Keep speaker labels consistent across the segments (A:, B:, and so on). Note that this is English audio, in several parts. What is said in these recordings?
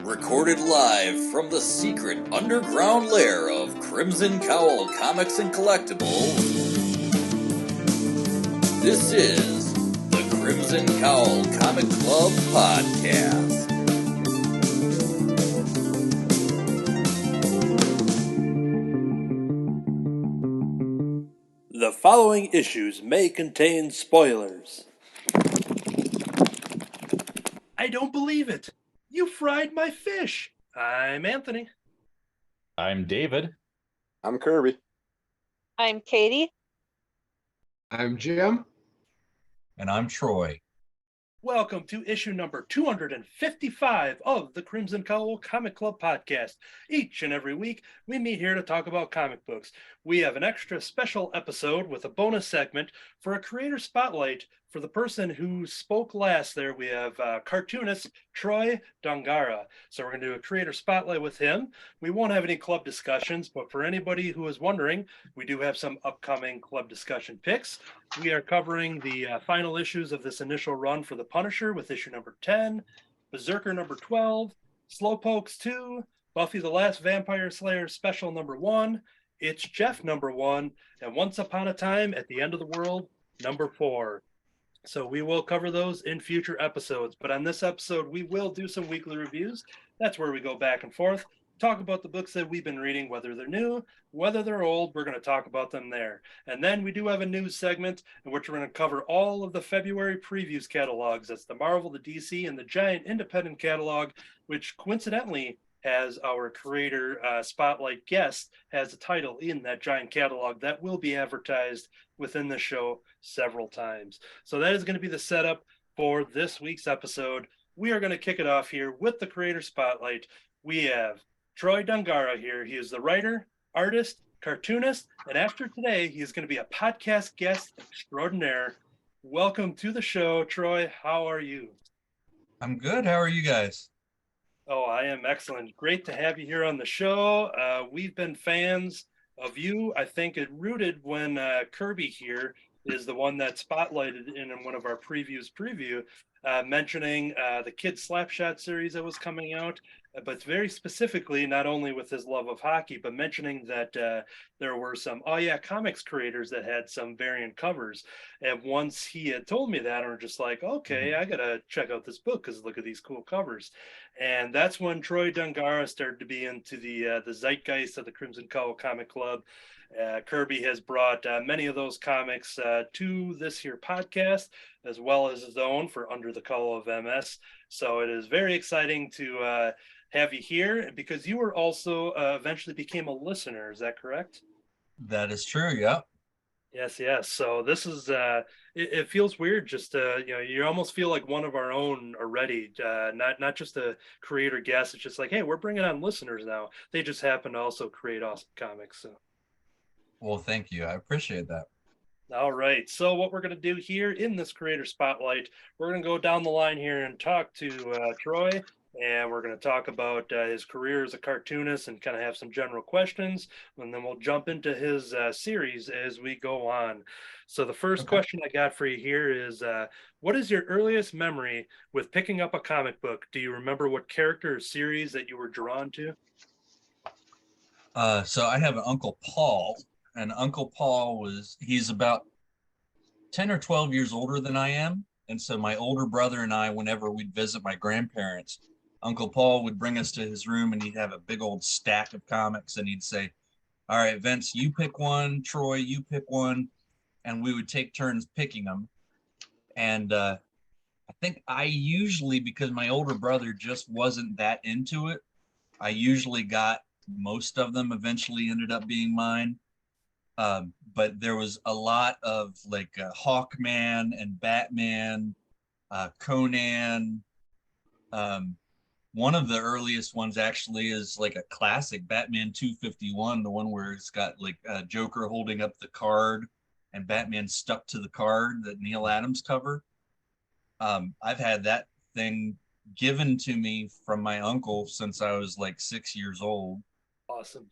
A: Recorded live from the secret underground lair of Crimson Cowl Comics and Collectibles, this is the Crimson Cowl Comic Club Podcast.
B: The following issues may contain spoilers. I don't believe it. You fried my fish. I'm Anthony.
C: I'm David.
D: I'm Kirby.
E: I'm Katie.
F: I'm Jim.
G: And I'm Troy.
B: Welcome to issue number 255 of the Crimson Cowl Comic Club Podcast. Each and every week, we meet here to talk about comic books. We have an extra special episode with a bonus segment for a creator spotlight. For the person who spoke last there, we have cartoonist Troy Dongarra. So we're going to do a creator spotlight with him. We won't have any club discussions, but for anybody who is wondering, we do have some upcoming club discussion picks. We are covering the final issues of this initial run for The Punisher with issue number 10, Berserker number 12, Slowpokes 2, Buffy the Last Vampire Slayer special number 1, It's Jeff number 1, and Once Upon a Time at the End of the World number 4. So we will cover those in future episodes. But on this episode, we will do some weekly reviews. That's where we go back and forth, talk about the books that we've been reading, whether they're new, whether they're old. We're going to talk about them there. And then we do have a news segment in which we're going to cover all of the February previews catalogs. That's the Marvel, the DC, and the Giant Independent catalog, which coincidentally has our creator spotlight guest has a title in that giant catalog that will be advertised within the show several times. So that is going to be the setup for this week's episode. We are going to kick it off here with the creator spotlight. We have Troy Dongarra here. He is the writer, artist, cartoonist, and after today, he is going to be a podcast guest extraordinaire. Welcome to the show, Troy. How are you?
G: I'm good. How are you guys?
B: Oh, I am excellent. Great to have you here on the show. We've been fans of you. I think it rooted when Kirby here is the one that spotlighted in one of our preview, mentioning the Kid Slapshot series that was coming out, but very specifically, not only with his love of hockey, but mentioning that there were some comics creators that had some variant covers. And once he had told me that, I'm just like, okay, I got to check out this book because look at these cool covers. And that's when Troy Dongarra started to be into the zeitgeist of the Crimson Cowl Comic Club. Kirby has brought many of those comics to this here podcast, as well as his own for Under the Cowl of MS. So it is very exciting to have you here because you were also eventually became a listener. Is that correct?
G: That is true. Yeah.
B: Yes. So this is it feels weird. Just you almost feel like one of our own already. Not just a creator guest. It's just like, hey, we're bringing on listeners now. They just happen to also create awesome comics. So.
G: Well, thank you. I appreciate that.
B: All right. So what we're going to do here in this creator spotlight, we're going to go down the line here and talk to Troy, and we're going to talk about his career as a cartoonist and kind of have some general questions, and then we'll jump into his series as we go on. So the first question I got for you here is, what is your earliest memory with picking up a comic book? Do you remember what character or series that you were drawn to?
G: So I have an Uncle Paul. And Uncle Paul he's about 10 or 12 years older than I am. And so my older brother and I, whenever we'd visit my grandparents, Uncle Paul would bring us to his room and he'd have a big old stack of comics and he'd say, all right, Vince, you pick one, Troy, you pick one. And we would take turns picking them. And I think I usually, because my older brother just wasn't that into it, I usually got most of them, eventually ended up being mine. But there was a lot of like Hawkman and Batman, Conan. One of the earliest ones actually is like a classic Batman 251, the one where it's got like Joker holding up the card and Batman stuck to the card, that Neil Adams cover. I've had that thing given to me from my uncle since I was like 6 years old.
B: Awesome.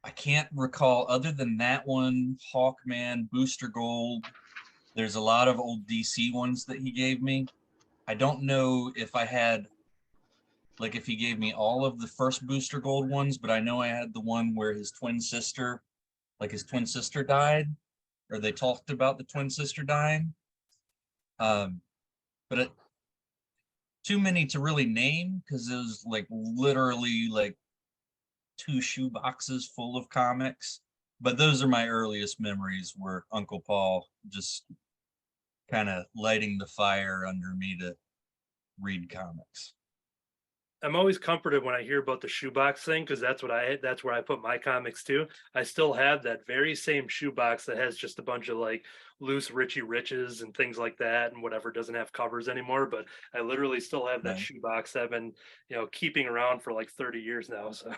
G: I can't recall, other than that one, Hawkman, Booster Gold. There's a lot of old DC ones that he gave me. I don't know if I had like if he gave me all of the first Booster Gold ones, but I know I had the one where his twin sister died, or they talked about the twin sister dying. But too many to really name, because it was like literally like 2 shoe boxes full of comics. But those are my earliest memories, where Uncle Paul just kind of lighting the fire under me to read comics.
B: I'm always comforted when I hear about the shoebox thing, because that's where I put my comics too. I still have that very same shoebox that has just a bunch of like loose Richie Riches and things like that, and whatever doesn't have covers anymore. But I literally still have that
G: Right.
B: shoebox that I've been, keeping around for like 30 years now. So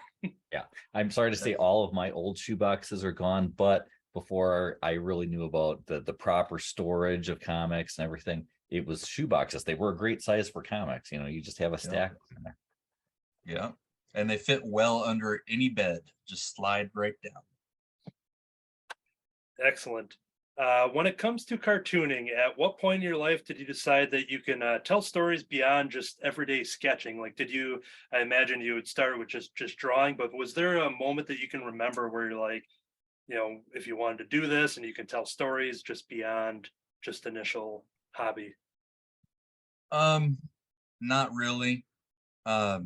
C: Yeah. I'm sorry to say all of my old shoe boxes are gone, but before I really knew about the proper storage of comics and everything, it was shoe boxes. They were a great size for comics. You just have a stack in there.
G: Yeah. And they fit well under any bed, just slide right down.
B: excellent. When it comes to cartooning, at what point in your life did you decide that you can tell stories beyond just everyday sketching? Like, I imagine you would start with just drawing, but was there a moment that you can remember where you're like, if you wanted to do this and you can tell stories just beyond just initial hobby?
G: Not really. I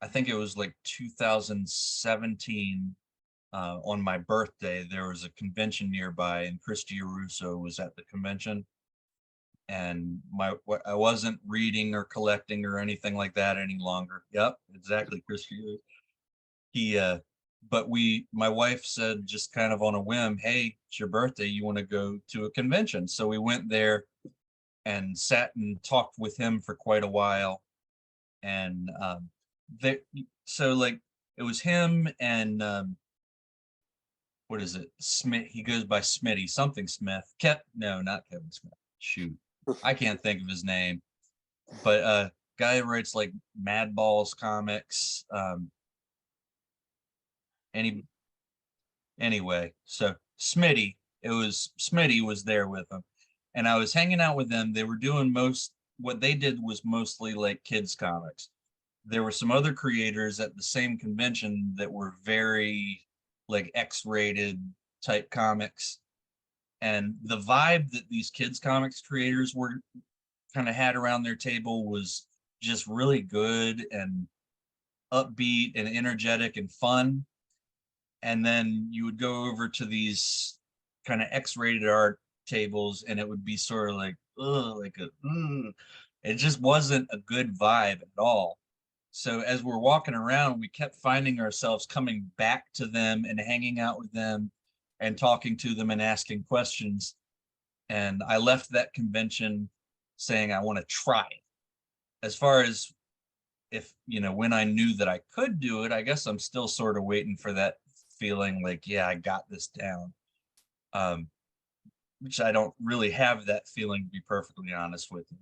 G: think it was like 2017. On my birthday, there was a convention nearby, and Christy Russo was at the convention. And I wasn't reading or collecting or anything like that any longer. Yep, exactly, Christy. But my wife said, just kind of on a whim, "Hey, it's your birthday. You want to go to a convention?" So we went there and sat and talked with him for quite a while. And so like it was him and what is it? Smith. He goes by Smitty, something Smith. No, not Kevin Smith. Shoot, I can't think of his name. But guy who writes like Mad Balls comics. Anyway, so Smitty was there with him, and I was hanging out with them. They were doing what they did was mostly like kids comics. There were some other creators at the same convention that were very like X-rated type comics, and the vibe that these kids comics creators were kind of had around their table was just really good and upbeat and energetic and fun. And then you would go over to these kind of X-rated art tables, and it would be sort of like, it just wasn't a good vibe at all. So as we're walking around, we kept finding ourselves coming back to them and hanging out with them and talking to them and asking questions. And I left that convention saying, I want to try it. As far as when I knew that I could do it, I guess I'm still sort of waiting for that feeling like, yeah, I got this down. Which I don't really have that feeling, to be perfectly honest with you.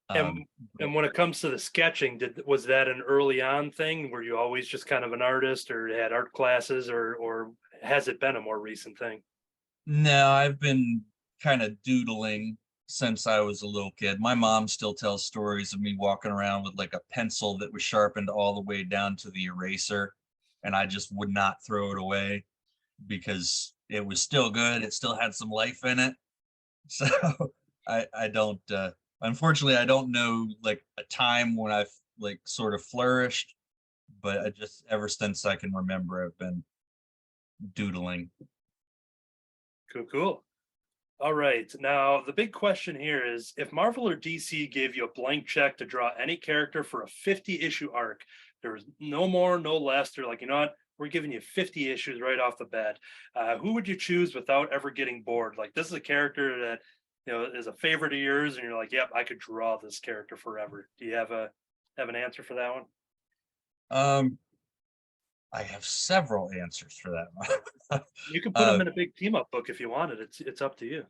B: And when it comes to the sketching, was that an early on thing? Were you always just kind of an artist, or had art classes, or has it been a more recent thing?
G: No, I've been kind of doodling since I was a little kid. My mom still tells stories of me walking around with like a pencil that was sharpened all the way down to the eraser, and I just would not throw it away because it was still good. It still had some life in it. So I don't unfortunately, I don't know like a time when I've like sort of flourished, but I just ever since I can remember, I've been doodling.
B: Cool. All right. Now, the big question here is, if Marvel or DC gave you a blank check to draw any character for a 50-issue arc, there was no more, no less. They're like, you know what? We're giving you 50 issues right off the bat. Who would you choose without ever getting bored? Like, this is a character that is a favorite of yours, and you're like, yep, I could draw this character forever. Do you have an answer for that one?
G: I have several answers for that one.
B: You can put them in a big team up book if you wanted. It's up to you.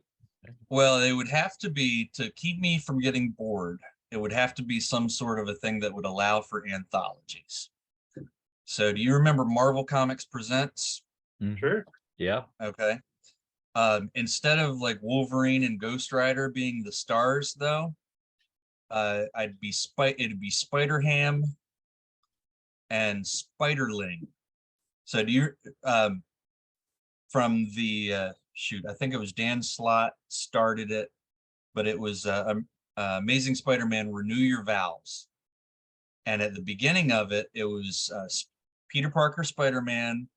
G: Well, it would have to be, to keep me from getting bored, it would have to be some sort of a thing that would allow for anthologies. So do you remember Marvel Comics Presents?
B: Sure.
C: Yeah.
G: Okay. Instead of like Wolverine and Ghost Rider being the stars, though, it'd be Spider-Ham and Spiderling. So do you from the shoot, I think it was Dan Slott started it, but it was Amazing Spider-Man Renew Your Vows. And at the beginning of it, it was Peter Parker Spider-Man,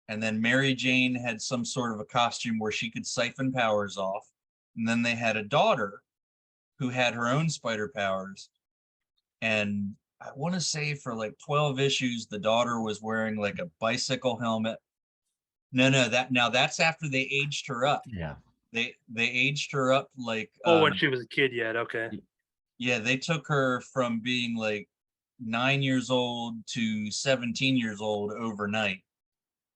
G: and then Mary Jane had some sort of a costume where she could siphon powers off. And then they had a daughter who had her own spider powers. And I want to say for like 12 issues, the daughter was wearing like a bicycle helmet. No, that's after they aged her up.
C: Yeah.
G: They aged her up like
B: when she was a kid yet. Okay.
G: Yeah, they took her from being like 9 years old to 17 years old overnight.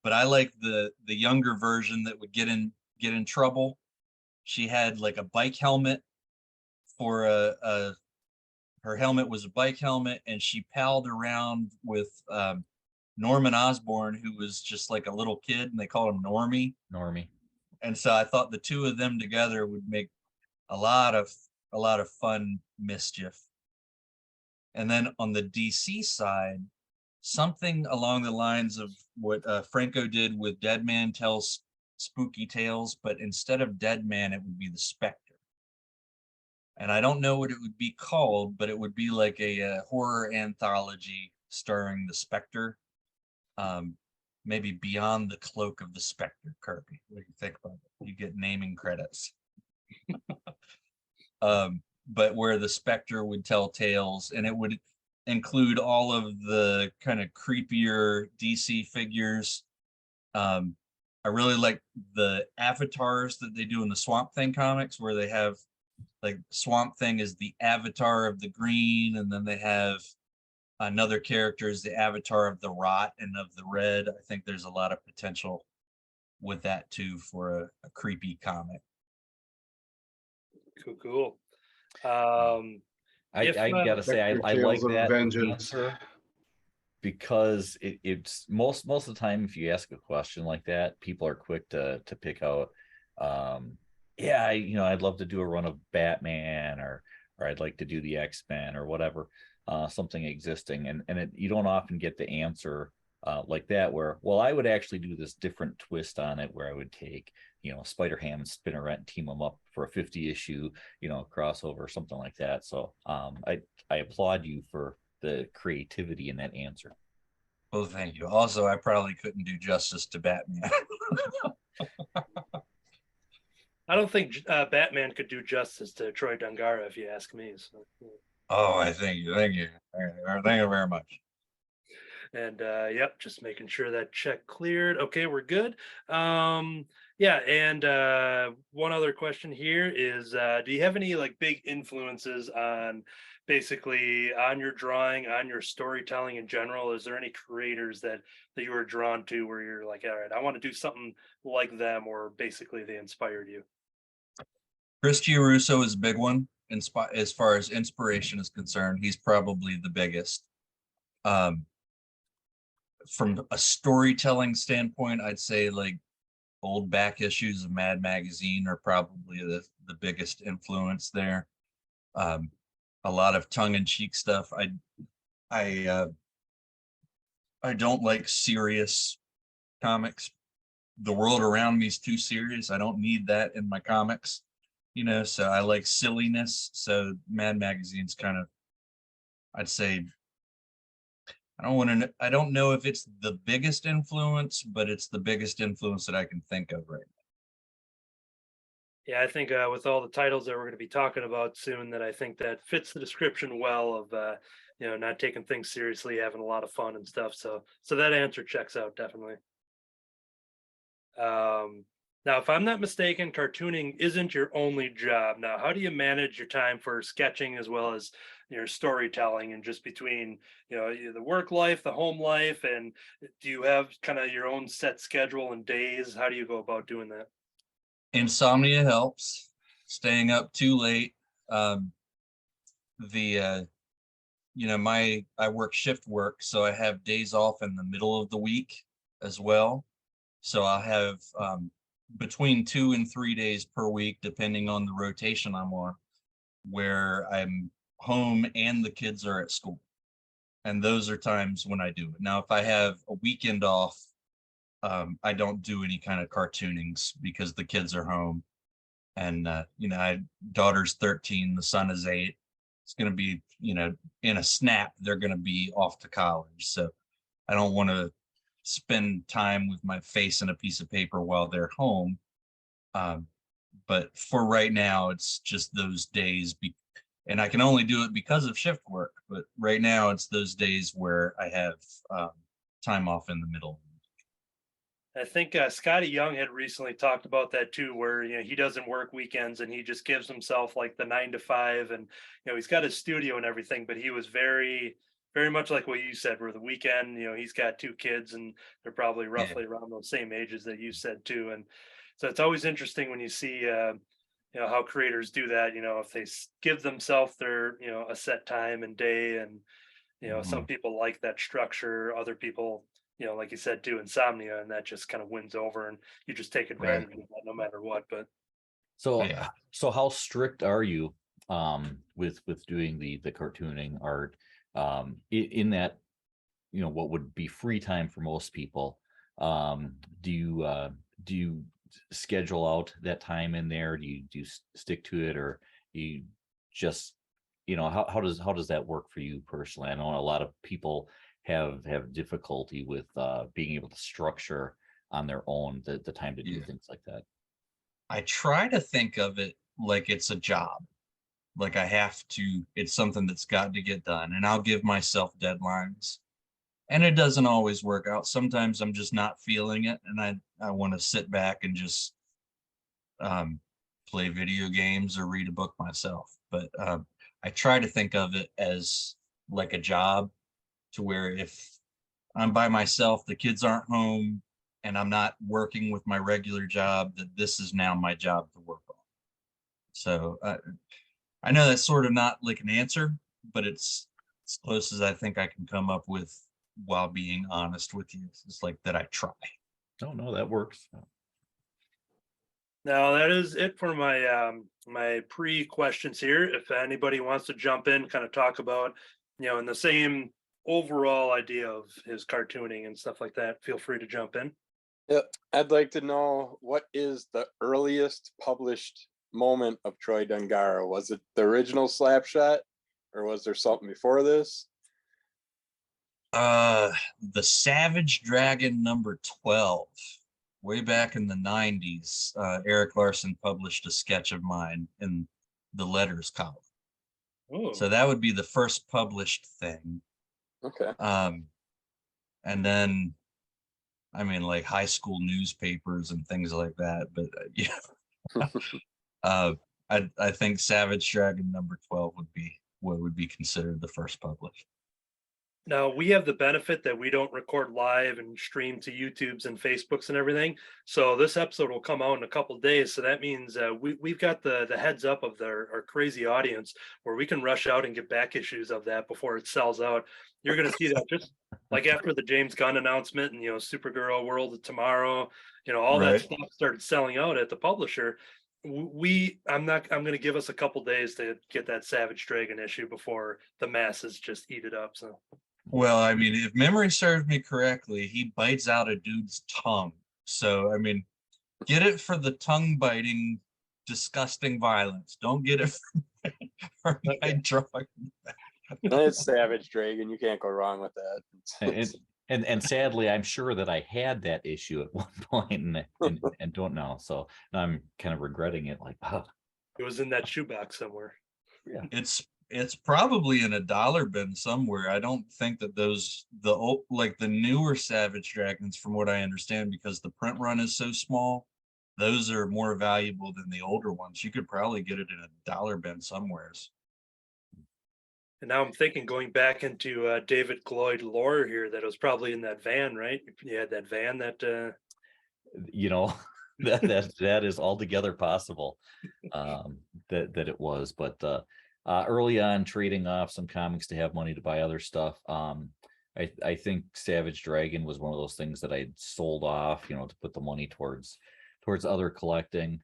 G: But I like the younger version that would get in trouble. She had like a bike helmet for her helmet was a bike helmet, and she palled around with Norman Osborn, who was just like a little kid, and they called him Normie. And so I thought the two of them together would make a lot of fun mischief. And then on the DC side, something along the lines of what Franco did with Dead Man Tells Spooky Tales, but instead of Dead Man, it would be the Spectre. And I don't know what it would be called, but it would be like a horror anthology starring the Spectre. Maybe Beyond the Cloak of the Spectre, Kirby. What do you think about it? You get naming credits. But where the Spectre would tell tales, and it would include all of the kind of creepier DC figures. I really like the avatars that they do in the Swamp Thing comics, where they have like Swamp Thing is the avatar of the green, and then they have another character is the avatar of the rot and of the red. I think there's a lot of potential with that too for a creepy comic.
B: Cool.
C: I gotta say I like
F: Tales of
C: that
F: Vengeance.
C: answer, because it's most of the time if you ask a question like that, people are quick to pick out I'd love to do a run of Batman, or I'd like to do the X-Men or whatever, something existing, and you don't often get the answer like that, where, well, I would actually do this different twist on it, where I would take Spider-Ham and Spinner and team them up for a 50 issue crossover or something like that. So I applaud you for the creativity in that answer.
G: Well, thank you. Also, I probably couldn't do justice to Batman.
B: I don't think Batman could do justice to Troy Dongarra, if you ask me. So.
G: Oh, I thank you. Thank you very much.
B: And yep, just making sure that check cleared. Okay, we're good. And one other question here is, do you have any like big influences on basically on your drawing, on your storytelling in general? Is there any creators that you were drawn to where you're like, all right, I want to do something like them, or basically they inspired you?
G: Chris Giarusso is a big one. As far as inspiration is concerned, he's probably the biggest. From a storytelling standpoint, I'd say like old back issues of Mad Magazine are probably the biggest influence there. A lot of tongue-in-cheek stuff. I don't like serious comics. The world around me is too serious. I don't need that in my comics, so I like silliness. So Mad Magazine's kind of, I'd say, I don't know if it's the biggest influence, but it's the biggest influence that I can think of right now.
B: Yeah, I think with all the titles that we're going to be talking about soon, that I think that fits the description well of not taking things seriously, having a lot of fun and stuff. So that answer checks out definitely. Now, if I'm not mistaken, cartooning isn't your only job. Now, how do you manage your time for sketching as well as your storytelling, and just between the work life, the home life, and do you have kind of your own set schedule and days? How do you go about doing that?
G: Insomnia helps. Staying up too late. I work shift work, so I have days off in the middle of the week as well. So I'll have between 2 and 3 days per week, depending on the rotation I'm on, where I'm home and the kids are at school. And those are times when I do it. Now, if I have a weekend off, I don't do any kind of cartoonings because the kids are home. And, daughter's 13, the son is 8. It's going to be, in a snap, they're going to be off to college. So I don't want to spend time with my face in a piece of paper while they're home. But for right now, it's just those days. And I can only do it because of shift work. But right now, it's those days where I have time off in the middle.
B: I think Scotty Young had recently talked about that too, where he doesn't work weekends and he just gives himself like the 9 to 5, and he's got his studio and everything. But he was very, very much like what you said, where the weekend, he's got 2 kids and they're probably roughly around those same ages that you said too. And so it's always interesting when you see how creators do that. If they give themselves their a set time and day, and some people like that structure, other people, like you said too, insomnia, and that just kind of wins over, and you just take advantage of that no matter what. But
C: so how strict are you with doing the cartooning art in that what would be free time for most people? Do you schedule out that time in there? Do you stick to it, or you just how does that work for you personally? I know a lot of people have difficulty with being able to structure on their own the time to do things like that.
G: I try to think of it like it's a job. Like I have to, it's something that's got to get done, and I'll give myself deadlines. And it doesn't always work out. Sometimes I'm just not feeling it, and I want to sit back and just play video games or read a book myself. But I try to think of it as like a job, to where if I'm by myself, the kids aren't home, and I'm not working with my regular job, that this is now my job to work on. So I know that's sort of not like an answer, but it's as close as I think I can come up with while being honest with you. It's like that I try.
C: Oh, no, that works.
B: Now that is it for my my pre-questions here. If anybody wants to jump in, kind of talk about, in the same overall idea of his cartooning and stuff like that, feel free to jump in.
F: Yeah, I'd like to know, what is the earliest published moment of Troy Dongarra? Was it the original Slapshot, or was there something before this?
G: The Savage Dragon number 12. Way back in the 90s, Eric Larson published a sketch of mine in the letters column.
B: Ooh.
G: So that would be the first published thing.
F: Okay.
G: And then, I mean, like high school newspapers and things like that. But I think Savage Dragon number 12 would be what would be considered the first published.
B: Now we have the benefit that we don't record live and stream to YouTubes and Facebooks and everything. So this episode will come out in a couple of days. So that means we've got the heads up of our crazy audience, where we can rush out and get back issues of that before it sells out. You're going to see that just like after the James Gunn announcement and, Supergirl World of Tomorrow, all that stuff started selling out at the publisher. I'm going to give us a couple days to get that Savage Dragon issue before the masses just eat it up. So.
G: Well, I mean, if memory serves me correctly, he bites out a dude's tongue. So, I mean, get it for the tongue biting, disgusting violence. Don't get it for my drawing.
F: It's Savage Dragon. You can't go wrong with that.
C: And sadly, I'm sure that I had that issue at one point and don't know. So now I'm kind of regretting it. Like,
B: it was in that shoebox somewhere.
C: Yeah.
G: It's probably in a dollar bin somewhere. I don't think that the newer Savage Dragons, from what I understand, because the print run is so small, those are more valuable than the older ones. You could probably get it in a dollar bin somewheres.
B: And now I'm thinking, going back into David Gloyd lore here, that it was probably in that van, right? You had that van that
C: that is altogether possible, that it was. But early on, trading off some comics to have money to buy other stuff. I think Savage Dragon was one of those things that I sold off, to put the money towards other collecting.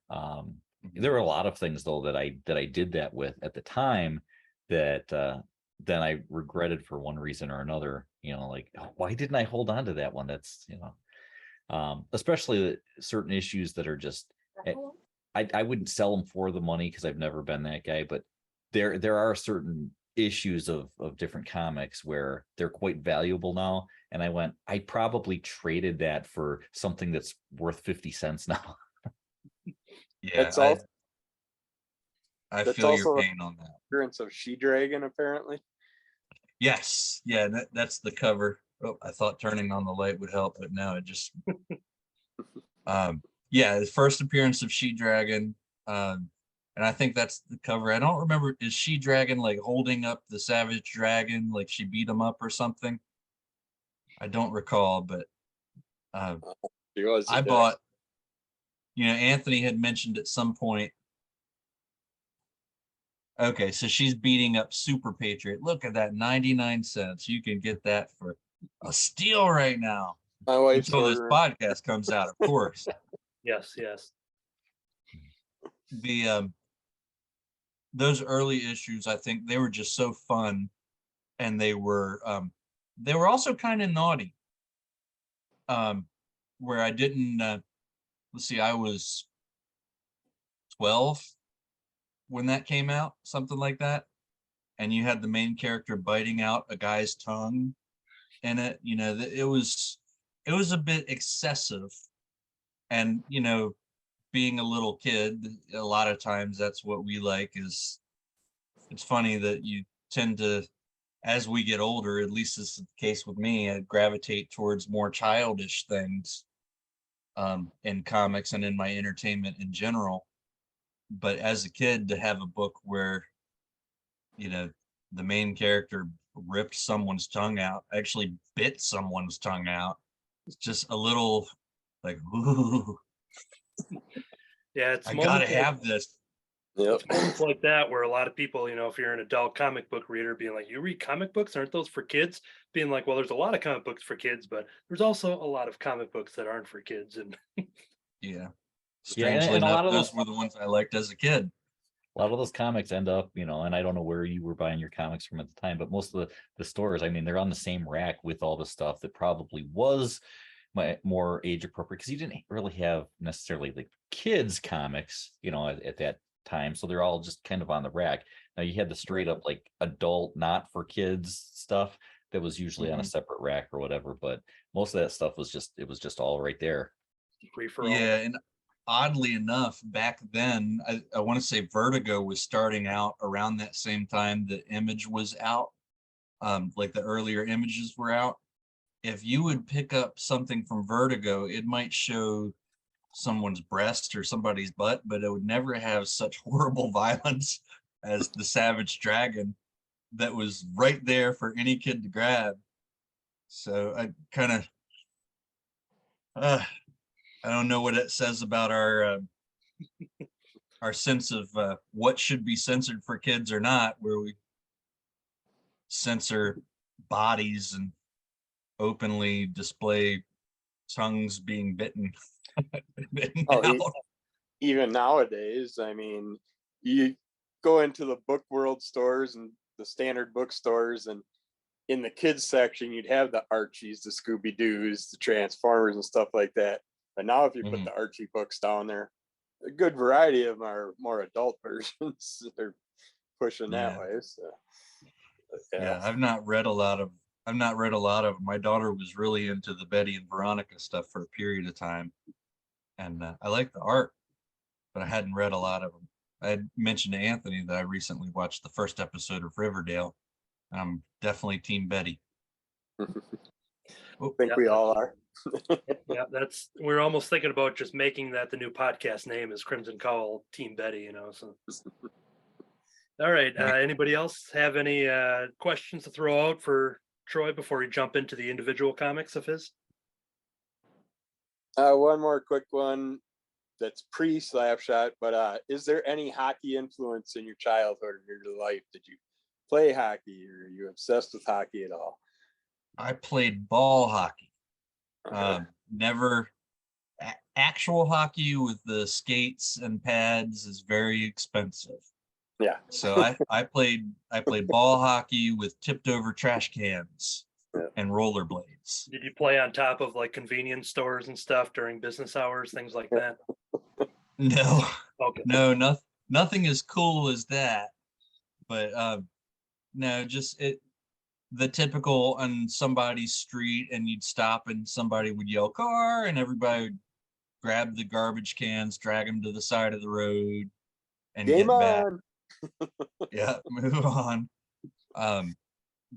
C: There were a lot of things though that I did that with at the time that then I regretted for one reason or another, like, "Oh, why didn't I hold on to that one?" That's, especially certain issues that are just, I wouldn't sell them for the money because I've never been that guy, but there are certain issues of different comics where they're quite valuable now. And I probably traded that for something that's worth 50 cents now.
G: Yeah,
F: That's all.
G: I
F: That's
G: feel your
F: also
G: pain on that.
F: appearance of She-Dragon, apparently.
G: Yes, yeah, that's the cover. Oh, I thought turning on the light would help, but no, it just yeah, the first appearance of She-Dragon. And I think that's the cover. I don't remember, is She-Dragon like holding up the Savage Dragon, like she beat him up or something? I don't recall, but
F: She was
G: I bought, Anthony had mentioned at some point. Okay, so she's beating up Super Patriot. Look at that, 99 cents. You can get that for a steal right now.
F: my wife's
G: Until this
F: ordering.
G: podcast comes out, of course.
B: Yes, yes.
G: The those early issues, I think they were just so fun, and they were also kind of naughty. Where I didn't let's see, I was 12 when that came out, something like that. And you had the main character biting out a guy's tongue in it. It was a bit excessive. And being a little kid, a lot of times that's what we like. Is it's funny that you tend to, as we get older, at least this is the case with me, I gravitate towards more childish things in comics and in my entertainment in general. But as a kid, to have a book where the main character ripped someone's tongue out, actually bit someone's tongue out, it's just a little like, ooh,
B: Yeah, it's
G: I gotta have this.
F: Yep.
B: It's moments like that where a lot of people, if you're an adult comic book reader, being like, "You read comic books? Aren't those for kids?" Being like, "Well, there's a lot of comic books for kids, but there's also a lot of comic books that aren't for kids." And
G: Yeah.
C: Yeah, and
G: Strangely
C: a lot
G: enough,
C: of
G: those
C: those
G: were the ones I liked as a kid.
C: a lot of those comics end up, and I don't know where you were buying your comics from at the time, but most of the stores, I mean, they're on the same rack with all the stuff that probably was more age appropriate, because you didn't really have necessarily like kids comics, at that time. So they're all just kind of on the rack. Now you had the straight up like adult, not for kids stuff that was usually on a separate rack or whatever. But most of that stuff was just all right there.
B: free for all.
G: Yeah, and oddly enough, back then, I want to say Vertigo was starting out around that same time the Image was out. Like the earlier images were out. If you would pick up something from Vertigo, it might show someone's breast or somebody's butt, but it would never have such horrible violence as the Savage Dragon that was right there for any kid to grab. So I kind of, I don't know what it says about our sense of what should be censored for kids or not, where we censor bodies and openly display tongues being bitten.
F: Even nowadays, I mean, you go into the book world stores and the standard bookstores, and in the kids section, you'd have the Archies, the Scooby Doos, the Transformers, and stuff like that. But now, if you put the Archie books down there, a good variety of them are more adult versions. They're pushing that way. So,
G: yeah, I've not read a lot of. My daughter was really into the Betty and Veronica stuff for a period of time, and I like the art, but I hadn't read a lot of them. I had mentioned to Anthony that I recently watched the first episode of Riverdale. I'm definitely Team Betty.
F: I think we all are.
B: Yeah, we're almost thinking about just making that the new podcast name is Crimson Cowl Team Betty, so. All right. Anybody else have any questions to throw out for Troy before we jump into the individual comics of his?
F: One more quick one that's pre-Slapshot, but is there any hockey influence in your childhood or your life? Did you play hockey, or are you obsessed with hockey at all?
G: I played ball hockey.
F: Okay.
G: Never actual hockey with the skates and pads is very expensive.
F: Yeah.
G: So I played ball hockey with tipped over trash cans
F: Yeah.
G: and rollerblades.
B: Did you play on top of like convenience stores and stuff during business hours, things like that?
G: No,
B: Okay.
G: no, nothing as cool as that. But no, just the typical on somebody's street, and you'd stop and somebody would yell car, and everybody would grab the garbage cans, drag them to the side of the road, and
F: Game
G: get back.
F: on.
G: Yeah, move on.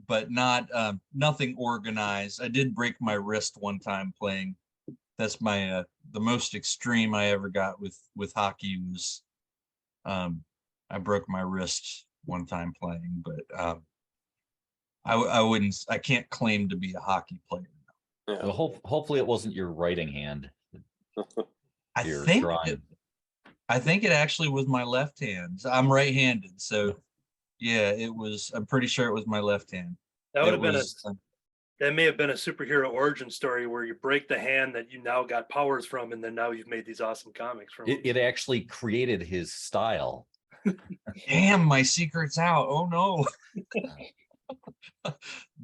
G: But not nothing organized. I did break my wrist one time playing. That's my the most extreme I ever got with hockey was I broke my wrist one time playing, but I can't claim to be a hockey player.
F: Yeah.
C: Well, hopefully it wasn't your writing hand.
G: I
C: You're
G: think
C: drawing.
G: I think it actually was my left hand. I'm right-handed, so yeah, it was. I'm pretty sure it was my left hand.
B: That would
G: It
B: have been
G: was,
B: that may have been a superhero origin story where you break the hand that you now got powers from, and then now you've made these awesome comics from.
C: It actually created his style.
G: damn, my secret's out. Oh no.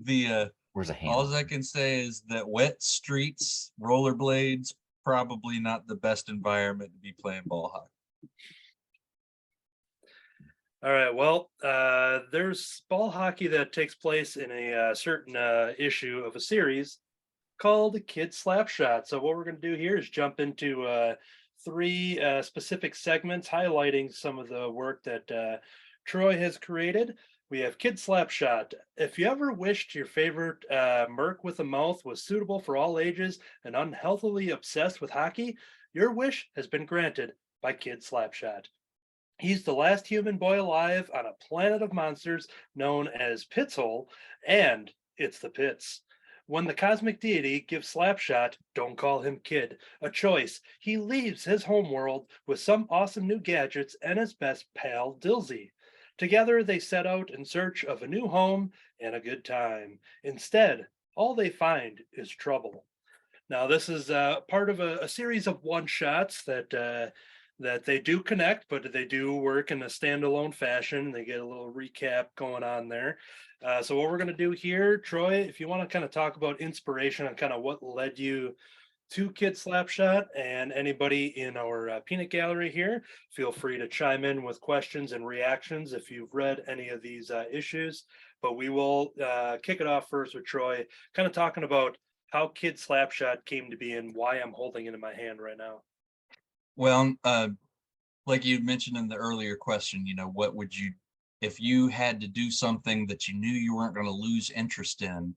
G: The
C: Where's a hand?
G: all I can say is that wet streets, rollerblades, probably not the best environment to be playing ball hockey.
B: All right. Well, there's ball hockey that takes place in a certain issue of a series called Kid Slapshot. So what we're going to do here is jump into three specific segments highlighting some of the work that Troy has created. We have Kid Slapshot. If you ever wished your favorite merc with a mouth was suitable for all ages and unhealthily obsessed with hockey, your wish has been granted by Kid Slapshot. He's the last human boy alive on a planet of monsters known as Pitshole, and it's the Pits. When the cosmic deity gives Slapshot, don't call him kid, a choice, he leaves his homeworld with some awesome new gadgets and his best pal, Dilsey. Together, they set out in search of a new home and a good time. Instead, all they find is trouble. Now, this is part of a series of one-shots that they do connect, but they do work in a standalone fashion. They get a little recap going on there. So what we're going to do here, Troy, if you want to kind of talk about inspiration and kind of what led you to Kid Slapshot, and anybody in our peanut gallery here, feel free to chime in with questions and reactions if you've read any of these issues. But we will kick it off first with Troy, kind of talking about how Kid Slapshot came to be and why I'm holding it in my hand right now.
G: Well, like you mentioned in the earlier question, what would you, if you had to do something that you knew you weren't going to lose interest in,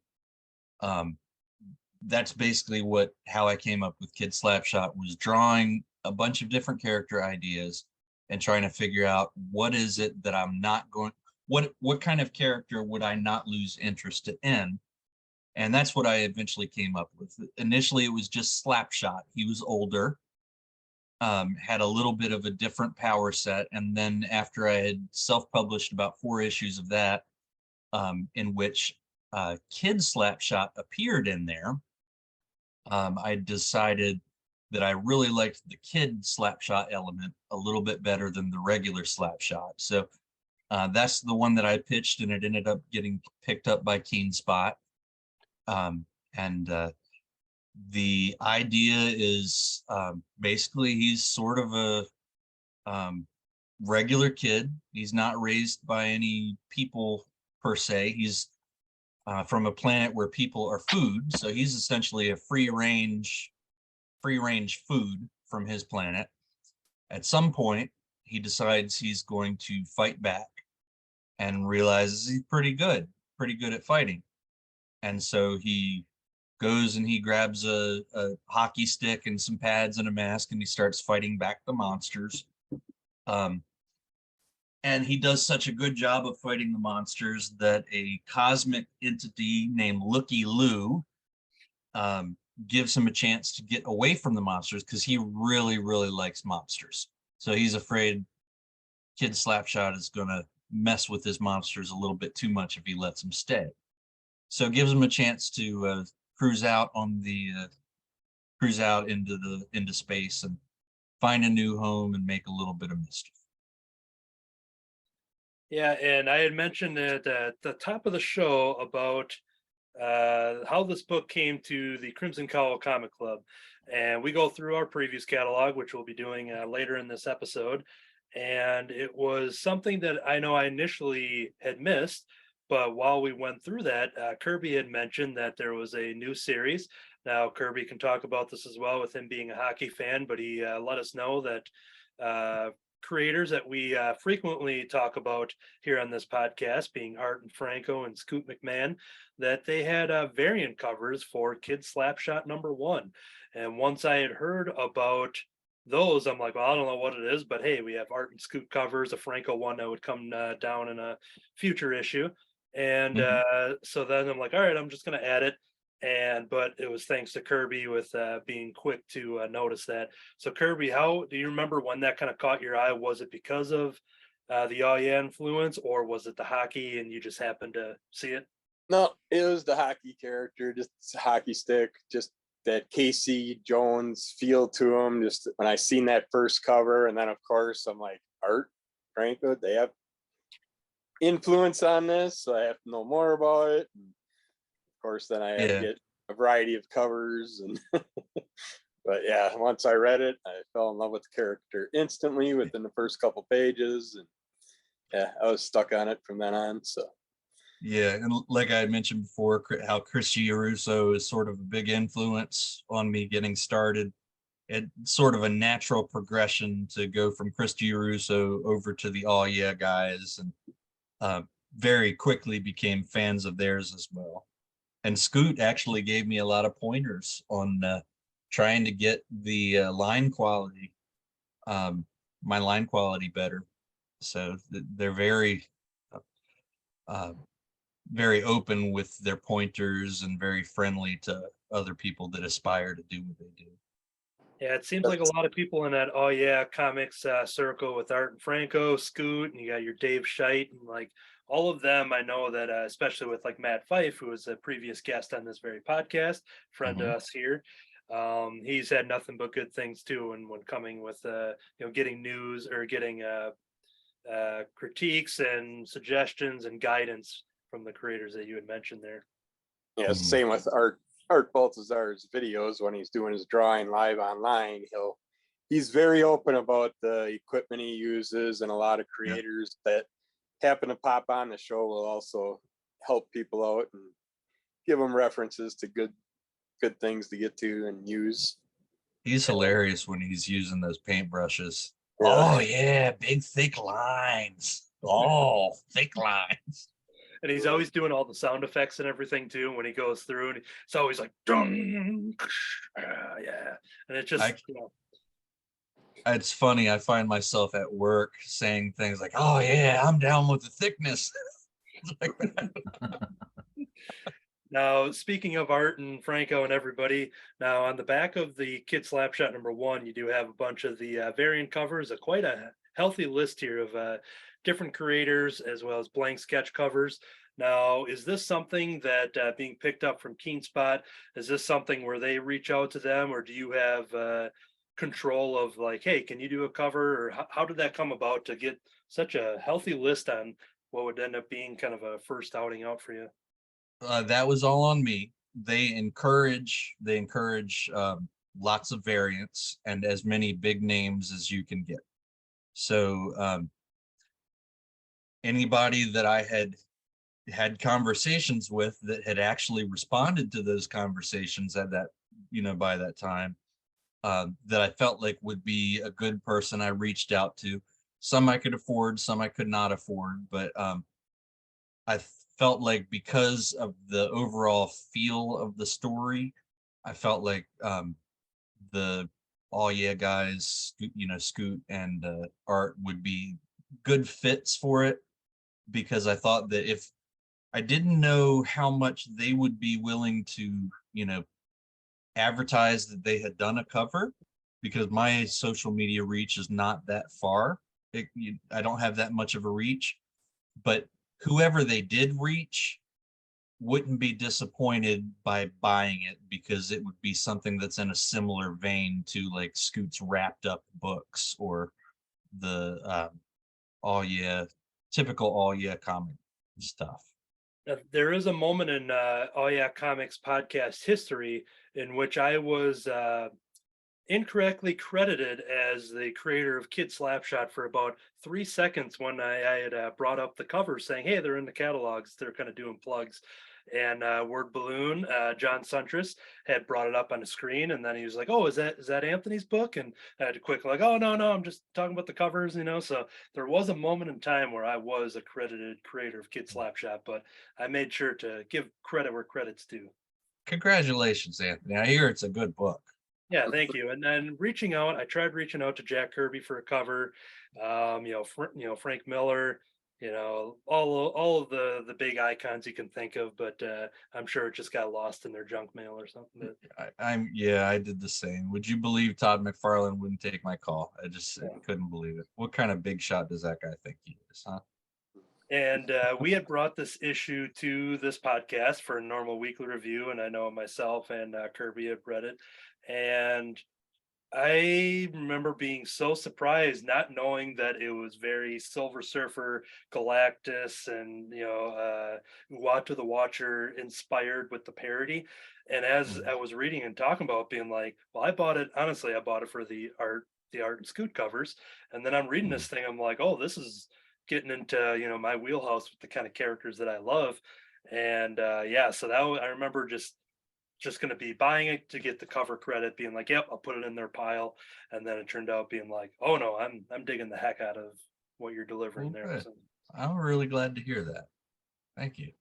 G: that's basically how I came up with Kid Slapshot, was drawing a bunch of different character ideas and trying to figure out what is it that I'm not going, what kind of character would I not lose interest in? And that's what I eventually came up with. Initially, it was just Slapshot. He was older, had a little bit of a different power set. And then after I had self-published about 4 issues of that, in which Kid Slapshot appeared in there, I decided that I really liked the Kid Slapshot element a little bit better than the regular Slapshot. So that's the one that I pitched, and it ended up getting picked up by Keen Spot. The idea is basically he's sort of a regular kid. He's not raised by any people per se. He's from a planet where people are food, so he's essentially a free range food from his planet. At some point, he decides he's going to fight back and realizes he's pretty good at fighting. And so he goes and he grabs a hockey stick and some pads and a mask, and he starts fighting back the monsters. And he does such a good job of fighting the monsters that a cosmic entity named Looky Lou gives him a chance to get away from the monsters, because he really, really likes monsters. So he's afraid Kid Slapshot is going to mess with his monsters a little bit too much if he lets him stay. So it gives him a chance to cruise out into space and find a new home and make a little bit of mischief.
B: Yeah, and I had mentioned it at the top of the show about how this book came to the Crimson Cowl Comic Club. And we go through our previous catalog, which we'll be doing later in this episode. And it was something that I know I initially had missed. But while we went through that, Kirby had mentioned that there was a new series. Now, Kirby can talk about this as well with him being a hockey fan, but he let us know that creators that we frequently talk about here on this podcast, being Art and Franco and Scoot McMahon, that they had variant covers for Kid Slapshot #1. And once I had heard about those, I'm like, well, I don't know what it is, but hey, we have Art and Scoot covers, a Franco one that would come down in a future issue. And so then I'm like, all right, I'm just going to add it. But it was thanks to Kirby with being quick to notice that. So Kirby, how do you remember when that kind of caught your eye? Was it because of the Oh Yeah influence, or was it the hockey and you just happened to see it?
F: No, it was the hockey character, just hockey stick, just that Casey Jones feel to him. Just when I seen that first cover, and then of course I'm like, Art, Franco, they have influence on this, so I have to know more about it. And of course, then I had to get a variety of covers, and but yeah, once I read it, I fell in love with the character instantly within the first couple pages, and yeah, I was stuck on it from then on. So
G: Yeah, and like I had mentioned before, how Chris Giarusso is sort of a big influence on me getting started. It's sort of a natural progression to go from Chris Giarusso over to the Oh Yeah guys, and very quickly became fans of theirs as well. And Scoot actually gave me a lot of pointers on trying to get the line quality, my line quality better. So they're very open with their pointers and very friendly to other people that aspire to do what they do.
B: Yeah, it seems like a lot of people in that Oh Yeah comics circle with Art and Franco, Scoot, and you got your Dave Scheidt, and like all of them. I know that especially with like Matt Fife, who was a previous guest on this very podcast, friend to us here. He's had nothing but good things too, and when coming with getting news or getting critiques and suggestions and guidance from the creators that you had mentioned there.
F: yeah, same with Art Baltazar's videos when he's doing his drawing live online. He's very open about the equipment he uses, and a lot of creators that happen to pop on the show will also help people out and give them references to good things to get to and use.
G: He's hilarious when he's using those paintbrushes.
F: Yeah.
G: Oh yeah, big thick lines. Oh, thick lines.
B: And he's always doing all the sound effects and everything too when he goes through, and it's always like dum, yeah. And it just
G: It's funny, I find myself at work saying things like, oh yeah, I'm down with the thickness. Like that.
B: Now, speaking of Art and Franco and everybody, now on the back of the Kid Slapshot #1, you do have a bunch of the variant covers, quite a healthy list here of different creators as well as blank sketch covers. Now, is this something that being picked up from Keen Spot, is this something where they reach out to them, or do you have control of like, hey, can you do a cover, or how did that come about to get such a healthy list on what would end up being kind of a first outing out for you?
G: That was all on me. They encourage lots of variants and as many big names as you can get. So anybody that I had conversations with that had actually responded to those conversations at that, by that time, that I felt like would be a good person, I reached out to. Some I could afford, some I could not afford, but I felt like because of the overall feel of the story, I felt like the Oh Yeah guys, Scoot and Art would be good fits for it, because I thought that if I didn't know how much they would be willing to, advertise that they had done a cover, because my social media reach is not that far. I don't have that much of a reach, but whoever they did reach wouldn't be disappointed by buying it, because it would be something that's in a similar vein to like Scoot's wrapped up books or the Oh Yeah typical all yeah comic stuff.
B: There is a moment in Oh Yeah Comics podcast history in which I was incorrectly credited as the creator of Kid Slapshot for about 3 seconds when I had brought up the cover saying, hey, they're in the catalogs. They're kind of doing plugs. And Word Balloon, John Suntress had brought it up on the screen, and then he was like, "Oh, is that Anthony's book?" And I had to quick like, "Oh no, I'm just talking about the covers," So there was a moment in time where I was a credited creator of Kid Slapshot, but I made sure to give credit where credit's due.
G: Congratulations, Anthony. I hear it's a good book.
B: Yeah, thank you. And then I tried reaching out to Jack Kirby for a cover. Frank Miller, all of the big icons you can think of, but I'm sure it just got lost in their junk mail or something.
G: I did the same. Would you believe Todd McFarlane wouldn't take my call? I couldn't believe it. What kind of big shot does that guy think he is, huh?
B: And we had brought this issue to this podcast for a normal weekly review, and I know myself and Kirby had read it, and I remember being so surprised, not knowing that it was very Silver Surfer, Galactus, and Uatu the Watcher inspired with the parody. And as I was reading and talking about, being like, well, I bought it for the art and scoot covers, and then I'm reading this thing, I'm like, oh, this is getting into my wheelhouse with the kind of characters that I love, and so I remember just going to be buying it to get the cover credit, being like, yep, I'll put it in their pile. And then it turned out being like, oh no, I'm digging the heck out of what you're delivering there. So,
G: I'm really glad to hear that. Thank you.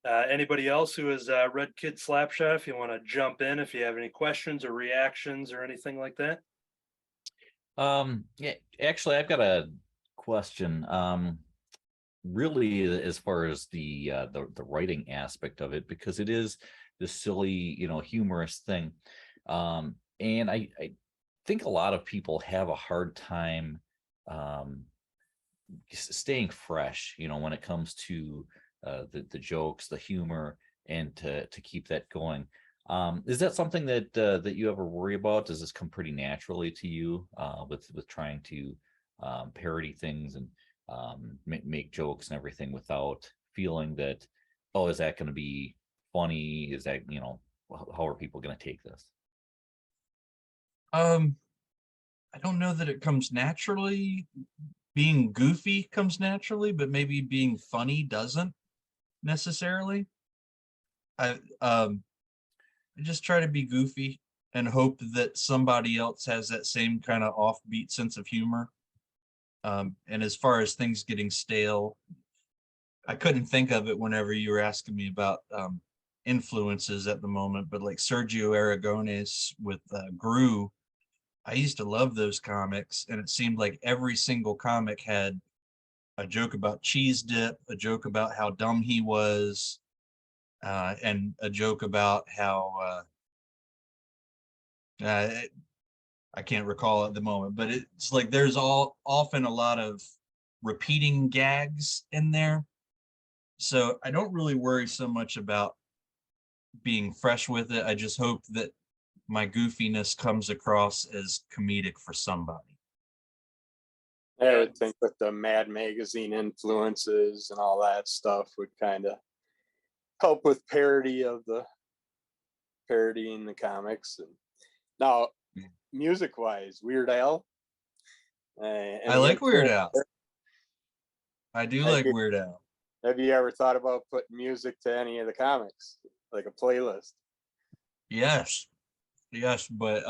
B: anybody else who has read Kid Slapshot, if you want to jump in, if you have any questions or reactions or anything like that.
C: Yeah, actually, I've got a question. Really, as far as the writing aspect of it, because it is this silly, humorous thing. And I think a lot of people have a hard time staying fresh, when it comes to the jokes, the humor, and to keep that going. Is that something that you ever worry about? Does this come pretty naturally to you with trying to parody things and make jokes and everything without feeling that, oh, is that going to be funny? Is that, how are people going to take this?
G: I don't know that it comes naturally. Being goofy comes naturally, but maybe being funny doesn't necessarily. I just try to be goofy and hope that somebody else has that same kind of offbeat sense of humor. And as far as things getting stale, I couldn't think of it whenever you were asking me about influences at the moment, but like Sergio Aragonés with Gru, I used to love those comics, and it seemed like every single comic had a joke about cheese dip, a joke about how dumb he was, and a joke about how I can't recall at the moment, but it's like there's often a lot of repeating gags in there. So I don't really worry so much about being fresh with it. I just hope that my goofiness comes across as comedic for somebody.
F: I would think with the Mad Magazine influences and all that stuff would kind of help with parodying the comics. And now, music-wise, Weird Al.
G: I like Weird Al. I do like Weird Al.
F: Have you ever thought about putting music to any of the comics, like a playlist?
G: Yes, but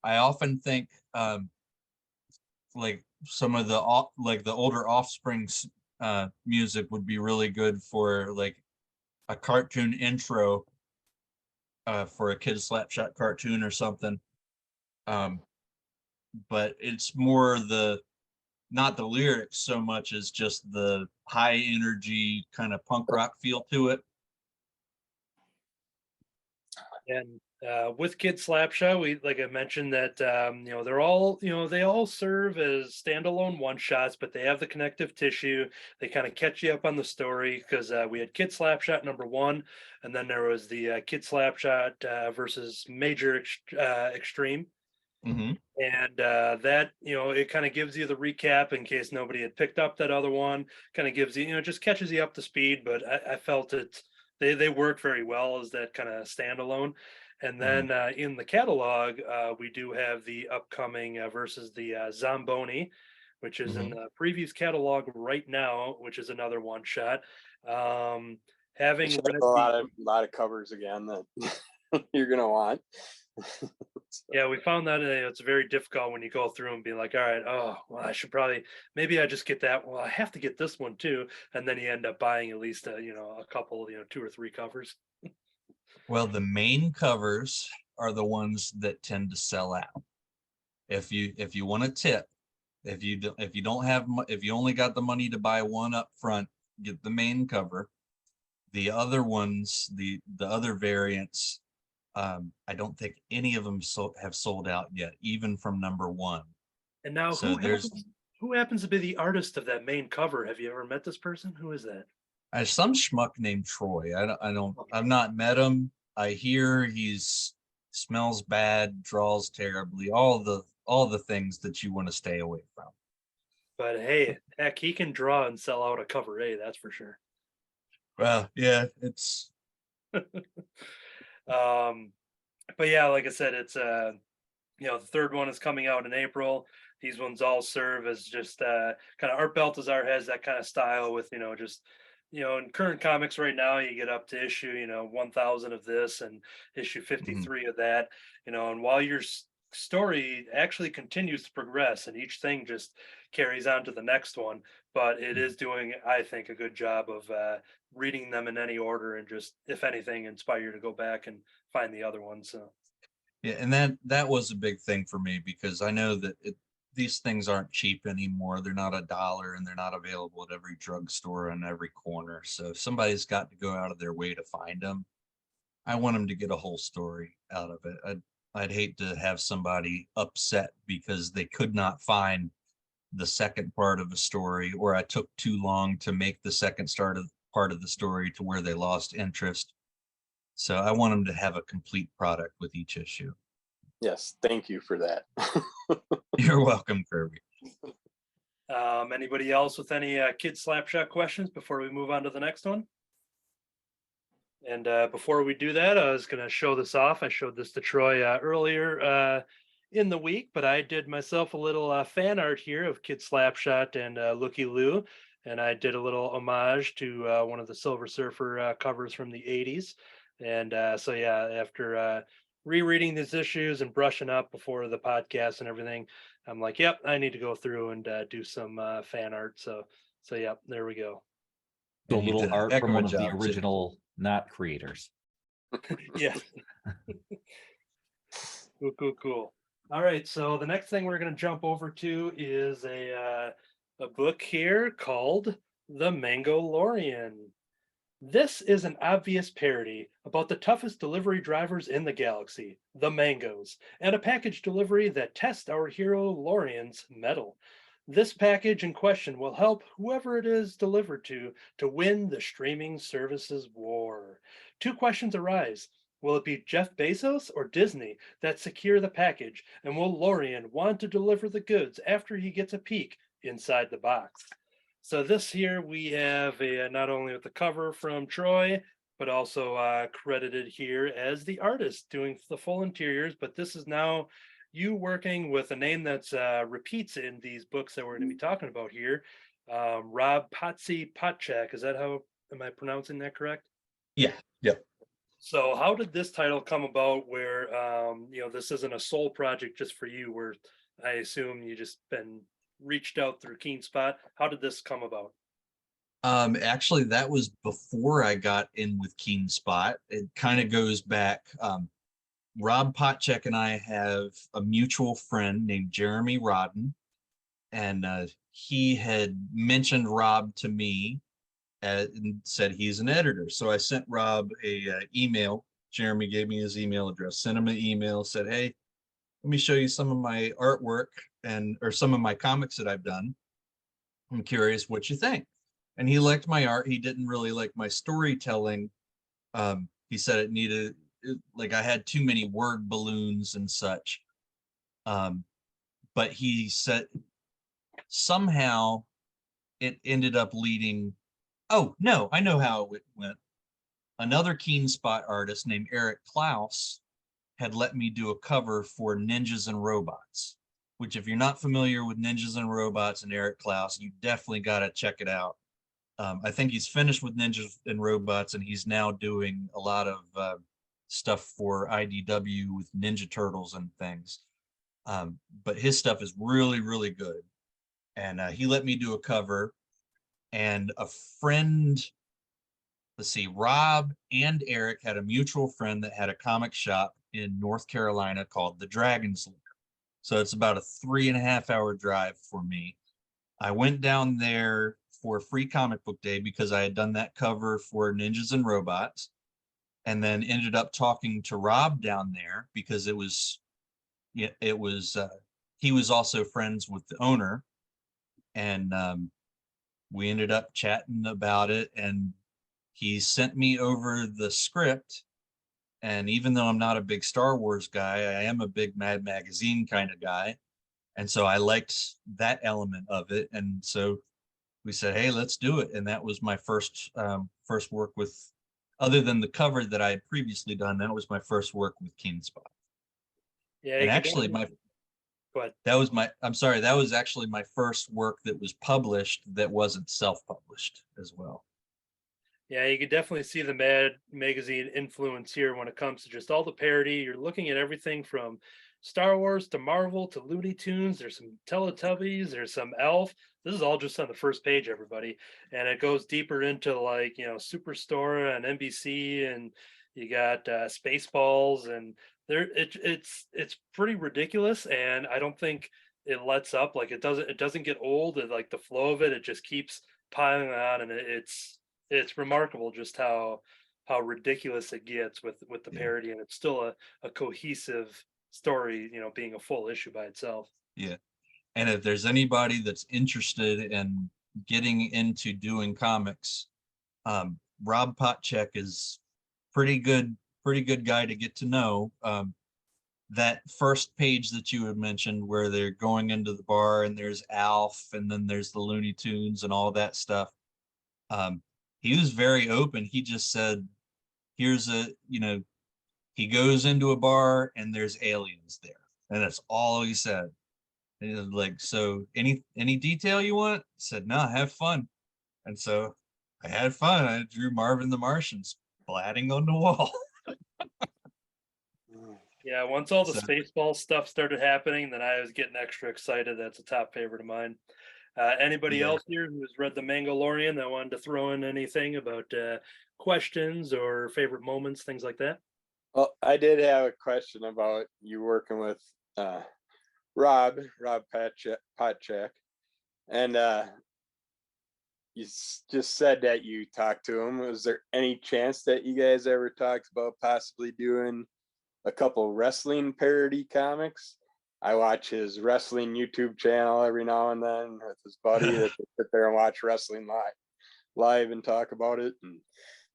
G: I often think like some of the older Offspring's music would be really good for like a cartoon intro for a Kid Slapshot cartoon or something. But it's more not the lyrics so much as just the high energy kind of punk rock feel to it.
B: And with Kid Slapshot, we, like I mentioned, that they're all, they all serve as standalone one shots, but they have the connective tissue. They kind of catch you up on the story, because we had Kid Slapshot #1, and then there was the Kid Slapshot versus Major Extreme.
G: Mhm.
B: And that, it kind of gives you the recap in case nobody had picked up that other one. Kind of gives you, just catches you up to speed. But I felt they work very well as that kind of standalone. And then in the catalog, we do have the upcoming versus the Zamboni, which is in
G: Mhm.
B: the previews catalog right now, which is another one shot.
F: They
B: Having
F: should
B: read
F: have
B: the
F: a lot of covers again that you're gonna want.
B: Yeah, we found that it's very difficult when you go through and be like, all right, oh, well, I should probably, maybe I just get that. Well, I have to get this one too. And then you end up buying at least, a couple, 2 or 3 covers.
G: Well, the main covers are the ones that tend to sell out. If you want a tip, if you don't have if you only got the money to buy one up front, get the main cover. The other ones, the other variants, I don't think any of them have sold out yet, even from number 1.
B: And now
G: So
B: who happens to be the artist of that main cover? Have you ever met this person? Who is that?
G: there's some schmuck named Troy. I've not met him. I hear he's smells bad, draws terribly, all the things that you want to stay away from.
B: But hey, heck, he can draw and sell out a cover A, that's for sure.
G: Well, yeah, it's
B: Um, but yeah, like I said, it's the third one is coming out in April. These ones all serve as just kind of Art Baltazar has that kind of style with just in current comics right now you get up to issue 1000 of this and issue
G: mhm,
B: 53 of that, and while your story actually continues to progress and each thing just carries on to the next one, but it
G: mhm.
B: is doing, I think, a good job of reading them in any order and just, if anything, inspire you to go back and find the other ones. So
G: Yeah, and that was a big thing for me because I know that these things aren't cheap anymore. They're not $1 and they're not available at every drugstore on every corner. So if somebody's got to go out of their way to find them, I want them to get a whole story out of it. I'd hate to have somebody upset because they could not find the second part of a story, or I took too long to make the second part of the story to where they lost interest. So I want them to have a complete product with each issue.
F: Yes, thank you for that.
G: You're welcome, Kirby.
B: Anybody else with any Kid Slapshot questions before we move on to the next one? And before we do that, I was going to show this off. I showed this to Troy earlier in the week, but I did myself a little fan art here of Kid Slapshot and Looky Lou. And I did a little homage to one of the Silver Surfer covers from the 80s. And so, yeah, after rereading these issues and brushing up before the podcast and everything, I'm like, yep, I need to go through and do some fan art. So, yep, there we go.
C: So a
G: And you
C: little
G: did a
C: art
G: heck
C: from
G: of a
C: one of the
G: job, too.
C: original not creators.
B: Yeah. Cool. All right, so the next thing we're going to jump over to is a book here called The Mango Lorian. This is an obvious parody about the toughest delivery drivers in the galaxy, the Mangos, and a package delivery that tests our hero Lorian's mettle. This package in question will help whoever it is delivered to win the streaming services war. 2 questions arise. Will it be Jeff Bezos or Disney that secure the package? And will Lorian want to deliver the goods after he gets a peek inside the box? So this here we have not only with the cover from Troy, but also credited here as the artist doing the full interiors. But this is now you working with a name that's repeats in these books that we're going to be talking about here. Rob Potchak. Is that how, am I pronouncing that correct?
G: Yeah. Yep.
B: So how did this title come about where this isn't a sole project just for you, where I assume you just been reached out through Keen Spot? How did this come about?
G: Actually, that was before I got in with Keen Spot. It kind of goes back. Rob Potchek and I have a mutual friend named Jeremy Rodden, and he had mentioned Rob to me and said he's an editor. So I sent Rob a email. Jeremy gave me his email address, sent him an email, said, hey, let me show you some of my artwork or some of my comics that I've done. I'm curious what you think. And he liked my art. He didn't really like my storytelling. He said it needed, like I had too many word balloons and such. But he said somehow it ended up leading. Oh, no, I know how it went. Another Keen Spot artist named Eric Klaus had let me do a cover for Ninjas and Robots, which if you're not familiar with Ninjas and Robots and Eric Klaus, you definitely got to check it out. I think he's finished with Ninjas and Robots, and he's now doing a lot of stuff for IDW with Ninja Turtles and things. But his stuff is really, really good. And he let me do a cover, and a friend, let's see, Rob and Eric had a mutual friend that had a comic shop in North Carolina called the Dragon's Lair. So it's about a 3.5-hour drive for me. I went down there for free comic book day because I had done that cover for Ninjas and Robots, and then ended up talking to Rob down there because he was also friends with the owner, and we ended up chatting about it, and he sent me over the script. And even though I'm not a big Star Wars guy, I am a big Mad Magazine kind of guy. And so I liked that element of it. And so we said, hey, let's do it. And that was my first work with, other than the cover that I had previously done, that was my first work with Keen Spot.
B: Yeah.
G: And actually that was actually my first work that was published that wasn't self-published as well.
B: Yeah, you could definitely see the Mad Magazine influence here when it comes to just all the parody. You're looking at everything from Star Wars to Marvel to Looney Tunes. There's some Teletubbies, there's some Elf. This is all just on the first page, everybody. And it goes deeper into like, Superstore and NBC, and you got Spaceballs, and it's pretty ridiculous, and I don't think it lets up. Like it doesn't get old. Like the flow of it just keeps piling on, and it's remarkable just how ridiculous it gets with the parody, and it's still a cohesive story, being a full issue by itself.
G: Yeah. And if there's anybody that's interested in getting into doing comics, Rob Potchek is pretty good guy to get to know. That first page that you had mentioned where they're going into the bar and there's Alf and then there's the Looney Tunes and all that stuff. He was very open. He just said, he goes into a bar and there's aliens there. And that's all he said. And he was like, so any detail you want? I said, no, have fun. And so I had fun. I drew Marvin the Martian splatting on the wall.
B: Yeah, once all the Spaceball stuff started happening, then I was getting extra excited. That's a top favorite of mine. Anybody else here who has read the Lorian that wanted to throw in anything about questions or favorite moments, things like that?
F: Well, I did have a question about you working with Rob Potchek, and you just said that you talked to him. Was there any chance that you guys ever talked about possibly doing a couple wrestling parody comics? I watch his wrestling YouTube channel every now and then with his buddy that they sit there and watch wrestling live and talk about it. And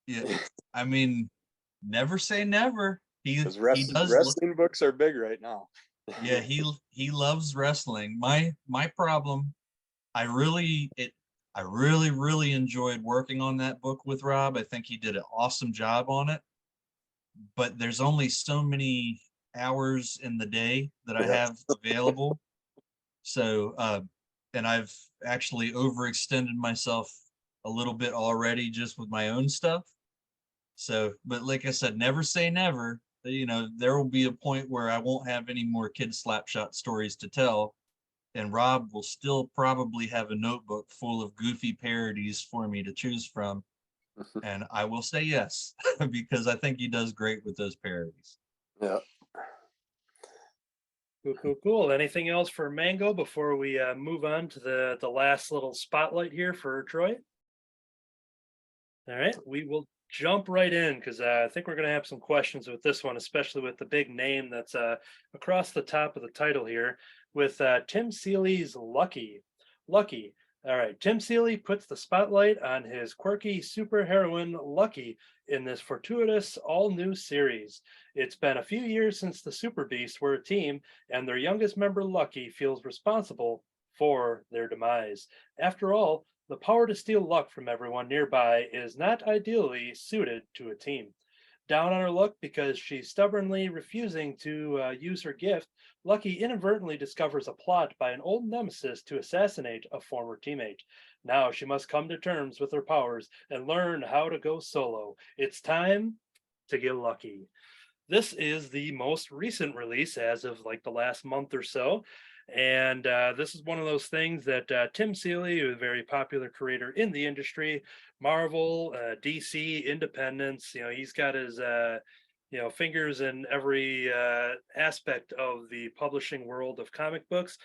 G: yeah, I mean, never say never. He does.
F: Wrestling books are big right now.
G: Yeah, he loves wrestling. My problem, I really enjoyed working on that book with Rob. I think he did an awesome job on it. But there's only so many hours in the day that I have available. So, and I've actually overextended myself a little bit already just with my own stuff. So, but like I said, never say never. There will be a point where I won't have any more Kid Slapshot stories to tell. And Rob will still probably have a notebook full of goofy parodies for me to choose from. And I will say yes, because I think he does great with those parodies.
F: Yeah.
B: Cool. Anything else for Mango before we move on to the last little spotlight here for Troy? All right, we will jump right in because I think we're going to have some questions with this one, especially with the big name that's across the top of the title here with Tim Seeley's Lucky. Lucky, All right. Tim Seeley puts the spotlight on his quirky superheroine Lucky in this fortuitous all new series. It's been a few years since the Super Beasts were a team, and their youngest member Lucky feels responsible for their demise. After all, the power to steal luck from everyone nearby is not ideally suited to a team. Down on her luck because she's stubbornly refusing to use her gift, Lucky inadvertently discovers a plot by an old nemesis to assassinate a former teammate. Now she must come to terms with her powers and learn how to go solo. It's time to get lucky. This is the most recent release as of like the last month or so. And this is one of those things that Tim Seeley, a very popular creator in the industry, Marvel, DC, Independence, he's got his fingers in every aspect of the publishing world of comic books.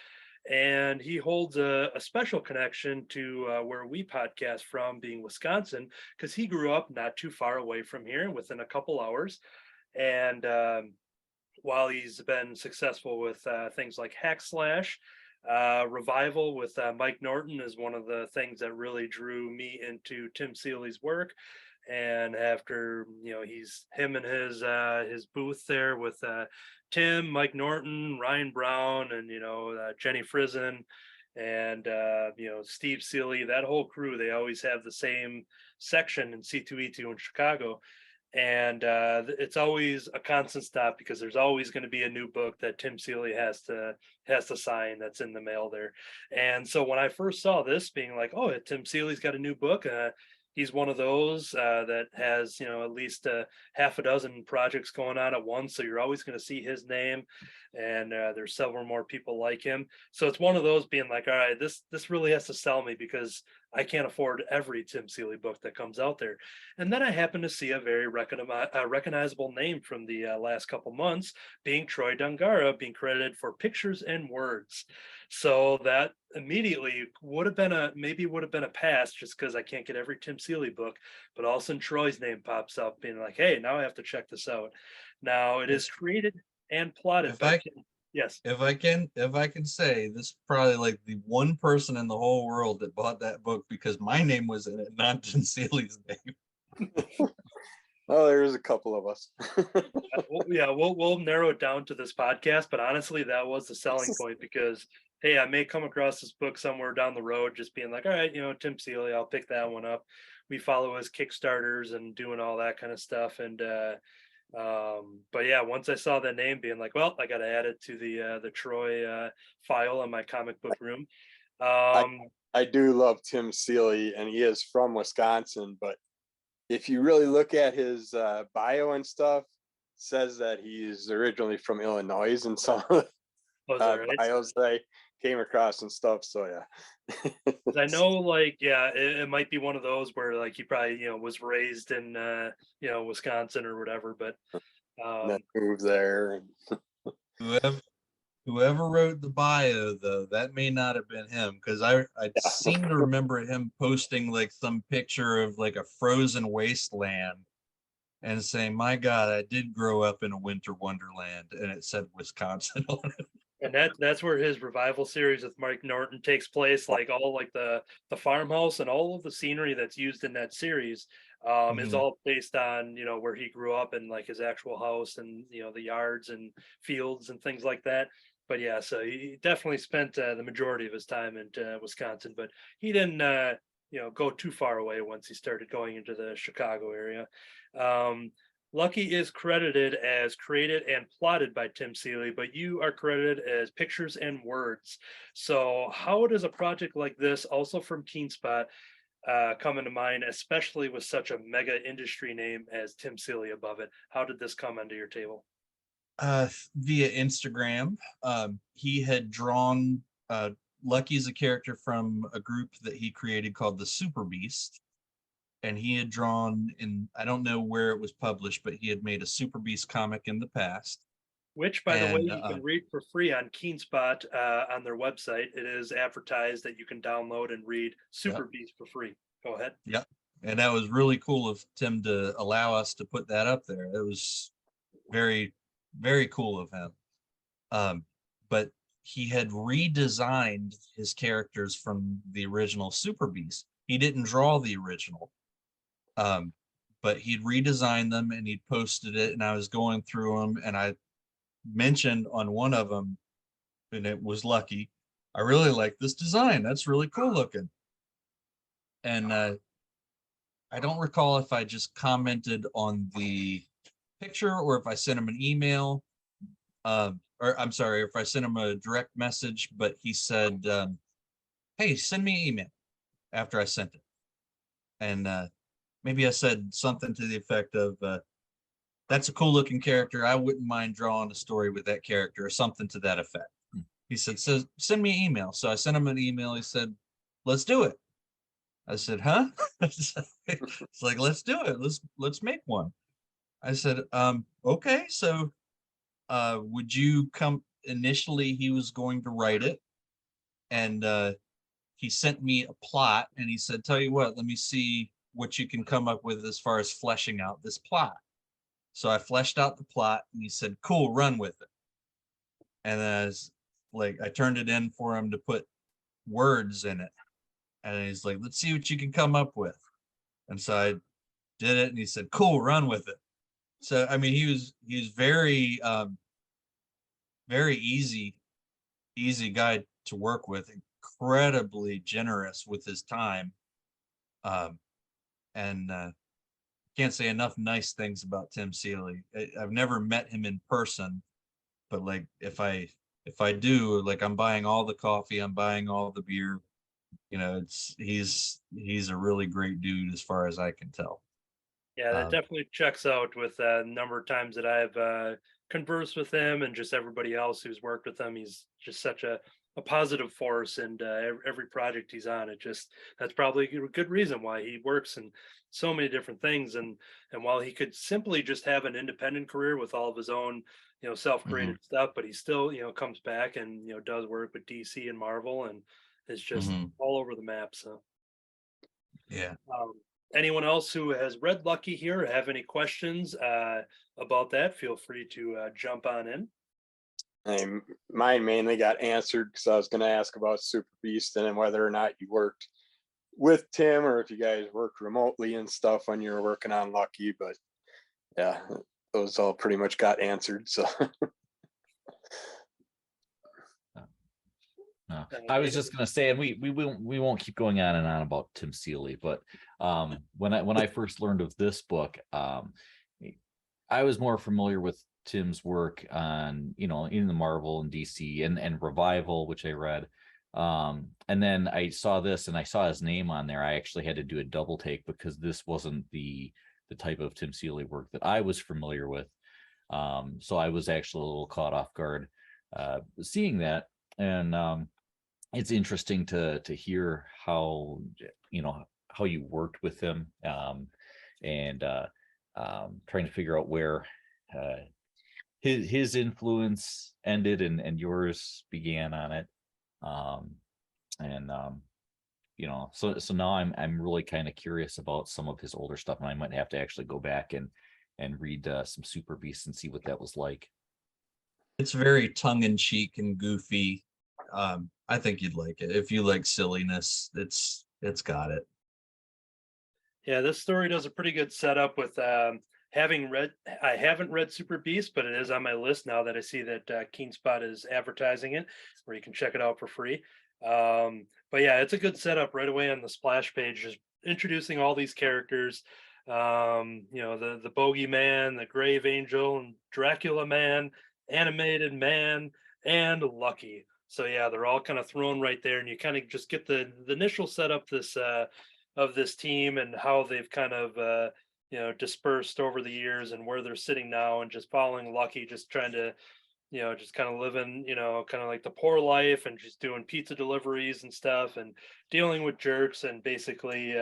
B: And he holds a special connection to where we podcast from, being Wisconsin, because he grew up not too far away from here, within a couple hours. And while he's been successful with things like Hack Slash, Revival with Mike Norton is one of the things that really drew me into Tim Seeley's work. And after he's him and his booth there with Tim, Mike Norton, Ryan Brown, and Jenny Frizen, and Steve Seeley, that whole crew, they always have the same section in C2E2 in Chicago. And it's always a constant stop because there's always going to be a new book that Tim Seeley has to sign that's in the mail there. And so when I first saw this, being like, oh, Tim Seeley's got a new book, he's one of those that has at least half a dozen projects going on at once, so you're always going to see his name, and there's several more people like him. So it's one of those being like, all right, this really has to sell me because I can't afford every Tim Seeley book that comes out there. And then I happen to see a very recognizable name from the last couple months, being Troy Dongarra, being credited for pictures and words. So that immediately would have been a pass, just because I can't get every Tim Seeley book. But all of a sudden Troy's name pops up, being like, hey, now I have to check this out. Now it is created and plotted by Tim. Yes.
G: If I can say, this is probably like the one person in the whole world that bought that book because my name was in it, not Tim Seeley's name.
F: Oh, there's a couple of us.
B: We'll narrow it down to this podcast, but honestly, that was the selling point, because hey, I may come across this book somewhere down the road, just being like, all right, Tim Seeley, I'll pick that one up. We follow his Kickstarters and doing all that kind of stuff. And but yeah, once I saw that name, being like, well, I got to add it to the Troy file in my comic book room.
F: I do love Tim Seeley, and he is from Wisconsin, but if you really look at his bio and stuff, says that he's originally from Illinois, and some of the bios that I came across and stuff. So yeah,
B: I know, like, yeah, it might be one of those where like he probably was raised in Wisconsin or whatever, but
F: then moved there.
G: Whoever wrote the bio, though, that may not have been him, because I seem to remember him posting like some picture of like a frozen wasteland and saying, my God, I did grow up in a winter wonderland, and it said Wisconsin on it.
B: And that's where his Revival series with Mike Norton takes place. Like all like the farmhouse and all of the scenery that's used in that series is all based on where he grew up, and like his actual house, and the yards and fields and things like that. But yeah, so he definitely spent the majority of his time in Wisconsin, but he didn't go too far away once he started going into the Chicago area. Lucky is credited as created and plotted by Tim Seeley, but you are credited as pictures and words. So how does a project like this, also from Keenspot, come into mind, especially with such a mega industry name as Tim Seeley above it? How did this come onto your table?
G: Via Instagram. He had drawn Lucky's a character from a group that he created called the Super Beast. And he had drawn, in, I don't know where it was published, but he had made a Super Beast comic in the past.
B: Which, by the way, you can read for free on Keenspot on their website. It is advertised that you can download and read Super Beast for free. Go ahead.
G: Yep. And that was really cool of Tim to allow us to put that up there. It was very, very cool of him. But he had redesigned his characters from the original Super Beast. He didn't draw the original, but he'd redesigned them and he'd posted it. And I was going through them, and I mentioned on one of them, and it was Lucky, I really like this design. That's really cool looking. And I don't recall if I just commented on the picture or if I sent him an email, or I'm sorry, if I sent him a direct message, but he said, hey, send me an email after I sent it. And maybe I said something to the effect of, that's a cool looking character. I wouldn't mind drawing a story with that character, or something to that effect. He said, so send me an email. So I sent him an email. He said, let's do it. I said, huh? It's like, let's do it. Let's make one. I said, okay. So would you come? Initially, he was going to write it, and he sent me a plot, and he said, tell you what, let me see what you can come up with as far as fleshing out this plot. So I fleshed out the plot, and he said, cool, run with it. And then I turned it in for him to put words in it. And he's like, let's see what you can come up with. And so I did it, and he said, cool, run with it. So, I mean, he was very, very easy guy to work with, incredibly generous with his time. And can't say enough nice things about Tim Seeley. I've never met him in person, but like, if I do, like, I'm buying all the coffee, I'm buying all the beer. You know, he's a really great dude as far as I can tell.
B: Yeah, that definitely checks out with a number of times that I've conversed with him and just everybody else who's worked with him. He's just such a positive force, and every project he's on, that's probably a good reason why he works in so many different things. And while he could simply just have an independent career with all of his own, self-created stuff, but he still, comes back and does work with DC and Marvel, and is just all over the map. So
G: Yeah.
B: anyone else who has read Lucky here or have any questions about that, feel free to jump on in.
F: Mine mainly got answered because I was going to ask about Super Beast and then whether or not you worked with Tim or if you guys worked remotely and stuff when you were working on Lucky. But yeah, those all pretty much got answered. So
C: no. I was just gonna say, and we won't keep going on and on about Tim Seeley, but when I first learned of this book, I was more familiar with Tim's work on, in the Marvel and DC and Revival, which I read. And then I saw this and I saw his name on there. I actually had to do a double take because this wasn't the type of Tim Seeley work that I was familiar with. So I was actually a little caught off guard seeing that. And it's interesting to hear how you worked with him, and trying to figure out where his influence ended and yours began on it. So now I'm really kind of curious about some of his older stuff, and I might have to actually go back and read some Super Beasts and see what that was like.
G: It's very tongue-in-cheek and goofy. I think you'd like it. If you like silliness, it's got it.
B: Yeah, this story does a pretty good setup with I haven't read Super Beast, but it is on my list now that I see that Keen Spot is advertising it, where you can check it out for free. But yeah, it's a good setup right away on the splash page, just introducing all these characters. The Bogeyman, the Grave Angel, and Dracula Man, Animated Man, and Lucky. So yeah, they're all kind of thrown right there, and you kind of just get the initial setup of this team and how they've kind of dispersed over the years and where they're sitting now, and just following Lucky, just trying to just kind of living, kind of like the poor life, and just doing pizza deliveries and stuff, and dealing with jerks, and basically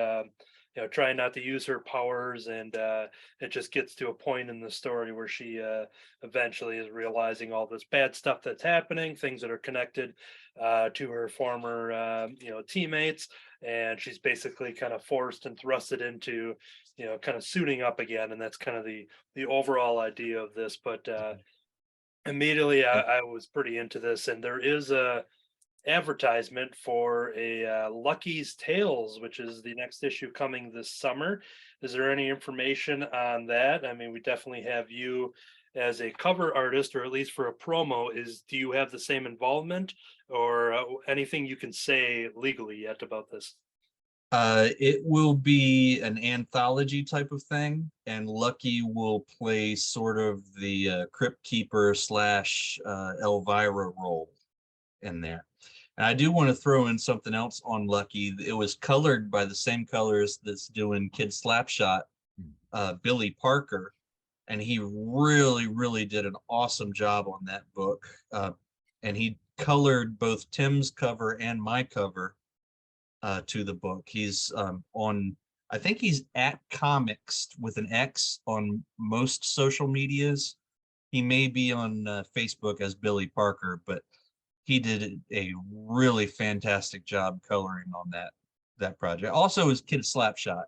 B: trying not to use her powers. And it just gets to a point in the story where she eventually is realizing all this bad stuff that's happening, things that are connected to her former teammates, and she's basically kind of forced and thrusted into kind of suiting up again. And that's kind of the overall idea of this. But Immediately, I was pretty into this, and there is a advertisement for a Lucky's Tales, which is the next issue coming this summer. Is there any information on that? I mean, we definitely have you as a cover artist, or at least for a promo. Do you have the same involvement, or anything you can say legally yet about this?
G: It will be an anthology type of thing, and Lucky will play sort of the crypt keeper slash Elvira role in there. And I do want to throw in something else on Lucky. It was colored by the same colors that's doing Kid Slapshot, Billy Parker, and he really, really did an awesome job on that book. And he colored both Tim's cover and my cover to the book. He's on, I think he's at Comics with an X on most social medias. He may be on Facebook as Billy Parker, but he did a really fantastic job coloring on that project. Also is Kid Slapshot,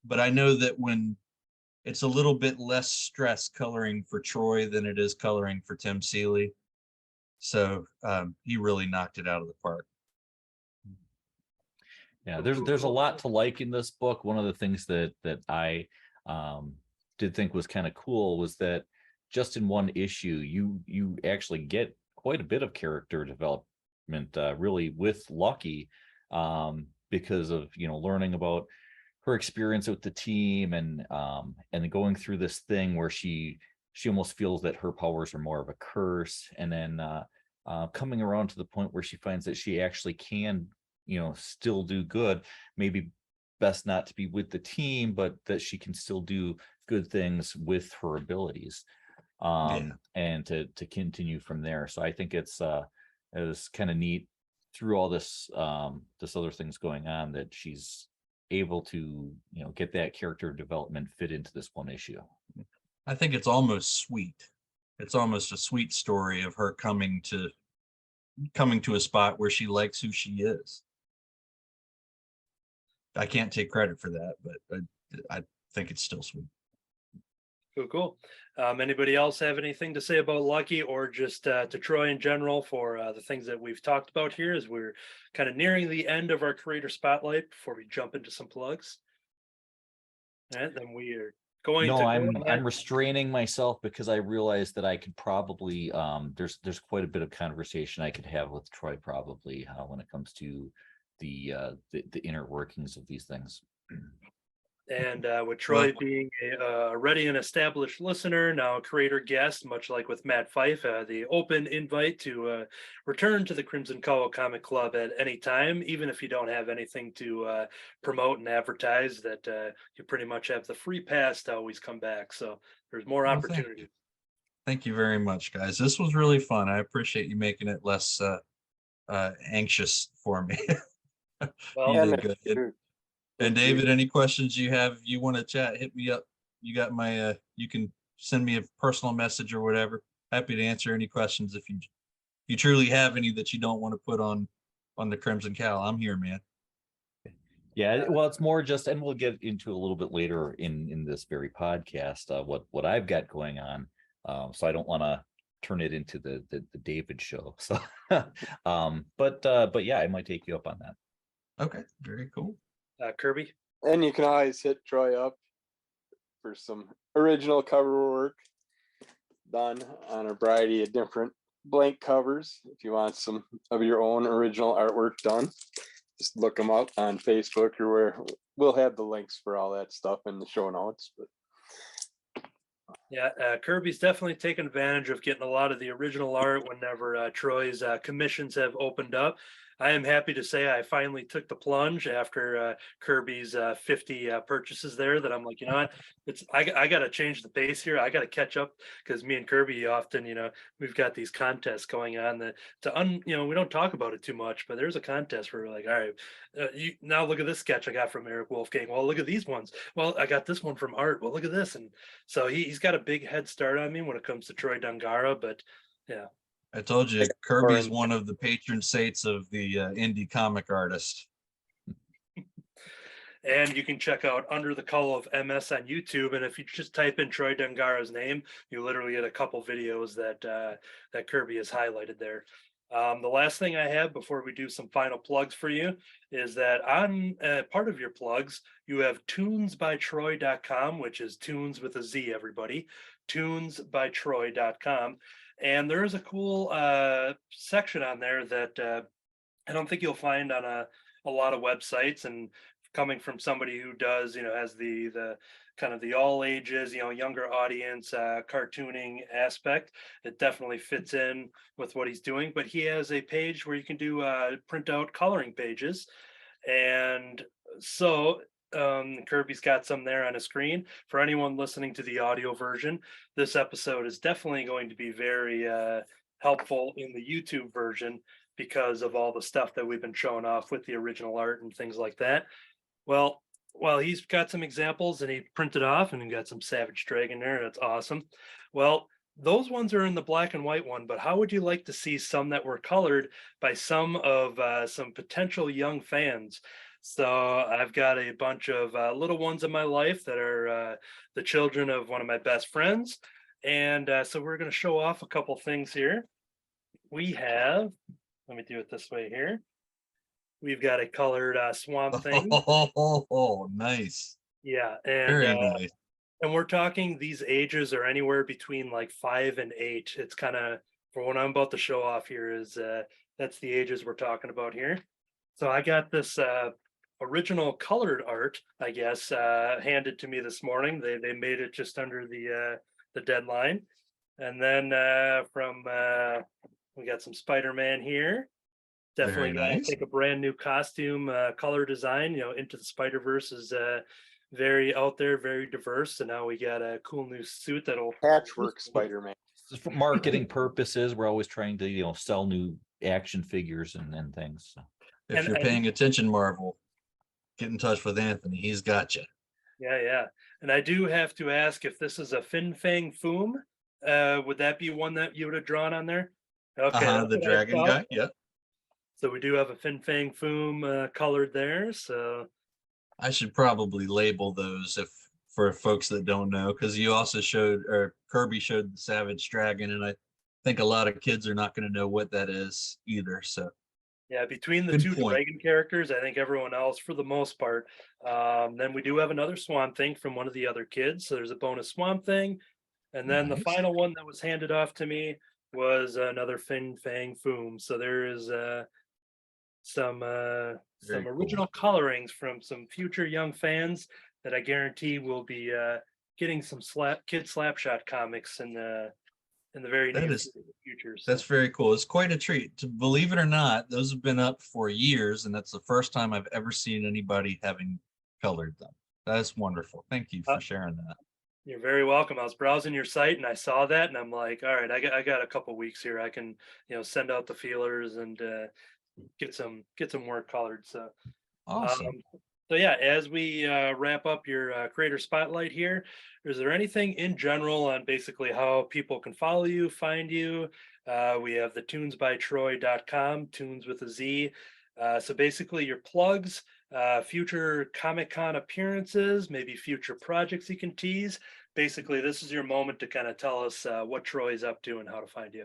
G: but I know that when it's a little bit less stress coloring for Troy than it is coloring for Tim Seeley. So he really knocked it out of the park.
C: Yeah, there's a lot to like in this book. One of the things that I did think was kind of cool was that just in one issue, you actually get quite a bit of character development, really with Lucky, because of learning about her experience with the team and going through this thing where she almost feels that her powers are more of a curse, and then coming around to the point where she finds that she actually can still do good, maybe best not to be with the team, but that she can still do good things with her abilities, and to continue from there. So I think it's kind of neat through all this other things going on that she's able to get that character development fit into this one issue.
G: I think it's almost sweet. It's almost a sweet story of her coming to a spot where she likes who she is. I can't take credit for that, but I think it's still sweet.
B: Cool. Anybody else have anything to say about Lucky, or just to Troy in general for the things that we've talked about here as we're kind of nearing the end of our creator spotlight before we jump into some plugs? And then we are going
C: no,
B: to
C: I'm restraining myself because I realize that I could probably there's quite a bit of conversation I could have with Troy probably when it comes to the inner workings of these things.
B: And with Troy being a ready and established listener, now a creator guest, much like with Matt Fife, the open invite to return to the Crimson Cowl Comic Club at any time, even if you don't have anything to promote and advertise, that you pretty much have the free pass to always come back. So there's more opportunity.
G: Thank you very much, guys. This was really fun. I appreciate you making it less anxious for me.
B: Well,
G: You did good. And David, any questions you want to chat, hit me up. You got my you can send me a personal message or whatever. Happy to answer any questions if you truly have any that you don't want to put on the Crimson Cowl. I'm here, man.
C: Yeah, well, it's more just, and we'll get into a little bit later in this very podcast what I've got going on. So I don't want to turn it into the David show. So but yeah, I might take you up on that.
G: Okay, very cool.
B: Kirby?
F: And you can always hit Troy up for some original cover work done on a variety of different blank covers. If you want some of your own original artwork done, just look them up on Facebook or where we'll have the links for all that stuff in the show notes. But
B: yeah, Kirby's definitely taken advantage of getting a lot of the original art whenever Troy's commissions have opened up. I am happy to say I finally took the plunge after Kirby's 50 purchases there, that I'm like, you know what, I got to change the pace here. I got to catch up, because me and Kirby often, we've got these contests going on that we don't talk about it too much, but there's a contest where we're like, all right, you now look at this sketch I got from Eric Wolfgang. Well, look at these ones. Well, I got this one from Art. Well, look at this. And so he's got a big head start on me when it comes to Troy Dongarra, but yeah.
G: I told you, Kirby's one of the patron saints of the indie comic artist.
B: And you can check out Under the Cowl of MS on YouTube. And if you just type in Troy Dongarra's name, you literally get a couple videos that Kirby has highlighted there. The last thing I have before we do some final plugs for you is that on part of your plugs, you have tunesbytroy.com, which is tunes with a Z, everybody, tunesbytroy.com. And there is a cool section on there that I don't think you'll find on a lot of websites. And coming from somebody who does, has the kind of the all ages, younger audience cartooning aspect, it definitely fits in with what he's doing. But he has a page where you can do print out coloring pages. And so Kirby's got some there on a screen. For anyone listening to the audio version, this episode is definitely going to be very helpful in the YouTube version because of all the stuff that we've been showing off with the original art and things like that. Well, he's got some examples and he printed off and he got some Savage Dragon there. That's awesome. Well, those ones are in the black and white one, but how would you like to see some that were colored by some potential young fans? So I've got a bunch of little ones in my life that are the children of one of my best friends. And so we're going to show off a couple things here. We have, let me do it this way here. We've got a colored Swamp Thing.
G: Oh, nice.
B: Yeah, and
G: Very nice.
B: and we're talking these ages are anywhere between like 5 and 8. It's kind of, for what I'm about to show off here, is that's the ages we're talking about here. So I got this original colored art, I guess, handed to me this morning. They made it just under the deadline. And then we got some Spider-Man here. Definitely
G: Very nice.
B: take a brand new costume, color design. Into the Spider-Verse is very out there, very diverse. So now we got a cool new suit that'll
F: Patchwork Spider-Man.
C: For marketing purposes, we're always trying to, sell new action figures and things. So.
G: If you're paying attention, Marvel, get in touch with Anthony. He's got you.
B: Yeah. And I do have to ask if this is a Fin Fang Foom. Would that be one that you would have drawn on there? Okay.
G: The dragon guy. Yeah.
B: So we do have a Fin Fang Foom colored there. So
G: I should probably label those for folks that don't know, because you also showed, or Kirby showed, the Savage Dragon, and I think a lot of kids are not going to know what that is either. So
B: yeah, between the
G: Good
B: two
G: point.
B: dragon characters, I think everyone else, for the most part. Then we do have another Swamp Thing from one of the other kids. So there's a bonus Swamp Thing. And then the
G: Nice.
B: final one that was handed off to me was another Fin Fang Foom. So there is some
G: Very
B: original colorings from some future young fans that I guarantee will be getting some Kid Slapshot comics in the very near future. So.
G: That's very cool. It's quite a treat. To believe it or not, those have been up for years, and that's the first time I've ever seen anybody having colored them. That's wonderful. Thank you for sharing that.
B: You're very welcome. I was browsing your site and I saw that, and I'm like, all right, I got a couple weeks here. I can send out the feelers and get some work colored. So
G: Awesome.
B: So yeah, as we wrap up your creator spotlight here, is there anything in general on basically how people can follow you, find you? We have the tunesbytroy.com, tunes with a Z. So basically your plugs, future Comic-Con appearances, maybe future projects you can tease. Basically, this is your moment to kind of tell us what Troy's up to and how to find you.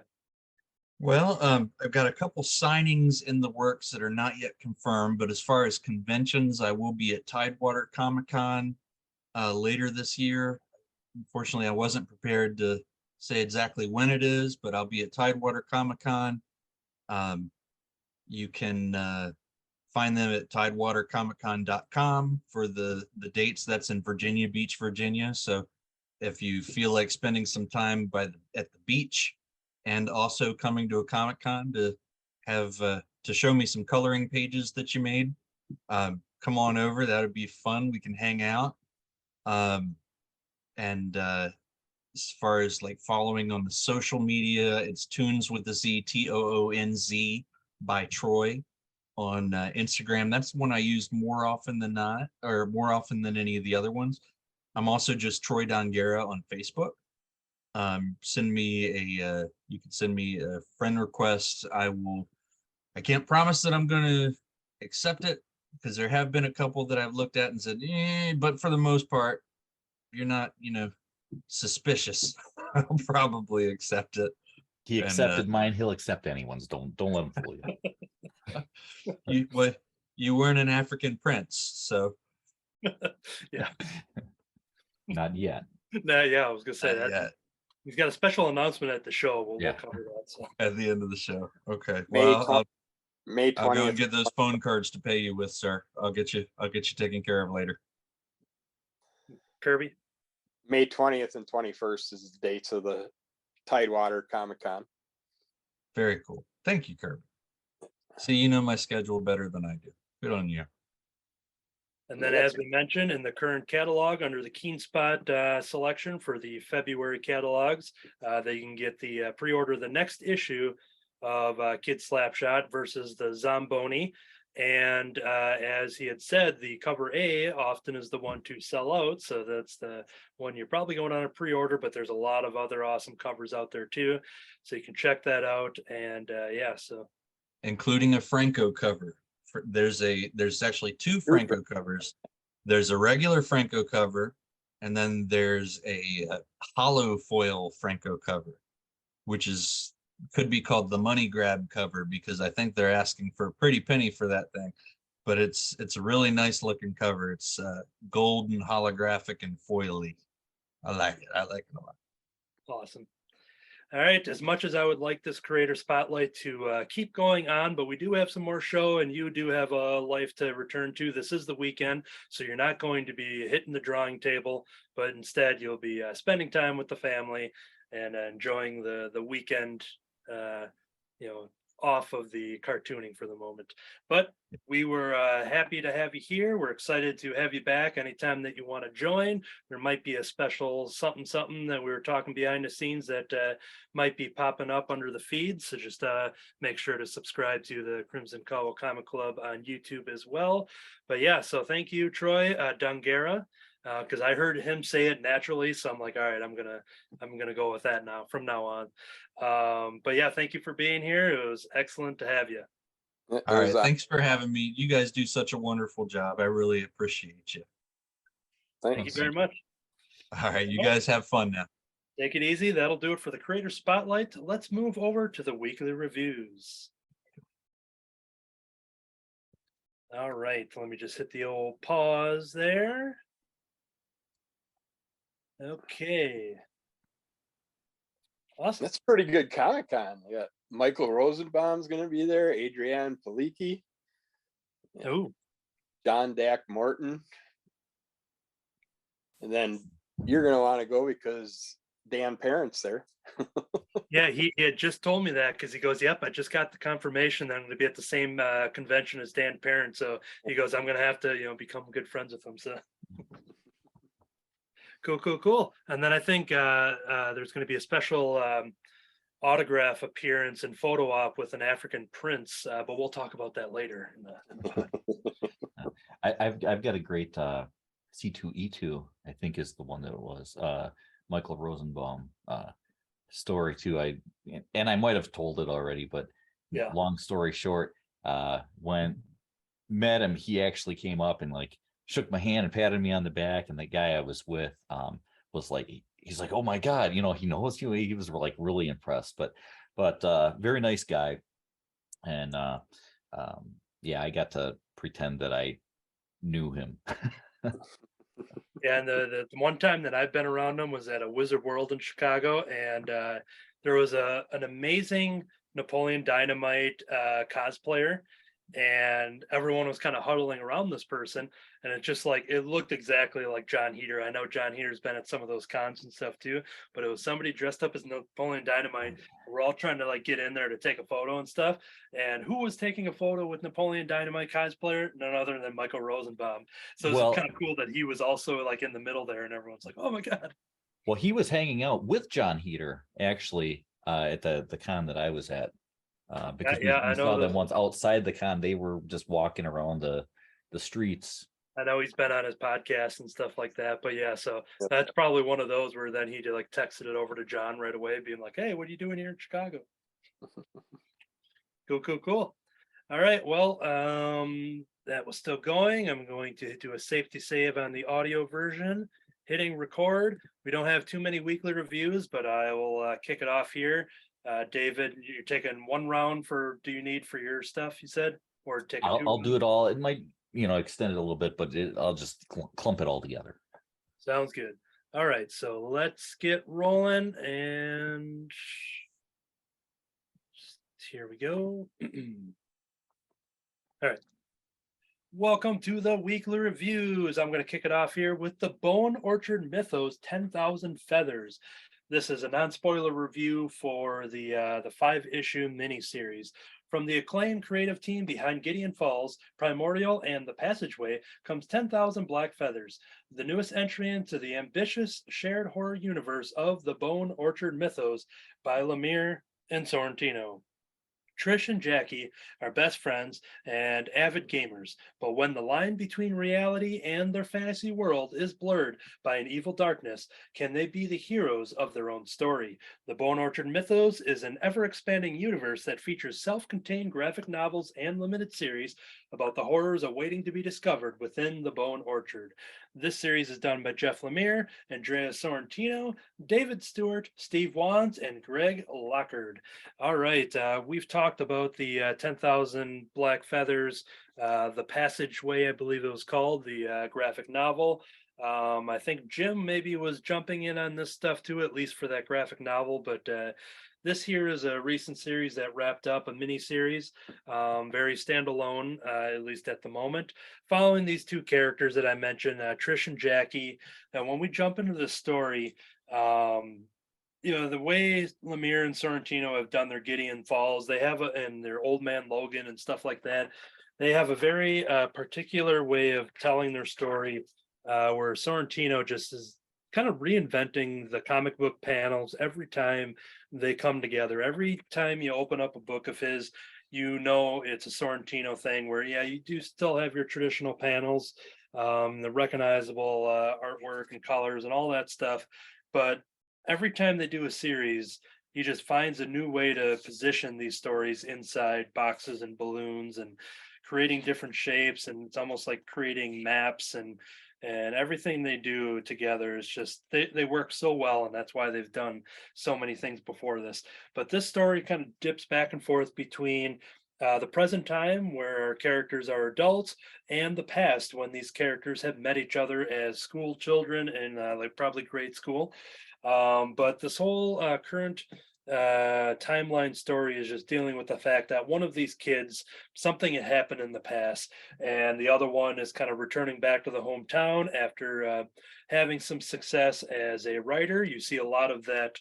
G: Well, I've got a couple signings in the works that are not yet confirmed, but as far as conventions, I will be at Tidewater Comic-Con later this year. Unfortunately, I wasn't prepared to say exactly when it is, but I'll be at Tidewater Comic-Con. You can find them at tidewatercomiccon.com for the dates. That's in Virginia Beach, Virginia. So if you feel like spending some time at the beach and also coming to a Comic-Con to have to show me some coloring pages that you made, come on over. That would be fun. We can hang out. And as far as like following on the social media, it's Tunes with the Z, TOONZ by Troy on Instagram. That's the one I used more often than not, or more often than any of the other ones. I'm also just Troy Dongarra on Facebook. You can send me a friend request. I can't promise that I'm going to accept it, because there have been a couple that I've looked at and said, but for the most part, you're not, suspicious. I'll probably accept it.
C: He
G: And,
C: accepted mine. He'll accept anyone's. Don't let him fool you.
G: You weren't an African prince, so
B: Yeah.
C: Not yet.
B: Nah, yeah, I was gonna say
G: not
B: that.
G: yet.
B: He's got a special announcement at the show. We'll
C: Yeah.
B: cover that. So.
G: At the end of the show. Okay.
F: May
G: Well,
F: 20 May
G: I'll go
F: 20th.
G: and get those phone cards to pay you with, sir. I'll get you taken care of later.
B: Kirby.
F: May 20th and 21st is the dates of the Tidewater Comic Con.
G: Very cool. Thank you, Kirby. See, you know my schedule better than I do. Good on you.
B: And then, as we mentioned, in the current catalog under the Keen Spot selection for the February catalogs, they can get the pre-order the next issue of Kid Slapshot versus the Zamboni. And as he had said, the cover A often is the one to sell out. So that's the one you're probably going on a pre-order, but there's a lot of other awesome covers out there too. So you can check that out. And so
G: including a Franco cover. There's actually two Franco covers. There's a regular Franco cover, and then there's a hollow foil Franco cover, which could be called the money grab cover, because I think they're asking for a pretty penny for that thing. But it's a really nice looking cover. It's gold and holographic and foily. I like it a lot.
B: awesome. All right, as much as I would like this creator spotlight to keep going on, but we do have some more show and you do have a life to return to. This is the weekend, so you're not going to be hitting the drawing table, but instead you'll be spending time with the family and enjoying the weekend, off of the cartooning for the moment. But we were happy to have you here. We're excited to have you back anytime that you want to join. There might be a special something that we were talking behind the scenes that might be popping up under the feed. So just make sure to subscribe to the Crimson Cowl Comic Club on YouTube as well. But yeah, so thank you, Troy Dongarra. Because I heard him say it naturally, so I'm like, all right, I'm gonna go with that now from now on. But yeah, thank you for being here. It was excellent to have you.
G: All right, thanks for having me. You guys do such a wonderful job. I really appreciate you.
B: Thank you very much.
G: All right, you guys have fun now.
B: Take it easy. That'll do it for the Creator Spotlight. Let's move over to the weekly reviews. All right, let me just hit the old pause there. Okay. Awesome.
F: That's a pretty good Comic Con. You got Michael Rosenbaum's going to be there, Adrienne Palicki,
B: Oh,
F: John Dak Morton. And then you're going to want to go because Dan Parent's there.
B: yeah, he had just told me that because he goes, yep, I just got the confirmation that I'm going to be at the same convention as Dan Parent. So he goes, I'm going to have to, become good friends with him. So cool. And then I think there's going to be a special autograph appearance and photo op with an African prince, but we'll talk about that later.
C: I've got a great C2E2, I think is the one that it was, Michael Rosenbaum story too. I might have told it already, but
B: yeah.
C: Long story short, when met him, he actually came up and shook my hand and patted me on the back, and the guy I was with was like, he's like, oh my God, he knows you. He was really impressed, but very nice guy. And I got to pretend that I knew him.
B: Yeah, and the one time that I've been around him was at a Wizard World in Chicago, and there was an amazing Napoleon Dynamite cosplayer, and everyone was kind of huddling around this person, and it just it looked exactly like John Heater. I know John Heater's been at some of those cons and stuff too, but it was somebody dressed up as Napoleon Dynamite. We're all trying to get in there to take a photo and stuff, and who was taking a photo with Napoleon Dynamite cosplayer? None other than Michael Rosenbaum. So it's kind of cool that he was also in the middle there, and everyone's like, oh my God.
C: Well, he was hanging out with John Heater actually at the con that I was at. Because we saw them once outside the con. They were just walking around the streets.
B: I know he's been on his podcast and stuff like that, but yeah, so that's probably one of those where then he texted it over to John right away, being like, hey, what are you doing here in Chicago? Cool. All right. Well, that was still going. I'm going to do a safety save on the audio version, hitting record. We don't have too many weekly reviews, but I will kick it off here. David, you're taking one round for do you need for your stuff, you said? Or take a
C: I'll do
B: two?
C: it all. It might, extend it a little bit, but I'll just clump it all together.
B: Sounds good. All right. So let's get rolling. And here we go. All right. Welcome to the weekly reviews. I'm going to kick it off here with the Bone Orchard Mythos 10,000 Feathers. This is a non-spoiler review for the 5-issue miniseries. From the acclaimed creative team behind Gideon Falls, Primordial, and The Passageway comes 10,000 Black Feathers, the newest entry into the ambitious shared horror universe of the Bone Orchard Mythos by Lemire and Sorrentino. Trish and Jackie are best friends and avid gamers, but when the line between reality and their fantasy world is blurred by an evil darkness, can they be the heroes of their own story? The Bone Orchard Mythos is an ever expanding universe that features self contained graphic novels and limited series about the horrors awaiting to be discovered within the Bone Orchard. This series is done by Jeff Lemire, Andrea Sorrentino, David Stewart, Steve Wands, and Greg Lockard. All right, we've talked about the 10,000 Black Feathers, The Passageway, I believe it was called, the graphic novel. I think Jim maybe was jumping in on this stuff too, at least for that graphic novel. But this here is a recent series that wrapped up, a mini series, very standalone, at least at the moment, following these two characters that I mentioned, Trish and Jackie. And when we jump into the story, the way Lemire and Sorrentino have done their Gideon Falls, they have and their Old Man Logan and stuff like that. They have a very particular way of telling their story, where Sorrentino just is kind of reinventing the comic book panels every time they come together. Every time you open up a book of his, it's a Sorrentino thing where, yeah, you do still have your traditional panels, the recognizable artwork and colors and all that stuff. But every time they do a series, he just finds a new way to position these stories inside boxes and balloons and creating different shapes. And it's almost like creating maps and everything they do together is just they work so well, and that's why they've done so many things before this. But this story kind of dips back and forth between the present time where our characters are adults and the past when these characters have met each other as school children in like probably grade school. But this whole current timeline story is just dealing with the fact that one of these kids, something had happened in the past, and the other one is kind of returning back to the hometown after having some success as a writer. You see a lot of that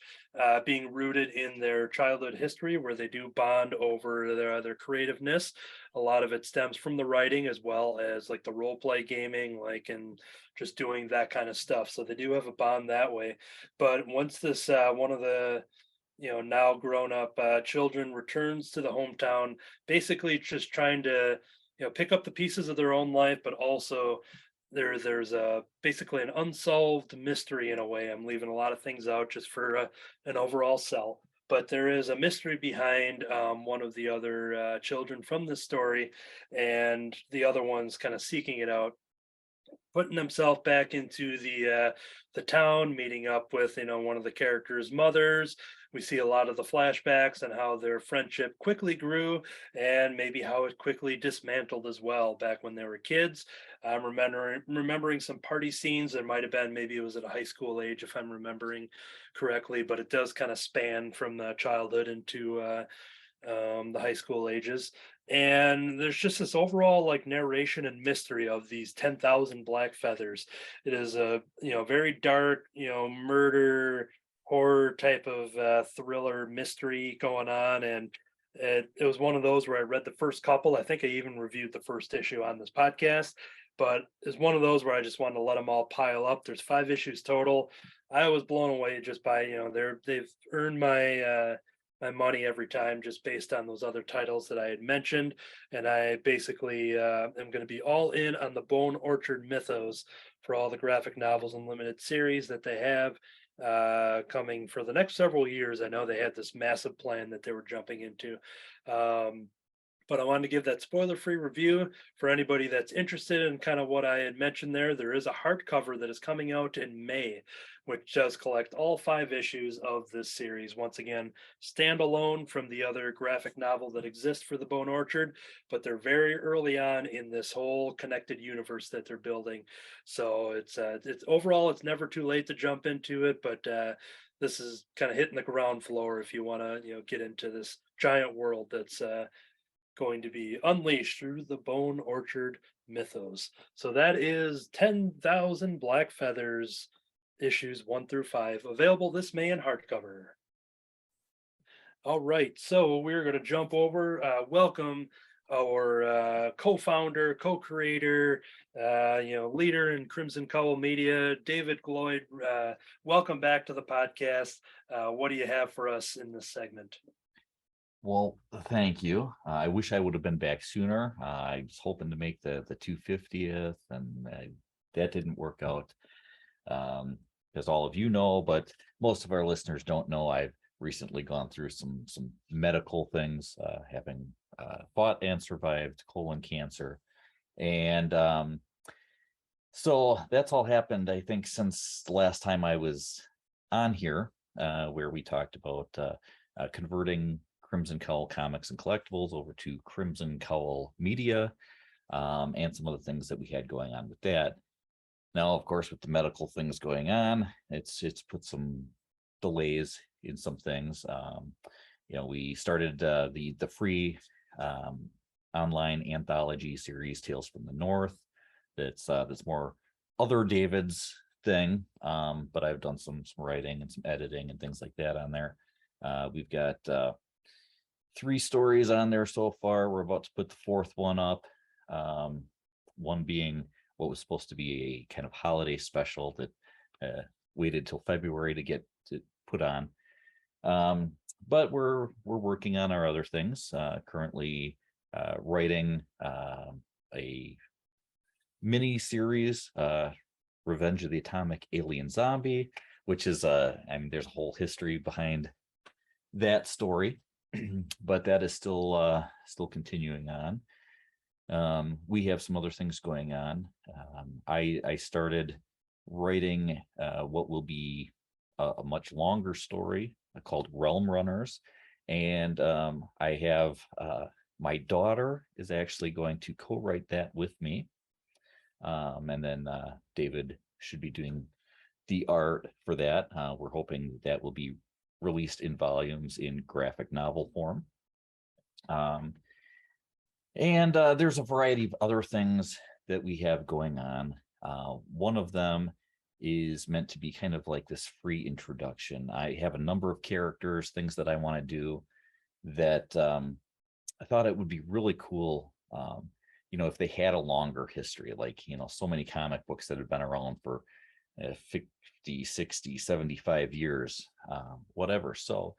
B: being rooted in their childhood history, where they do bond over their creativeness. A lot of it stems from the writing as well as like the role play gaming, like and just doing that kind of stuff. So they do have a bond that way. But once this one of the now grown up children returns to the hometown, basically just trying to pick up the pieces of their own life, but also there's a basically an unsolved mystery in a way. I'm leaving a lot of things out just for an overall sell, but there is a mystery behind one of the other children from this story, and the other one's kind of seeking it out, putting himself back into the town, meeting up with one of the characters' mothers. We see a lot of the flashbacks and how their friendship quickly grew, and maybe how it quickly dismantled as well back when they were kids. I'm remembering some party scenes. There might have been, maybe it was at a high school age if I'm remembering correctly, but it does kind of span from the childhood into the high school ages. And there's just this overall like narration and mystery of these 10,000 black feathers. It is a very dark murder horror type of thriller mystery going on. And it was one of those where I read the first couple. I think I even reviewed the first issue on this podcast, but it's one of those where I just wanted to let them all pile up. There's 5 issues total. I was blown away just by they've earned my money every time just based on those other titles that I had mentioned. And I basically am going to be all in on the Bone Orchard Mythos for all the graphic novels and limited series that they have coming for the next several years. I know they had this massive plan that they were jumping into. But I wanted to give that spoiler-free review for anybody that's interested in kind of what I had mentioned there. There is a hardcover that is coming out in May, which does collect all 5 issues of this series. Once again, standalone from the other graphic novel that exists for the Bone Orchard, but they're very early on in this whole connected universe that they're building. So it's overall, it's never too late to jump into it, but this is kind of hitting the ground floor if you want to, get into this giant world that's going to be unleashed through the Bone Orchard Mythos. So that is 10,000 Black Feathers, issues 1 through 5, available this May in hardcover. All right, so we're going to jump over. Welcome our co-founder, co-creator, leader in Crimson Cowl Media, David Gloyd. Welcome back to the podcast. What do you have for us in this segment?
C: Well, thank you. I wish I would have been back sooner. I was hoping to make the 250th, and that didn't work out. As all of you know, but most of our listeners don't know, I've recently gone through some medical things, having fought and survived colon cancer. And so that's all happened, I think, since the last time I was on here, where we talked about converting Crimson Cowl Comics and Collectibles over to Crimson Cowl Media, and some other things that we had going on with that. Now, of course, with the medical things going on, it's put some delays in some things. We started the free online anthology series, Tales from the North. That's more other David's thing, but I've done some writing and some editing and things like that on there. We've got 3 stories on there so far. We're about to put the 4th one up. One being what was supposed to be a kind of holiday special that waited till February to get to put on. But we're working on our other things. Currently writing a mini series, Revenge of the Atomic Alien Zombie, which is there's a whole history behind that story. But that is still continuing on. We have some other things going on. I started writing what will be a much longer story called Realm Runners, and I have my daughter is actually going to co-write that with me, and then David should be doing the art for that. We're hoping that will be released in volumes in graphic novel form. And there's a variety of other things that we have going on. One of them is meant to be kind of like this free introduction. I have a number of characters, things that I want to do that I thought it would be really cool, if they had a longer history, like, so many comic books that have been around for 50, 60, 75 years, whatever. So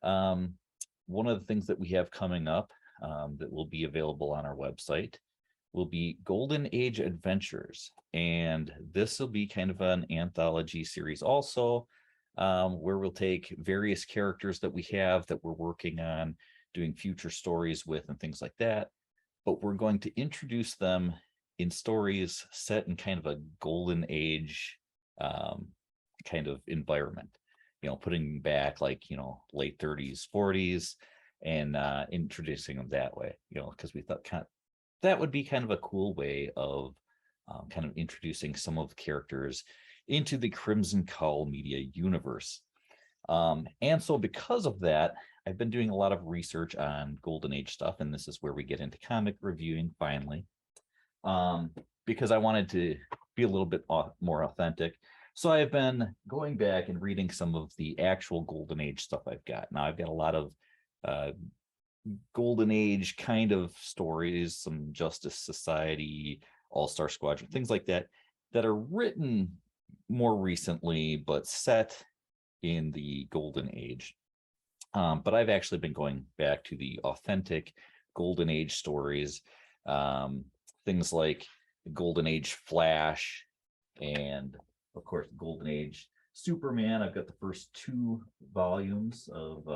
C: one of the things that we have coming up that will be available on our website will be Golden Age Adventures. And this will be kind of an anthology series also, where we'll take various characters that we have that we're working on doing future stories with and things like that. But we're going to introduce them in stories set in kind of a golden age kind of environment, putting back like, late 30s, 40s, and introducing them that way, because we thought that would be kind of a cool way of kind of introducing some of the characters into the Crimson Cowl Media universe. And so because of that, I've been doing a lot of research on Golden Age stuff, and this is where we get into comic reviewing finally, because I wanted to be a little bit more authentic. So I've been going back and reading some of the actual Golden Age stuff I've got. Now I've got a lot of Golden Age kind of stories, some Justice Society, All-Star Squadron, things like that are written more recently, but set in the Golden Age. But I've actually been going back to the authentic Golden Age stories, things like the Golden Age Flash, and of course, the Golden Age Superman. I've got the first 2 volumes of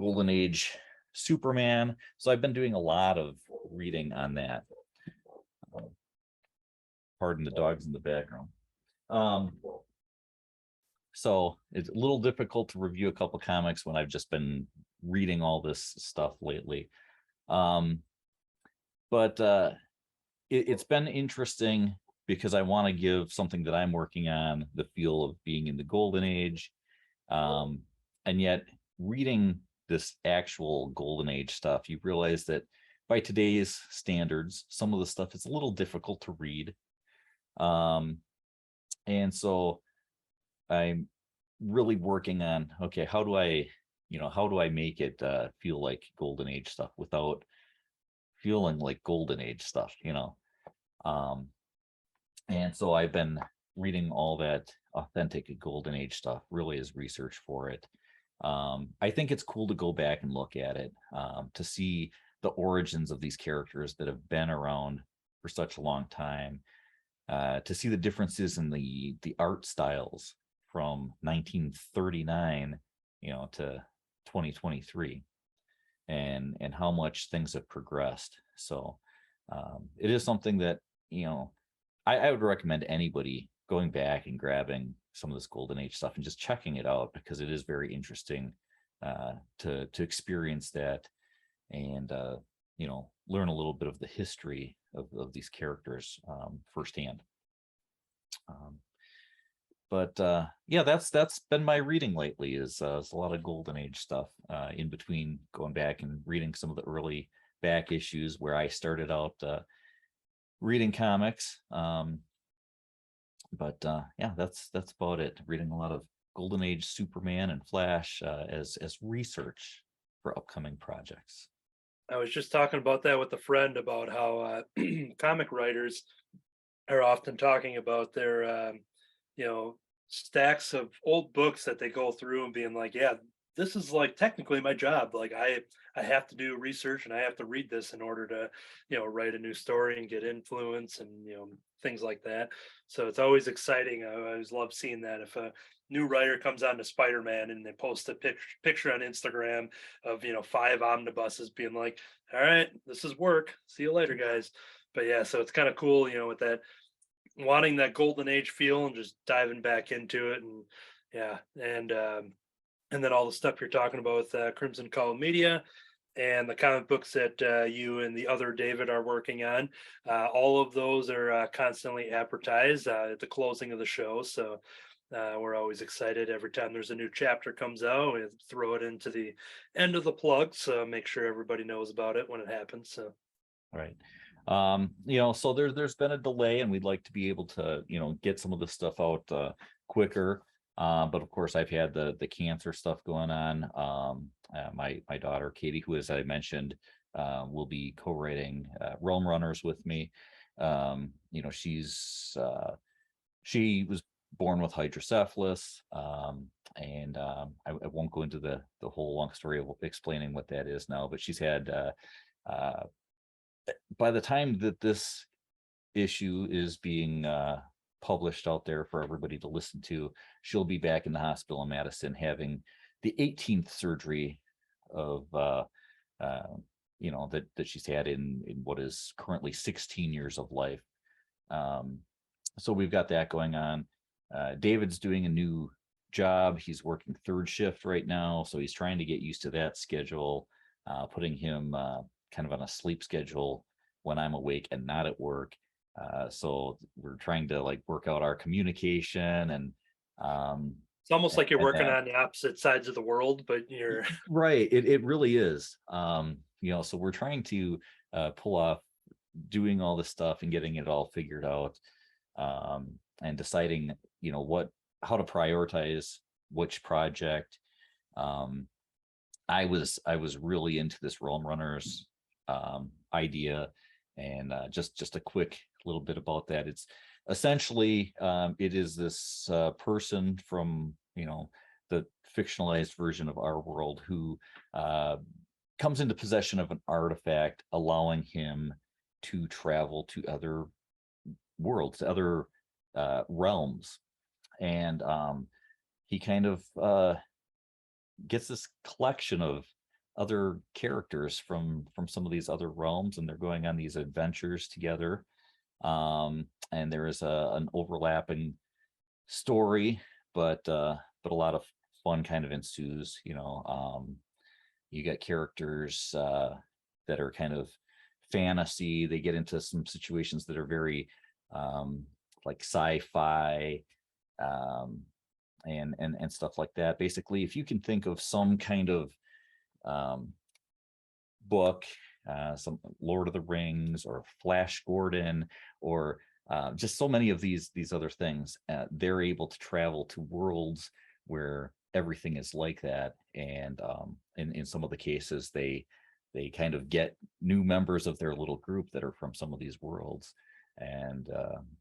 C: Golden Age Superman. So I've been doing a lot of reading on that. Pardon the dogs in the background. So it's a little difficult to review a couple comics when I've just been reading all this stuff lately. But it's been interesting because I want to give something that I'm working on the feel of being in the Golden Age. And yet reading this actual Golden Age stuff, you realize that by today's standards, some of the stuff is a little difficult to read. And so I'm really working on, okay, how do I make it feel like Golden Age stuff without feeling like Golden Age stuff, and so I've been reading all that authentic Golden Age stuff, really as research for it. I think it's cool to go back and look at it, to see the origins of these characters that have been around for such a long time, to see the differences in the art styles from 1939, to 2023, and how much things have progressed. So it is something that, I would recommend anybody going back and grabbing some of this Golden Age stuff and just checking it out, because it is very interesting to experience that and learn a little bit of the history of these characters firsthand. But yeah, that's been my reading lately, is a lot of Golden Age stuff, in between going back and reading some of the early back issues where I started out reading comics. But yeah, that's about it. Reading a lot of Golden Age Superman and Flash as research for upcoming projects.
B: I was just talking about that with a friend about how comic writers are often talking about their stacks of old books that they go through and being like, yeah, this is like technically my job. Like I have to do research and I have to read this in order to, write a new story and get influence and, things like that. So it's always exciting. I always love seeing that. If a new writer comes on to Spider-Man and they post a picture on Instagram of, 5 omnibuses, being like, all right, this is work. See you later, guys. But yeah, so it's kind of cool, with that, wanting that Golden Age feel and just diving back into it. And yeah, and then all the stuff you're talking about with Crimson Cowl Media and the comic books that you and the other David are working on. All of those are constantly advertised at the closing of the show. So we're always excited every time there's a new chapter comes out. We throw it into the end of the plug, so make sure everybody knows about it when it happens. So
C: right. So there's been a delay, and we'd like to be able to, get some of this stuff out quicker. But of course, I've had the cancer stuff going on. My daughter Katie, who, as I mentioned, will be co-writing Realm Runners with me. She was born with hydrocephalus, and I won't go into the whole long story of explaining what that is now. But she's had by the time that this issue is being published out there for everybody to listen to, she'll be back in the hospital in Madison having the 18th surgery of that she's had in what is currently 16 years of life. So we've got that going on. David's doing a new job. He's working third shift right now, so he's trying to get used to that schedule, putting him kind of on a sleep schedule when I'm awake and not at work. So we're trying to work out our communication, and
B: it's almost like you're working on the opposite sides of the world, but you're
C: right. It really is. So we're trying to pull off doing all this stuff and getting it all figured out, and deciding, how to prioritize which project. I was really into this Realm Runners idea, and just a quick little bit about that. It's essentially it is this person from the fictionalized version of our world who comes into possession of an artifact, allowing him to travel to other worlds, to other realms, and he kind of gets this collection of other characters from some of these other realms, and they're going on these adventures together. And there is an overlapping story, but a lot of fun kind of ensues. You get characters that are kind of fantasy. They get into some situations that are very like sci-fi, and stuff like that. Basically, if you can think of some kind of book, some Lord of the Rings or Flash Gordon, or just so many of these other things, they're able to travel to worlds where everything is like that. And in some of the cases, they kind of get new members of their little group that are from some of these worlds, and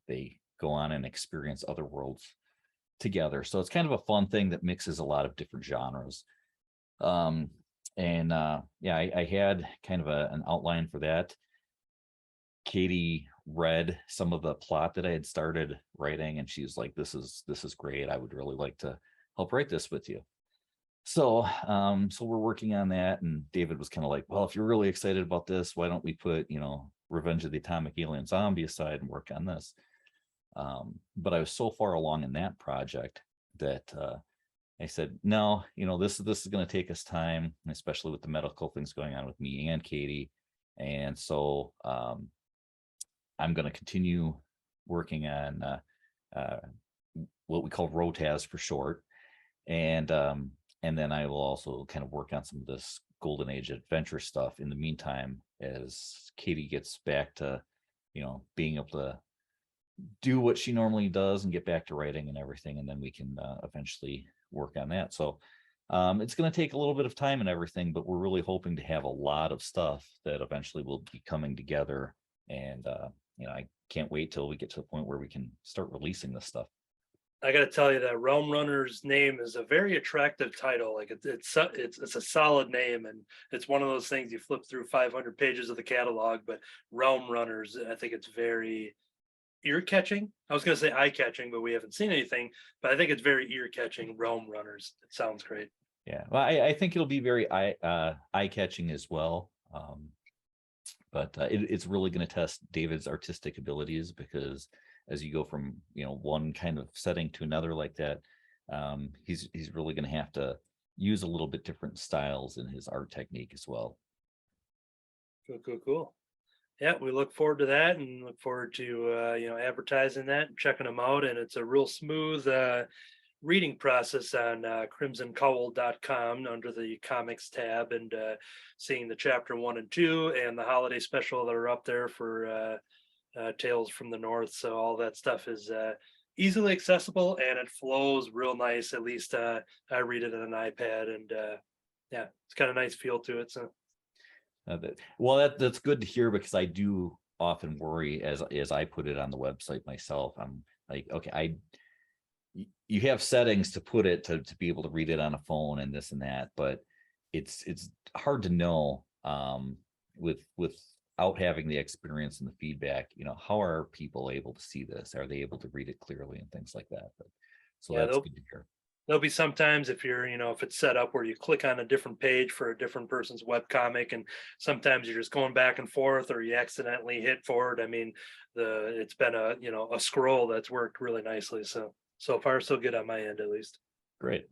C: they go on and experience other worlds together. So it's kind of a fun thing that mixes a lot of different genres. I had kind of an outline for that. Katie read some of the plot that I had started writing, and she's like, this is great. I would really like to help write this with you. So we're working on that, and David was kind of like, well, if you're really excited about this, why don't we put, Revenge of the Atomic Alien Zombie aside and work on this? But I was so far along in that project that I said, no, this is going to take us time, especially with the medical things going on with me and Katie. And so I'm going to continue working on what we call ROTAS for short. And then I will also kind of work on some of this Golden Age adventure stuff in the meantime, as Katie gets back to, being able to do what she normally does and get back to writing and everything. And then we can eventually work on that. So it's going to take a little bit of time and everything, but we're really hoping to have a lot of stuff that eventually will be coming together. And, I can't wait till we get to the point where we can start releasing this stuff.
B: I got to tell you that Realm Runner's name is a very attractive title. Like it's a solid name, and it's one of those things you flip through 500 pages of the catalog. But Realm Runners, I think it's very ear catching. I was going to say eye catching, but we haven't seen anything. But I think it's very ear catching. Realm Runners. It sounds great.
C: Yeah, well, I think it'll be very eye catching as well. But it's really going to test David's artistic abilities, because as you go from one kind of setting to another like that, he's really going to have to use a little bit different styles in his art technique as well.
B: Cool. Yeah, we look forward to that, and look forward to advertising that and checking them out. And it's a real smooth reading process on crimsoncowl.com under the comics tab, and seeing the chapter 1 and 2 and the holiday special that are up there for Tales from the North. So all that stuff is easily accessible, and it flows real nice. At least I read it on an iPad, and it's got a nice feel to it. So
C: that's good to hear, because I do often worry as I put it on the website myself. I'm like, okay, you have settings to put it to be able to read it on a phone and this and that, but it's hard to know without having the experience and the feedback, how are people able to see this? Are they able to read it clearly and things like that? But so that's good to hear.
B: There'll be sometimes if you're, if it's set up where you click on a different page for a different person's webcomic, and sometimes you're just going back and forth, or you accidentally hit forward. I mean, it's been a scroll that's worked really nicely. So far, so good on my end, at least.
C: Great.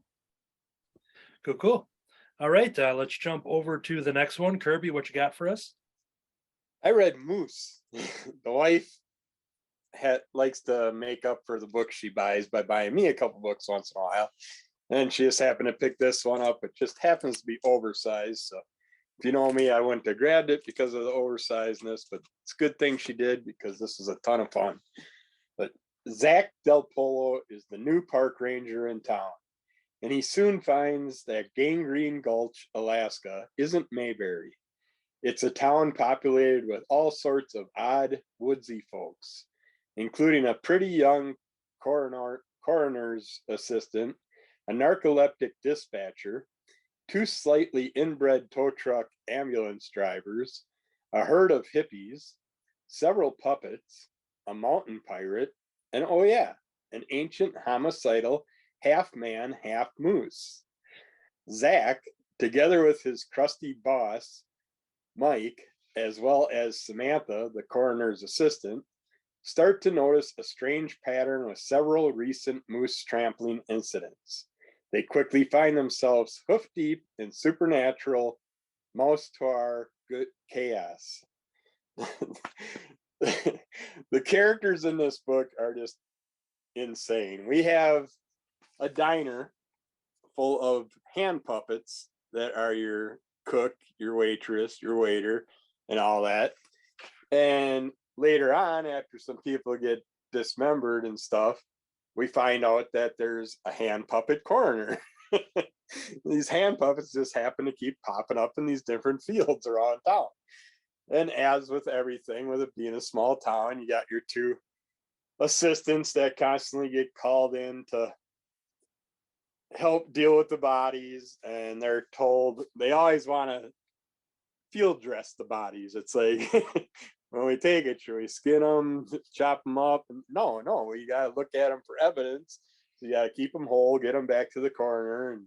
B: Cool. All right, let's jump over to the next one. Kirby, what you got for us?
F: I read Moose. The wife likes to make up for the books she buys by buying me a couple books once in a while. And she just happened to pick this one up. It just happens to be oversized. So if you know me, I wouldn't have grabbed it because of the oversizedness, but it's a good thing she did, because this is a ton of fun. But Zach Del Polo is the new park ranger in town, and he soon finds that Gangrene Gulch, Alaska, isn't Mayberry. It's a town populated with all sorts of odd, woodsy folks, including a pretty young coroner's assistant, a narcoleptic dispatcher, 2 slightly inbred tow truck ambulance drivers, a herd of hippies, several puppets, a mountain pirate, and oh yeah, an ancient homicidal half man, half moose. Zach, together with his crusty boss, Mike, as well as Samantha, the coroner's assistant, start to notice a strange pattern with several recent moose trampling incidents. They quickly find themselves hoof deep in supernatural mouse tour good chaos. The characters in this book are just insane. We have a diner full of hand puppets that are your cook, your waitress, your waiter, and all that. And later on, after some people get dismembered and stuff, we find out that there's a hand puppet coroner. These hand puppets just happen to keep popping up in these different fields around town. And as with everything, with it being a small town, you got your two assistants that constantly get called in to help deal with the bodies, and they're told they always want to field dress the bodies. It's like, when we take it, should we skin them, chop them up? No, we got to look at them for evidence. You got to keep them whole, get them back to the coroner and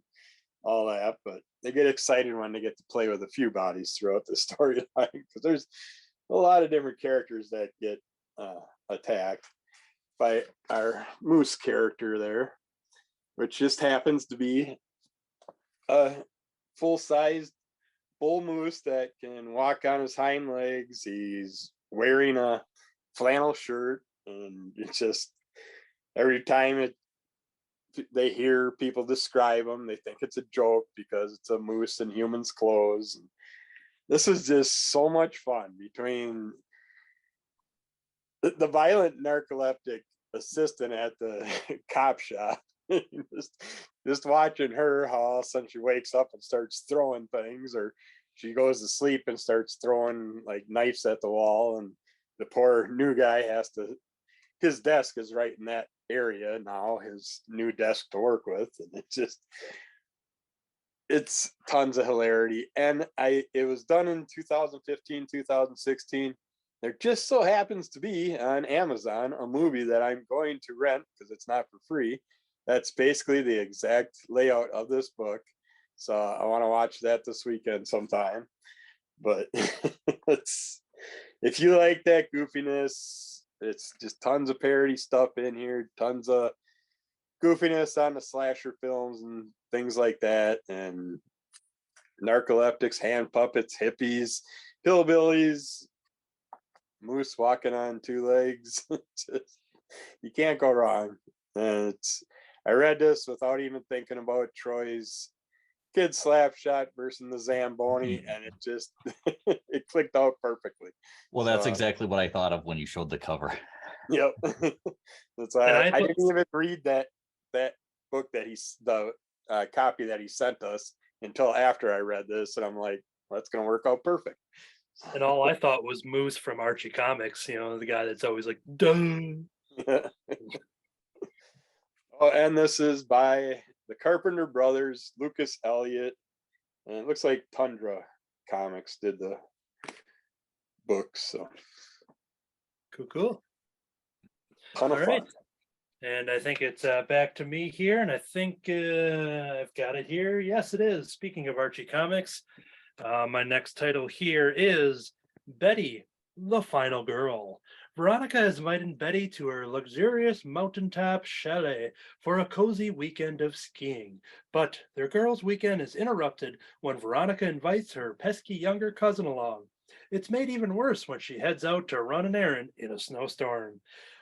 F: all that. But they get excited when they get to play with a few bodies throughout the storyline, because there's a lot of different characters that get attacked by our moose character there, which just happens to be a full-sized bull moose that can walk on his hind legs. He's wearing a flannel shirt, and it's just every time they hear people describe him, they think it's a joke because it's a moose in humans' clothes. And this is just so much fun between the violent narcoleptic assistant at the cop shop. just watching her, how all of a sudden she wakes up and starts throwing things, or she goes to sleep and starts throwing like knives at the wall, and the poor new guy his desk is right in that area now, his new desk to work with, and it's tons of hilarity. And it was done in 2015, 2016. There just so happens to be on Amazon a movie that I'm going to rent because it's not for free. That's basically the exact layout of this book. So I want to watch that this weekend sometime. But if you like that goofiness, it's just tons of parody stuff in here, tons of goofiness on the slasher films and things like that, and narcoleptics, hand puppets, hippies, hillbillies, moose walking on two legs. You can't go wrong. And I read this without even thinking about Troy's Kid Slapshot versus the Zamboni, and it just it clicked out perfectly.
C: Well, that's exactly what I thought of when you showed the cover.
F: Yep. That's I didn't even read that book that the copy that he sent us until after I read this, and I'm like, well, that's gonna work out perfect.
B: And all I thought was Moose from Archie Comics, the guy that's always like, dun.
F: Yeah. Oh, and this is by the Carpenter brothers, Lucas Elliott, and it looks like Tundra Comics did the books. So
B: Cool.
F: ton of
B: All
F: fun.
B: right. And I think it's back to me here, and I think I've got it here. Yes, it is. Speaking of Archie Comics, my next title here is Betty, the Final Girl. Veronica has invited Betty to her luxurious mountaintop chalet for a cozy weekend of skiing. But their girls' weekend is interrupted when Veronica invites her pesky younger cousin along. It's made even worse when she heads out to run an errand in a snowstorm.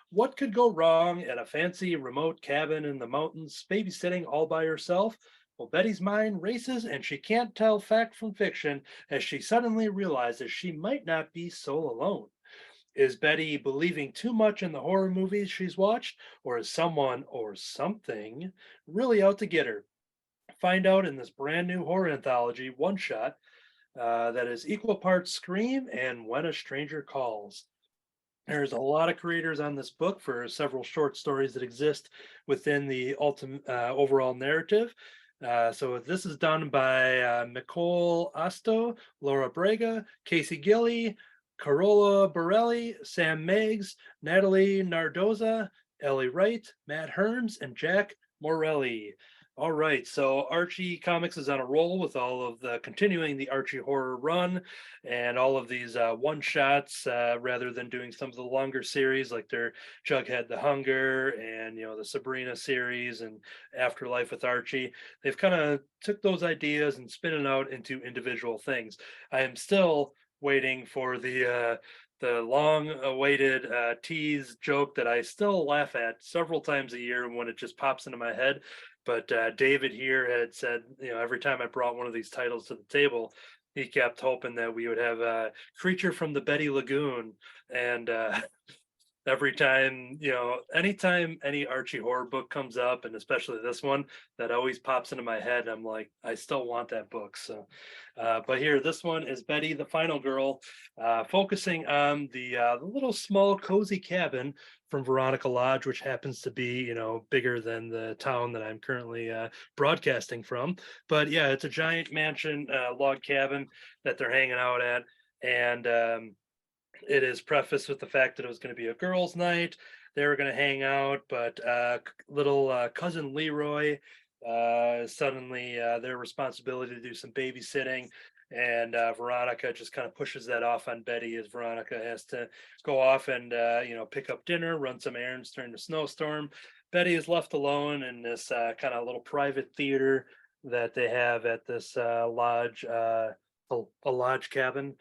B: What could go wrong at a fancy remote cabin in the mountains, babysitting all by herself? Well, Betty's mind races and she can't tell fact from fiction as she suddenly realizes she might not be so alone. Is Betty believing too much in the horror movies she's watched, or is someone or something really out to get her? Find out in this brand new horror anthology, One Shot, that is equal parts Scream and When a Stranger Calls. There's a lot of creators on this book for several short stories that exist within the ultimate overall narrative. So this is done by Nicole Asto, Laura Braga, Casey Gilly, Carola Borelli, Sam Meggs, Natalie Nardoza, Ellie Wright, Matt Hearns, and Jack Morelli. All right, so Archie Comics is on a roll with all of the continuing the Archie horror run and all of these one shots rather than doing some of the longer series like their Jughead the Hunger and the Sabrina series and Afterlife with Archie. They've kind of took those ideas and spin it out into individual things. I am still waiting for the long awaited tease joke that I still laugh at several times a year when it just pops into my head. But David here had said, every time I brought one of these titles to the table, he kept hoping that we would have a creature from the Betty Lagoon. And every time, anytime any Archie horror book comes up, and especially this one, that always pops into my head. I'm like, I still want that book. So, but here, this one is Betty, the Final Girl, focusing on the little small cozy cabin from Veronica Lodge, which happens to be, bigger than the town that I'm currently broadcasting from. But yeah, it's a giant mansion, log cabin that they're hanging out at, and it is prefaced with the fact that it was going to be a girls' night. They were going to hang out, but little cousin Leroy suddenly their responsibility to do some babysitting. And Veronica just kind of pushes that off on Betty as Veronica has to go off and pick up dinner, run some errands during the snowstorm. Betty is left alone in this kind of little private theater that they have at this lodge, a lodge cabin.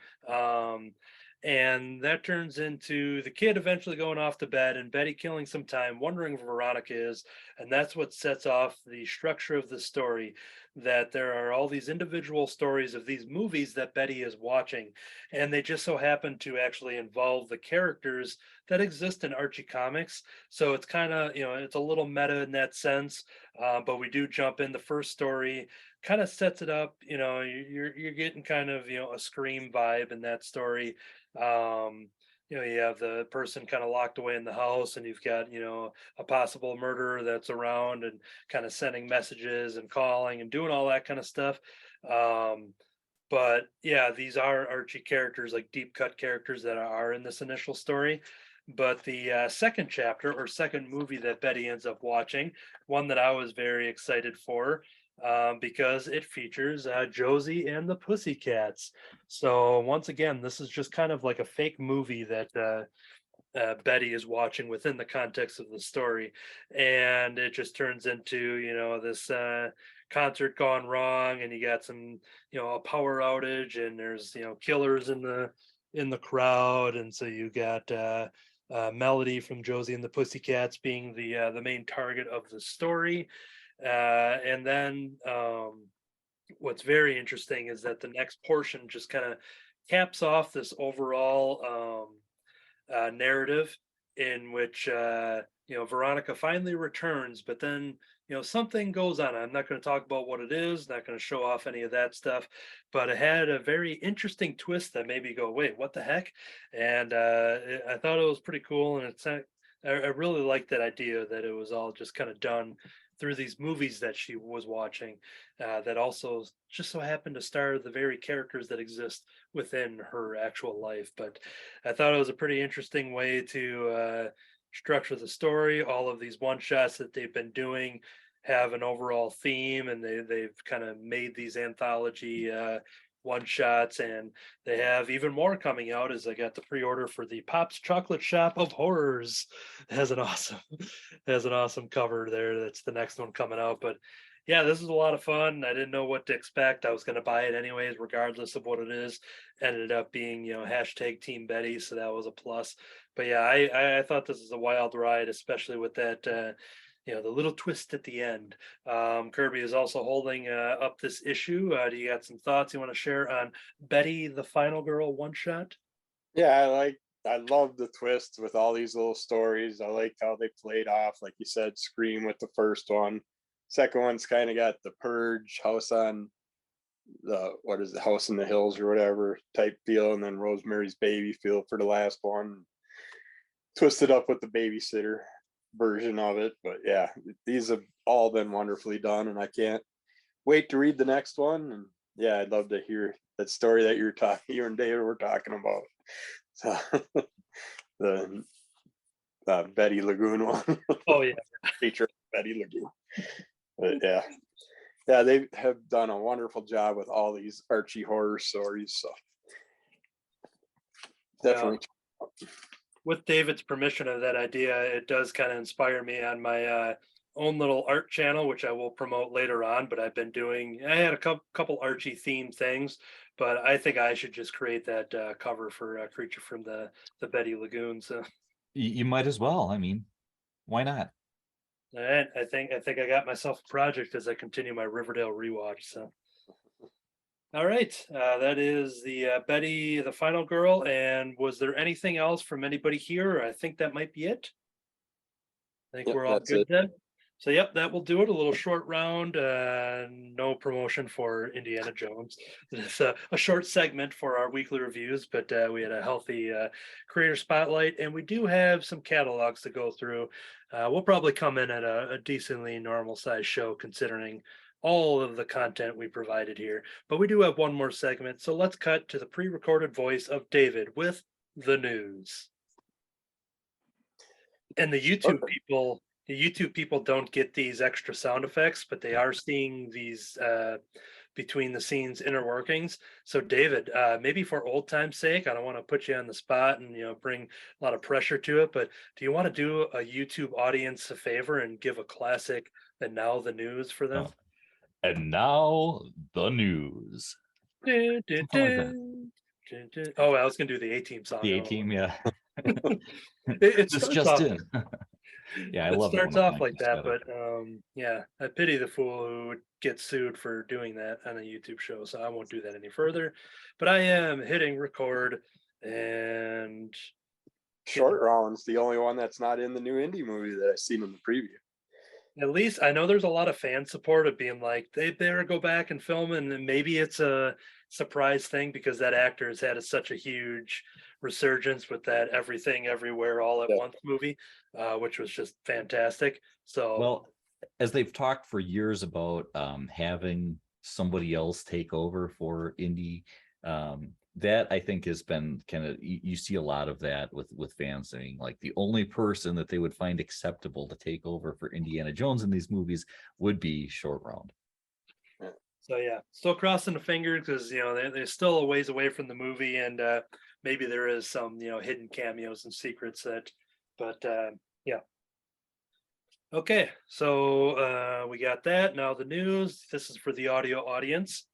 B: And that turns into the kid eventually going off to bed and Betty killing some time, wondering where Veronica is. And that's what sets off the structure of the story, that there are all these individual stories of these movies that Betty is watching. And they just so happen to actually involve the characters that exist in Archie comics. So it's kind of, it's a little meta in that sense. But we do jump in. The first story kind of sets it up. You're getting kind of, a Scream vibe in that story. You have the person kind of locked away in the house, and you've got a possible murderer that's around and kind of sending messages and calling and doing all that kind of stuff. But yeah, these are Archie characters, like deep cut characters that are in this initial story. But the second chapter or second movie that Betty ends up watching, one that I was very excited for, because it features Josie and the Pussycats. So once again, this is just kind of like a fake movie that Betty is watching within the context of the story, and it just turns into this concert gone wrong, and you got some a power outage, and there's killers in the crowd, and so you got Melody from Josie and the Pussycats being the main target of the story. And then what's very interesting is that the next portion just kind of caps off this overall narrative in which Veronica finally returns, but then something goes on. I'm not going to talk about what it is, not going to show off any of that stuff, but it had a very interesting twist that made me go, wait, what the heck? And I thought it was pretty cool, and I really liked that idea that it was all just kind of done through these movies that she was watching, that also just so happened to star the very characters that exist within her actual life. But I thought it was a pretty interesting way to structure the story. All of these one shots that they've been doing have an overall theme, and they've kind of made these anthology one shots, and they have even more coming out as I got the pre-order for the Pop's Chocolate Shop of Horrors. It has an awesome cover there. That's the next one coming out. But yeah, this is a lot of fun. I didn't know what to expect. I was going to buy it anyways, regardless of what it is. Ended up being hashtag Team Betty, so that was a plus. But yeah, I thought this is a wild ride, especially with that the little twist at the end. Kirby is also holding up this issue. Do you got some thoughts you want to share on Betty, the Final Girl one shot?
F: Yeah, I love the twist with all these little stories. I liked how they played off, like you said, Scream with the first one. Second one's kind of got the Purge, House on the House in the Hills or whatever type feel, and then Rosemary's Baby feel for the last one. Twisted up with the babysitter version of it. But yeah, these have all been wonderfully done, and I can't wait to read the next one. And yeah, I'd love to hear that story that you and David were talking about. So the Betty Lagoon one.
B: Oh yeah,
F: Feature Betty Lagoon. But yeah, Yeah, they have done a wonderful job with all these Archie horror stories. So definitely.
B: With David's permission of that idea, it does kind of inspire me on my own little art channel, which I will promote later on. But I had a couple Archie themed things, but I think I should just create that cover for Creature from the Betty Lagoon. So
C: You might as well. I mean, why not?
B: all right, I think I got myself a project as I continue my Riverdale rewatch. So all right, that is the Betty, the final girl. And was there anything else from anybody here? I think that might be it. I think
F: Yep,
B: we're all
F: that's
B: good
F: it.
B: then. So, yep, that will do it. A little short round. No promotion for Indiana Jones. It's a short segment for our weekly reviews, but we had a healthy creator spotlight, and we do have some catalogs to go through. We'll probably come in at a decently normal size show considering all of the content we provided here. But we do have one more segment. So let's cut to the pre-recorded voice of David with the news. And the YouTube people don't get these extra sound effects, but they are seeing these between the scenes inner workings. So David, maybe for old time's sake, I don't want to put you on the spot and bring a lot of pressure to it, but do you want to do a YouTube audience a favor and give a classic and now the news for them?
C: Oh. And now the news.
B: Dun, dun,
C: Something like that.
B: dun, dun, dun. Oh, I was gonna do the A-Team song.
C: The A-Team, yeah.
B: It
C: This
B: starts
C: just
B: off.
C: in. Yeah, I
B: It
C: love it
B: starts
C: when
B: off
C: Mike
B: like
C: gets
B: that,
C: better.
B: but yeah, I pity the fool who would get sued for doing that on a YouTube show, so I won't do that any further. But I am hitting record, and
F: Short Round's the only one that's not in the new indie movie that I've seen in the preview.
B: at least I know there's a lot of fan support of being like they better go back and film, and then maybe it's a surprise thing because that actor has had such a huge resurgence with that Everything Everywhere All at
F: Yeah.
B: Once movie, which was just fantastic. So
C: Well, as they've talked for years about having somebody else take over for indie, that I think has been kind of, you see a lot of that with fans saying like the only person that they would find acceptable to take over for Indiana Jones in these movies would be Short Round.
B: So yeah, still crossing the fingers because they're still a ways away from the movie, and maybe there is some hidden cameos and secrets but yeah. Okay, so we got that. Now the news. This is for the audio audience.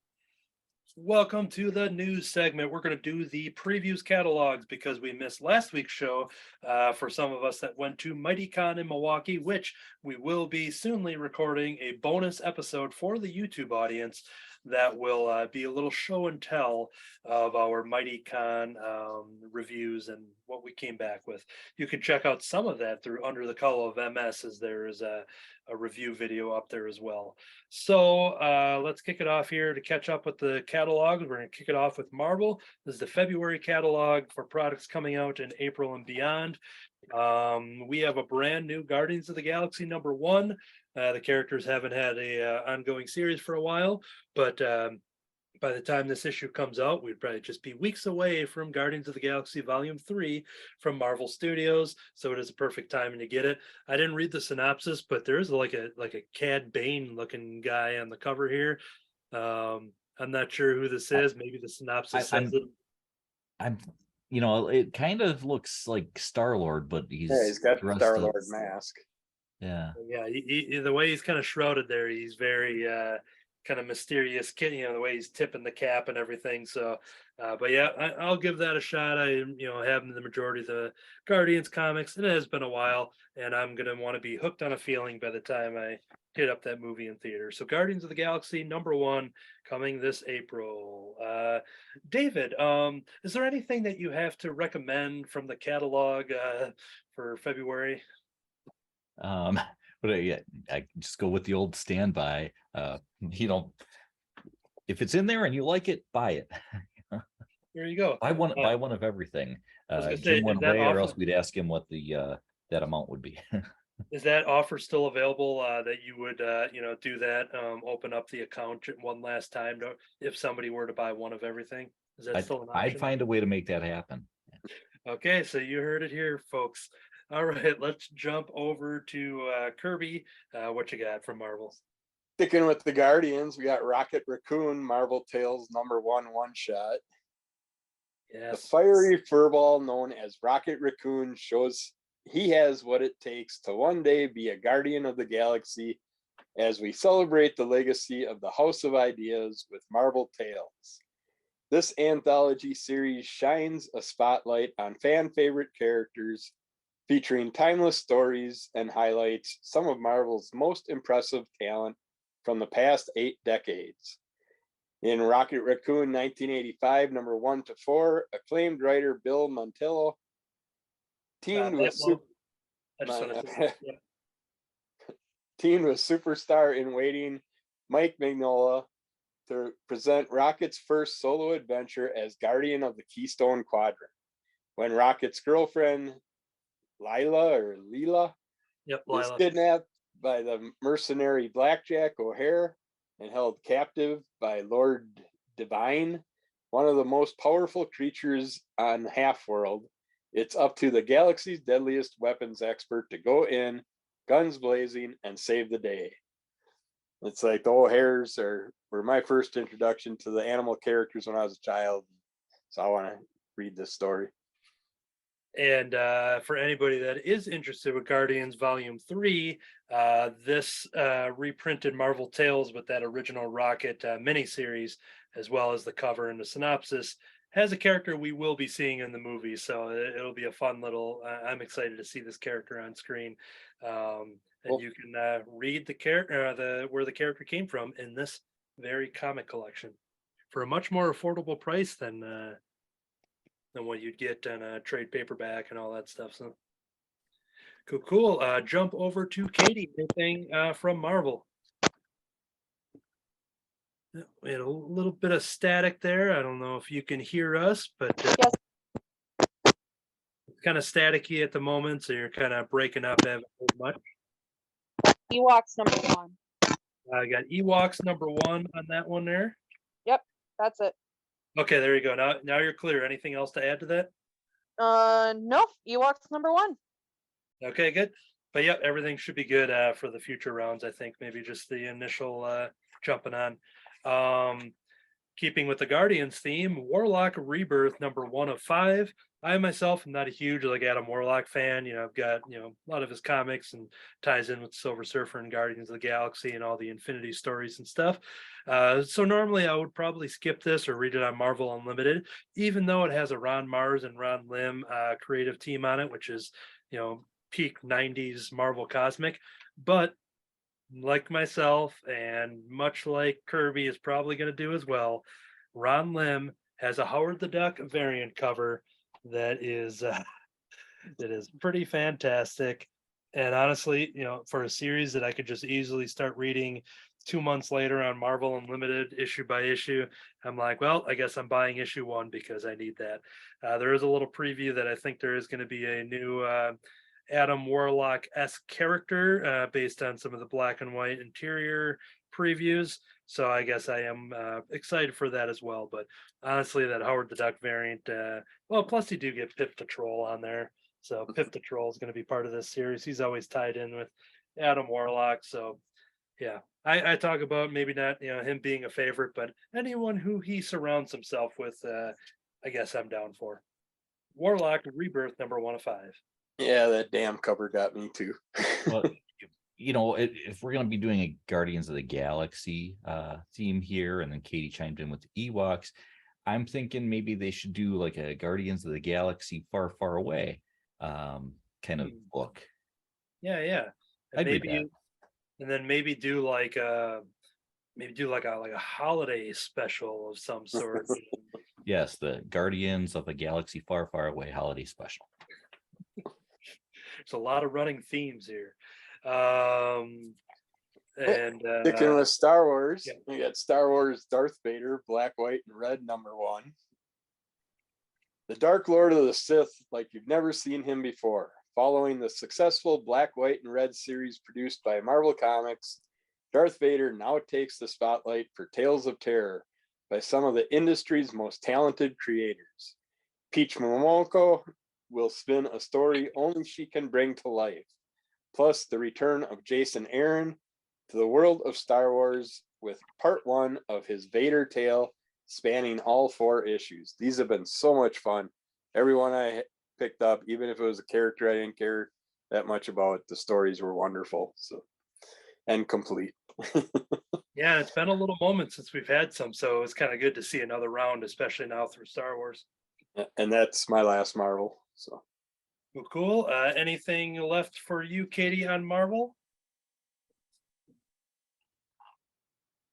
B: Welcome to the news segment. We're going to do the previews catalogs because we missed last week's show for some of us that went to MightyCon in Milwaukee, which we will be soonly recording a bonus episode for the YouTube audience that will be a little show and tell of our MightyCon reviews and what we came back with. You can check out some of that through Under the Color of MS, as there is a review video up there as well. So let's kick it off here to catch up with the catalog. We're going to kick it off with Marvel. This is the February catalog for products coming out in April and beyond. We have a brand new Guardians of the Galaxy #1. The characters haven't had a ongoing series for a while, but by the time this issue comes out, we'd probably just be weeks away from Guardians of the Galaxy Volume 3 from Marvel Studios, so it is a perfect timing to get it. I didn't read the synopsis, but there is like a Cad Bane looking guy on the cover here. I'm not sure who this is. Maybe the synopsis says it.
C: It kind of looks like Star-Lord, but
F: He's got the
C: dressed
F: Star-Lord
C: as-
F: mask.
C: Yeah.
B: Yeah, the way he's kind of shrouded there, he's very kind of mysterious kid, the way he's tipping the cap and everything. So but yeah, I'll give that a shot. I have the majority of the Guardians comics, and it has been a while, and I'm gonna want to be hooked on a feeling by the time I hit up that movie in theater. So Guardians of the Galaxy #1 coming this April. David, is there anything that you have to recommend from the catalog for February?
C: But I just go with the old standby. If it's in there and you like it, buy it.
B: There you go.
C: Buy one of everything.
B: was gonna say,
C: Jim went
B: is that
C: away, or
B: offer-
C: else we'd ask him what the that amount would be.
B: Is that offer still available? That you would do that, open up the account one last time if somebody were to buy one of everything? Is that still an option?
C: I'd find a way to make that happen.
B: Okay, so you heard it here, folks. All right, let's jump over to Kirby. What you got from Marvel?
F: Sticking with the Guardians, we got Rocket Raccoon, Marvel Tales #1 one-shot. The
B: Yes.
F: fiery furball known as Rocket Raccoon shows he has what it takes to one day be a guardian of the galaxy as we celebrate the legacy of the House of Ideas with Marvel Tales. This anthology series shines a spotlight on fan favorite characters, featuring timeless stories and highlights some of Marvel's most impressive talent from the past 8 decades. In Rocket Raccoon 1985, #1 to 4, acclaimed writer Bill Montello teamed with superstar in waiting Mike Mignola to present Rocket's first solo adventure as guardian of the Keystone Quadrant. When Rocket's girlfriend, Leela, is
B: Lila.
F: kidnapped by the mercenary Blackjack O'Hare and held captive by Lord Divine, one of the most powerful creatures on Half-World, it's up to the galaxy's deadliest weapons expert to go in, guns blazing, and save the day. It's like the O'Hares were my first introduction to the animal characters when I was a child. So I want to read this story.
B: And for anybody that is interested with Guardians Volume 3, this reprinted Marvel Tales with that original Rocket miniseries, as well as the cover and the synopsis, has a character we will be seeing in the movie. So it'll be a fun little, I'm excited to see this character on screen. And you can read the character, where the character came from in this very comic collection for a much more affordable price than what you'd get on a trade paperback and all that stuff. So cool. Jump over to Katie. Anything from Marvel? We had a little bit of static there. I don't know if you can hear us, but
E: Yes.
B: it's kind of staticky at the moment, so you're kind of breaking up. Haven't heard much.
E: Ewoks #1.
B: I got Ewoks #1 on that one there.
E: That's it.
B: Okay, there you go. Now you're clear. Anything else to add to that?
E: No, Ewoks #1.
B: Okay, good. But yep, everything should be good for the future rounds. I think maybe just the initial jumping on. Keeping with the Guardians theme, Warlock Rebirth #1 of 5. I myself am not a huge Adam Warlock fan. I've got a lot of his comics and ties in with Silver Surfer and Guardians of the Galaxy and all the Infinity stories and stuff. So normally I would probably skip this or read it on Marvel Unlimited, even though it has a Ron Mars and Ron Lim creative team on it, which is peak 90s Marvel Cosmic. But like myself, and much like Kirby is probably going to do as well, Ron Lim has a Howard the Duck variant cover that is pretty fantastic. And honestly, for a series that I could just easily start reading 2 months later on Marvel Unlimited issue by issue, I'm like, well, I guess I'm buying issue 1 because I need that. There is a little preview that I think there is going to be a new Adam Warlock-esque character based on some of the black and white interior previews. So I guess I am excited for that as well. But honestly, that Howard the Duck variant, plus you do get Pip the Troll on there. So Pip the Troll is going to be part of this series. He's always tied in with Adam Warlock. So yeah, I talk about maybe not him being a favorite, but anyone who he surrounds himself with, I guess I'm down for. Warlock Rebirth #1 of 5.
F: Yeah, that damn cover got me too.
C: Well, if we're going to be doing a Guardians of the Galaxy theme here, and then Katie chimed in with the Ewoks, I'm thinking maybe they should do like a Guardians of the Galaxy Far, Far Away kind of book.
B: Yeah. And maybe do like a holiday special of some sort.
C: Yes, the Guardians of the Galaxy Far, Far Away holiday special.
B: There's a lot of running themes here.
F: Sticking with Star Wars,
B: yeah.
F: We got Star Wars Darth Vader, Black, White, and Red #1. The Dark Lord of the Sith, like you've never seen him before. Following the successful Black, White, and Red series produced by Marvel Comics, Darth Vader now takes the spotlight for Tales of Terror by some of the industry's most talented creators. Peach Momoko will spin a story only she can bring to life, plus the return of Jason Aaron into the world of Star Wars with part 1 of his Vader tale spanning all 4 issues. These have been so much fun. Everyone I picked up, even if it was a character I didn't care that much about, the stories were wonderful. So, and complete.
B: Yeah, it's been a little moment since we've had some, so it's kind of good to see another round, especially now through Star Wars.
F: And that's my last Marvel. So
B: Well, cool. Anything left for you, Katie, on Marvel?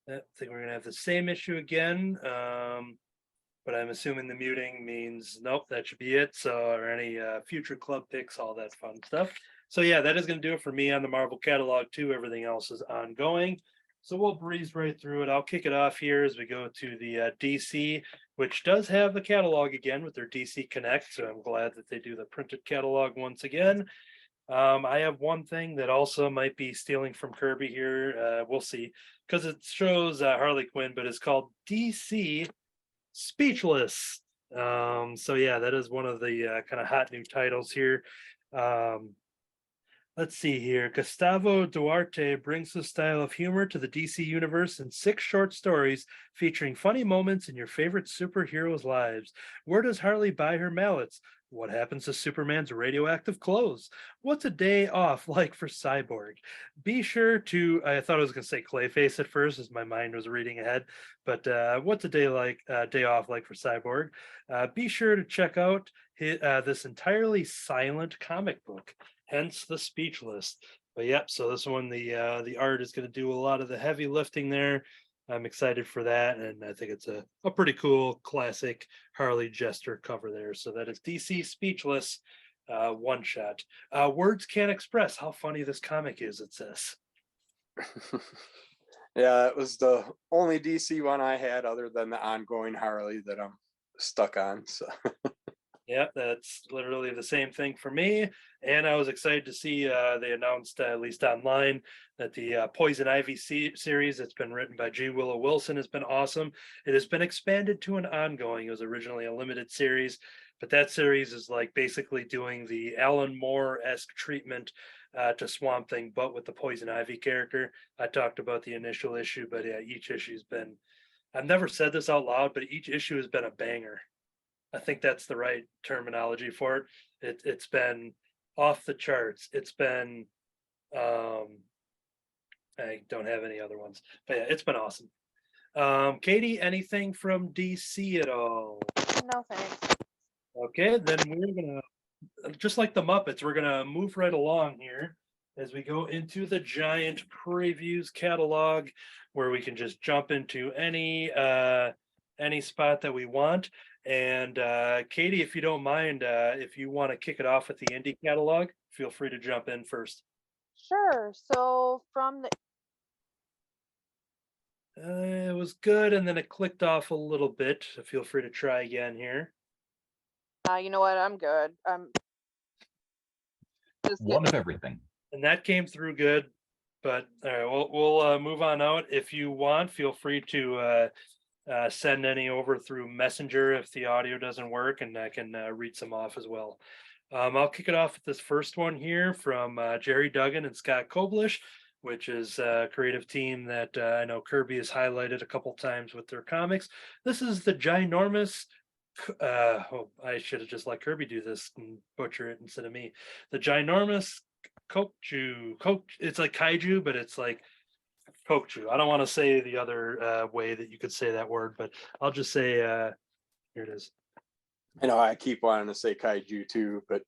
B: I think we're gonna have the same issue again, but I'm assuming the muting means nope. That should be it. So, or any future club picks, all that fun stuff. So yeah, that is gonna do it for me on the Marvel catalog too. Everything else is ongoing. So we'll breeze right through it. I'll kick it off here as we go to the DC, which does have the catalog again with their DC Connect. So I'm glad that they do the printed catalog once again. I have one thing that also might be stealing from Kirby here. We'll see, because it shows Harley Quinn, but it's called DC Speechless. So yeah, that is one of the kind of hot new titles here. Let's see here. Gustavo Duarte brings the style of humor to the DC universe in 6 short stories featuring funny moments in your favorite superheroes' lives. Where does Harley buy her mallets? What happens to Superman's radioactive clothes? What's a day off like for Cyborg? Be sure to, I thought I was going to say Clayface at first as my mind was reading ahead, but what's a day off like for Cyborg? Be sure to check out this entirely silent comic book. Hence the Speechless. But yep, so this one, the art is going to do a lot of the heavy lifting there. I'm excited for that, and I think it's a pretty cool classic Harley Jester cover there. So that is DC Speechless, one shot. Words can't express how funny this comic is, it says.
F: yeah, it was the only DC one I had other than the ongoing Harley that I'm stuck on. So
B: yeah, that's literally the same thing for me. And I was excited to see they announced, at least online, that the Poison Ivy series that's been written by G. Willow Wilson has been awesome. It has been expanded to an ongoing. It was originally a limited series, but that series is like basically doing the Alan Moore-esque treatment to Swamp Thing, but with the Poison Ivy character. I talked about the initial issue, but yeah, each issue's been, I've never said this out loud, but each issue has been a banger. I think that's the right terminology for it. It's been off the charts. It's been I don't have any other ones, but yeah, it's been awesome. Katie, anything from DC at all?
E: No thanks.
B: Okay, then we're gonna, just like the Muppets, we're gonna move right along here as we go into the giant previews catalog, where we can just jump into any spot that we want. And Katie, if you don't mind, if you want to kick it off with the indie catalog, feel free to jump in first.
E: Sure. So from the
B: It was good, and then it clicked off a little bit. So feel free to try again here.
E: you know what? I'm good. I'm just
C: One
E: getting
C: of everything.
B: And that came through good. But all right, we'll move on out. If you want, feel free to send any over through Messenger if the audio doesn't work, and I can read some off as well. I'll kick it off with this first one here from Jerry Duggan and Scott Koblish, which is a creative team that I know Kirby has highlighted a couple times with their comics. This is the ginormous, I should have just let Kirby do this and butcher it instead of me. The ginormous Kokju. It's like kaiju, but it's like Kokju. I don't want to say the other way that you could say that word, but I'll just say here it is.
F: I know I keep wanting to say kaiju too, but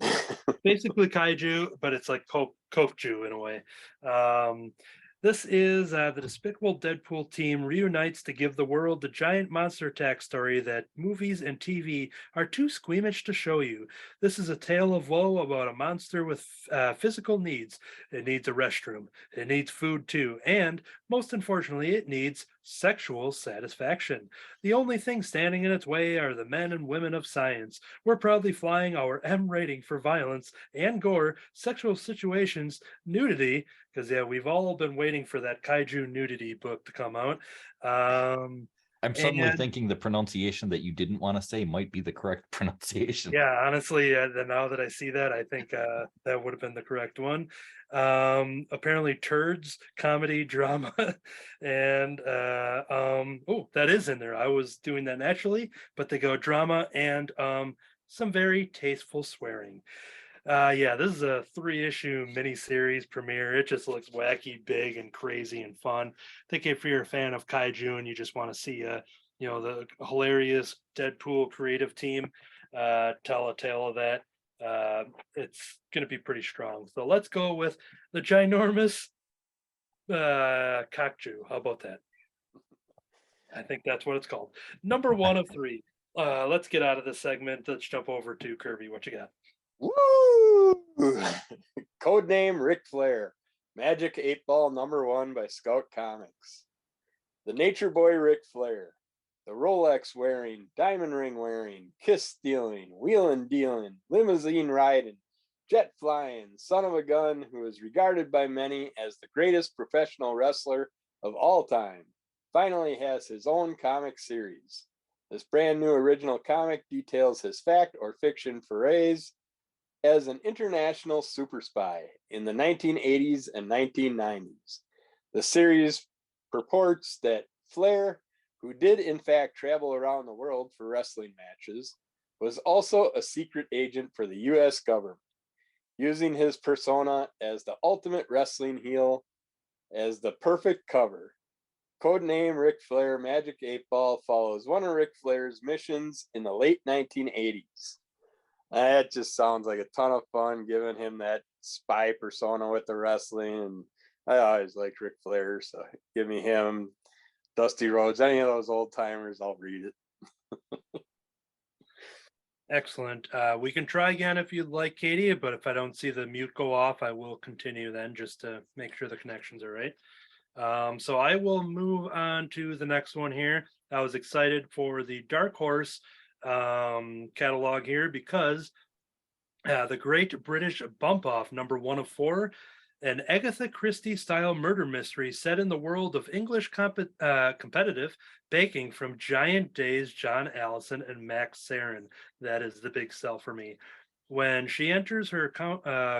B: Basically kaiju, but it's like Kokju in a way. This is the Despicable Deadpool team reunites to give the world the giant monster attack story that movies and TV are too squeamish to show you. This is a tale of woe about a monster with physical needs. It needs a restroom. It needs food too. And, most unfortunately, it needs sexual satisfaction. The only thing standing in its way are the men and women of science. We're proudly flying our M rating for violence and gore, sexual situations, nudity, because yeah, we've all been waiting for that kaiju nudity book to come out.
C: I'm suddenly
B: And-
C: thinking the pronunciation that you didn't want to say might be the correct pronunciation.
B: Yeah, honestly, now that I see that, I think that would have been the correct one. Apparently, turds, comedy, drama, and that is in there. I was doing that naturally, but they go drama and some very tasteful swearing. Yeah, this is a 3-issue miniseries premiere. It just looks wacky, big, and crazy and fun. I think if you're a fan of kaiju and you just want to see the hilarious Deadpool creative team tell a tale of that, it's gonna be pretty strong. So let's go with the ginormous Kakju. How about that? I think that's what it's called. Number 1 of 3. Let's get out of this segment. Let's jump over to Kirby. What you got?
F: Woo! Codename Ric Flair. Magic 8-Ball #1 by Scout Comics. The Nature Boy Ric Flair. The Rolex wearing, diamond ring wearing, kiss stealing, wheeling dealing, limousine riding, jet flying, son of a gun who is regarded by many as the greatest professional wrestler of all time, finally has his own comic series. This brand new original comic details his fact or fiction forays as an international super spy in the 1980s and 1990s. The series purports that Flair, who did in fact travel around the world for wrestling matches, was also a secret agent for the US government, using his persona as the ultimate wrestling heel as the perfect cover. Codename Ric Flair Magic 8-Ball follows one of Ric Flair's missions in the late 1980s. That just sounds like a ton of fun, giving him that spy persona with the wrestling. And I always liked Ric Flair, so give me him, Dusty Rhodes, any of those old timers, I'll read it.
B: Excellent. We can try again if you'd like, Katie, but if I don't see the mute go off, I will continue then just to make sure the connections are right. So I will move on to the next one here. I was excited for the Dark Horse catalog here because the Great British Bump Off, #1 of 4, an Agatha Christie style murder mystery set in the world of English competitive baking from Giant Days, John Allison and Max Sarin. That is the big sell for me. When she enters her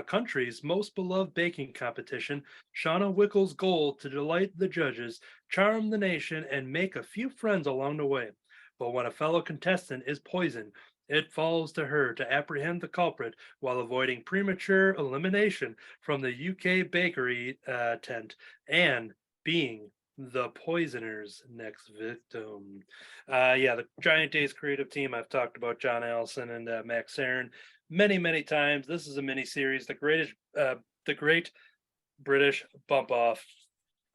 B: country's most beloved baking competition, Shauna Wickle's goal to delight the judges, charm the nation, and make a few friends along the way. But when a fellow contestant is poisoned, it falls to her to apprehend the culprit while avoiding premature elimination from the UK bakery tent and being the poisoner's next victim. The Giant Days creative team, I've talked about John Allison and Max Sarin many times. This is a mini series, the Great British Bump Off.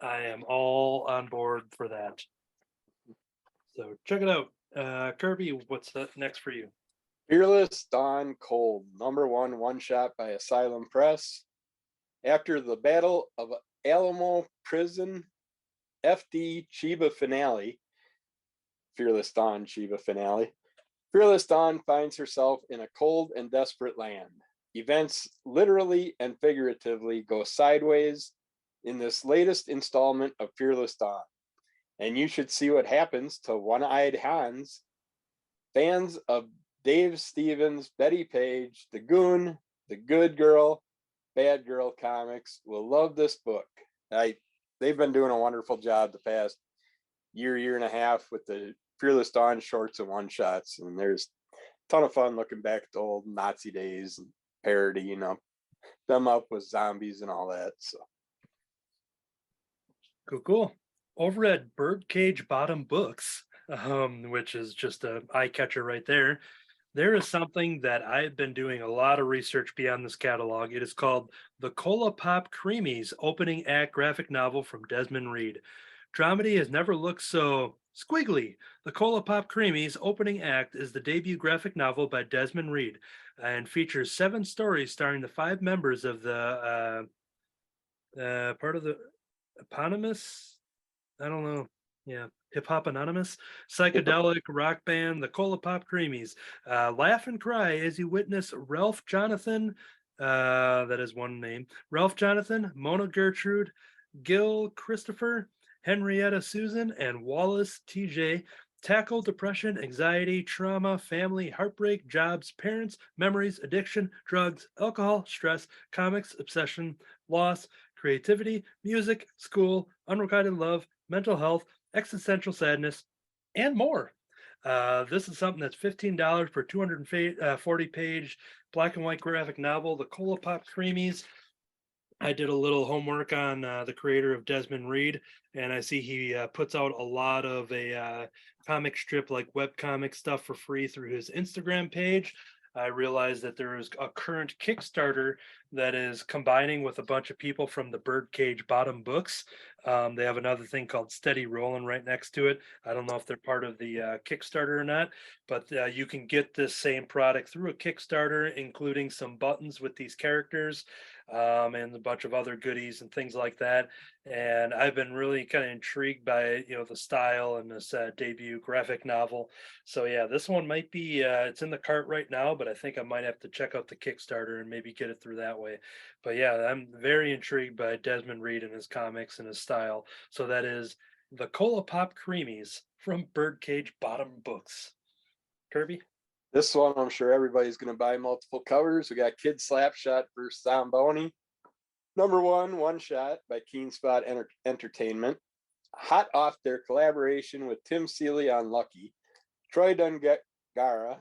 B: I am all on board for that. So check it out. Kirby, what's next for you?
F: Fearless Dawn Cold, #1 one-shot by Asylum Press. After the Battle of Alamo Prison, FD Chiba finale, Fearless Dawn Chiba finale, Fearless Dawn finds herself in a cold and desperate land. Events literally and figuratively go sideways in this latest installment of Fearless Dawn. And you should see what happens to One-Eyed Hans. Fans of Dave Stevens, Betty Page, The Goon, The Good Girl, Bad Girl comics will love this book. They've been doing a wonderful job the past year and a half with the Fearless Dawn shorts and one-shots. And there's a ton of fun looking back at the old Nazi days and parody, them up with zombies and all that. So
B: Cool. Over at Birdcage Bottom Books, which is just a eye catcher right there, there is something that I've been doing a lot of research beyond this catalog. It is called The Cola Pop Creamies opening act graphic novel from Desmond Reed. Dramedy has never looked so squiggly. The Cola Pop Creamies opening act is the debut graphic novel by Desmond Reed and features 7 stories starring the 5 members of the part of the eponymous, I don't know, Hip Hop Anonymous psychedelic rock band, the Cola Pop Creamies. Laugh and cry as you witness Ralph Jonathan, that is one name, Ralph Jonathan, Mona Gertrude, Gil Christopher, Henrietta Susan, and Wallace TJ tackle depression, anxiety, trauma, family, heartbreak, jobs, parents, memories, addiction, drugs, alcohol, stress, comics, obsession, loss, creativity, music, school, unrequited love, mental health, existential sadness, and more. This is something that's $15 for 240 page black and white graphic novel, The Cola Pop Creamies. I did a little homework on the creator of Desmond Reed, and I see he puts out a lot of comic strip like web comic stuff for free through his Instagram page. I realized that there is a current Kickstarter that is combining with a bunch of people from the Birdcage Bottom Books. They have another thing called Steady Rolling right next to it. I don't know if they're part of the Kickstarter or not, but you can get this same product through a Kickstarter, including some buttons with these characters and a bunch of other goodies and things like that. And I've been really kind of intrigued by the style and this debut graphic novel. So yeah, this one might be it's in the cart right now, but I think I might have to check out the Kickstarter and maybe get it through that way. But yeah, I'm very intrigued by Desmond Reed and his comics and his style. So that is the Cola Pop Creamies from Birdcage Bottom Books. Kirby?
F: This one, I'm sure everybody's going to buy multiple covers. We got Kid Slapshot versus Zamboni. Number one shot by Keen Spot Entertainment. Hot off their collaboration with Tim Seeley on Lucky, Troy Dongarra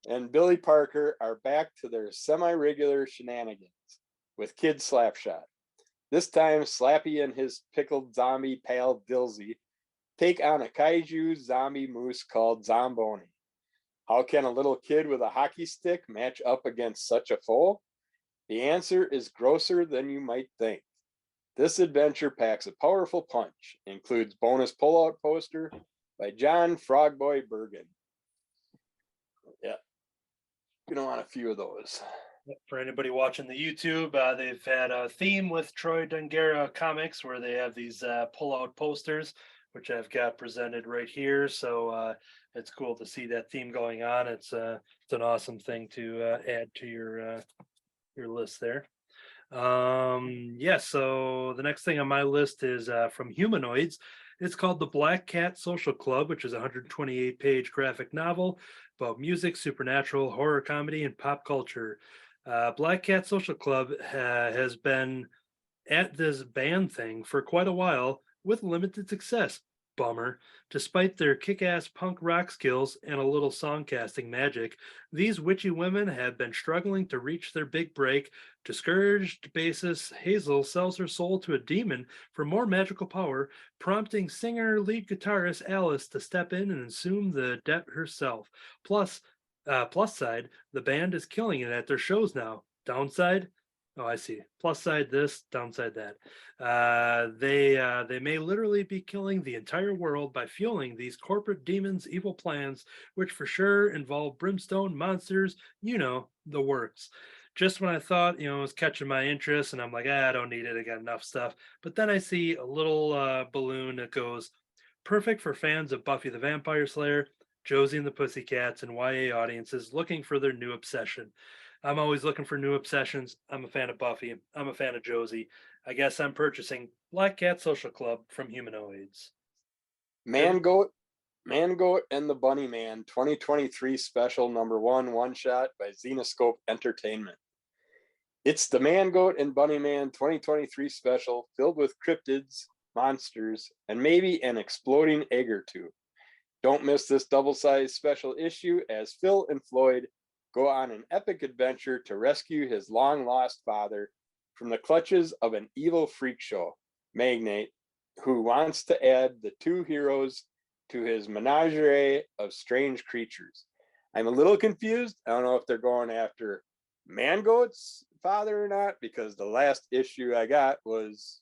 F: and Billy Parker are back to their semi-regular shenanigans with Kid Slapshot. This time, Slappy and his pickled zombie pal Dilsey take on a kaiju zombie moose called Zamboni. How can a little kid with a hockey stick match up against such a foe? The answer is grosser than you might think. This adventure packs a powerful punch, includes bonus pullout poster by John Frogboy Bergen. Yeah, gonna want a few of those.
B: For anybody watching the YouTube, they've had a theme with Troy Dongarra comics where they have these pull-out posters, which I've got presented right here. So it's cool to see that theme going on. It's an awesome thing to add to your list there. Yeah, so the next thing on my list is from Humanoids. It's called The Black Cat Social Club, which is a 128-page graphic novel about music, supernatural, horror comedy, and pop culture. Black Cat Social Club has been at this band thing for quite a while with limited success. Bummer. Despite their kick-ass punk rock skills and a little songcasting magic, these witchy women have been struggling to reach their big break. Discouraged bassist Hazel sells her soul to a demon for more magical power, prompting singer lead guitarist Alice to step in and assume the debt herself. Plus side, the band is killing it at their shows now. Downside, oh, I see. Plus side this, downside that. They may literally be killing the entire world by fueling these corporate demons' evil plans, which for sure involve brimstone, monsters, the works. Just when I thought, it was catching my interest, and I'm like, I don't need it. I got enough stuff. But then I see a little balloon that goes, perfect for fans of Buffy the Vampire Slayer, Josie and the Pussycats, and YA audiences looking for their new obsession. I'm always looking for new obsessions. I'm a fan of Buffy. I'm a fan of Josie. I guess I'm purchasing Black Cat Social Club from Humanoids.
F: Mangoat and the Bunny Man 2023 special number one shot by Xenoscope Entertainment. It's the Mangoat and Bunny Man 2023 special filled with cryptids, monsters, and maybe an exploding egg or two. Don't miss this double-sized special issue as Phil and Floyd go on an epic adventure to rescue his long-lost father from the clutches of an evil freak show magnate who wants to add the two heroes to his menagerie of strange creatures. I'm a little confused. I don't know if they're going after Mangoat's father or not, because the last issue I got was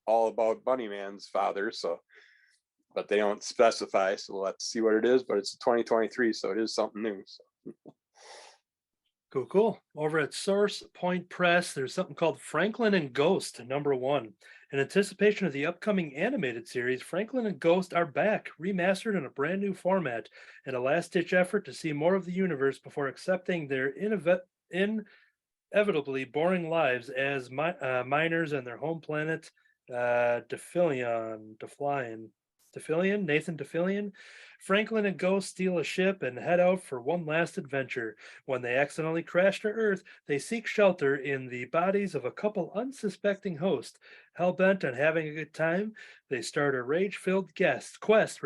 F: all about Bunny Man's father, but they don't specify, so let's see what it is. But it's 2023, so it is something new. So.
B: Cool. Over at Source Point Press, there's something called Franklin and Ghost, number 1. In anticipation of the upcoming animated series, Franklin and Ghost are back, remastered in a brand new format, and a last-ditch effort to see more of the universe before accepting their inevitably boring lives as miners on their home planet Nathan DeFillion. Franklin and Ghost steal a ship and head out for one last adventure. When they accidentally crash to Earth, they seek shelter in the bodies of a couple unsuspecting hosts. Hell-bent on having a good time, they start a rage-filled quest,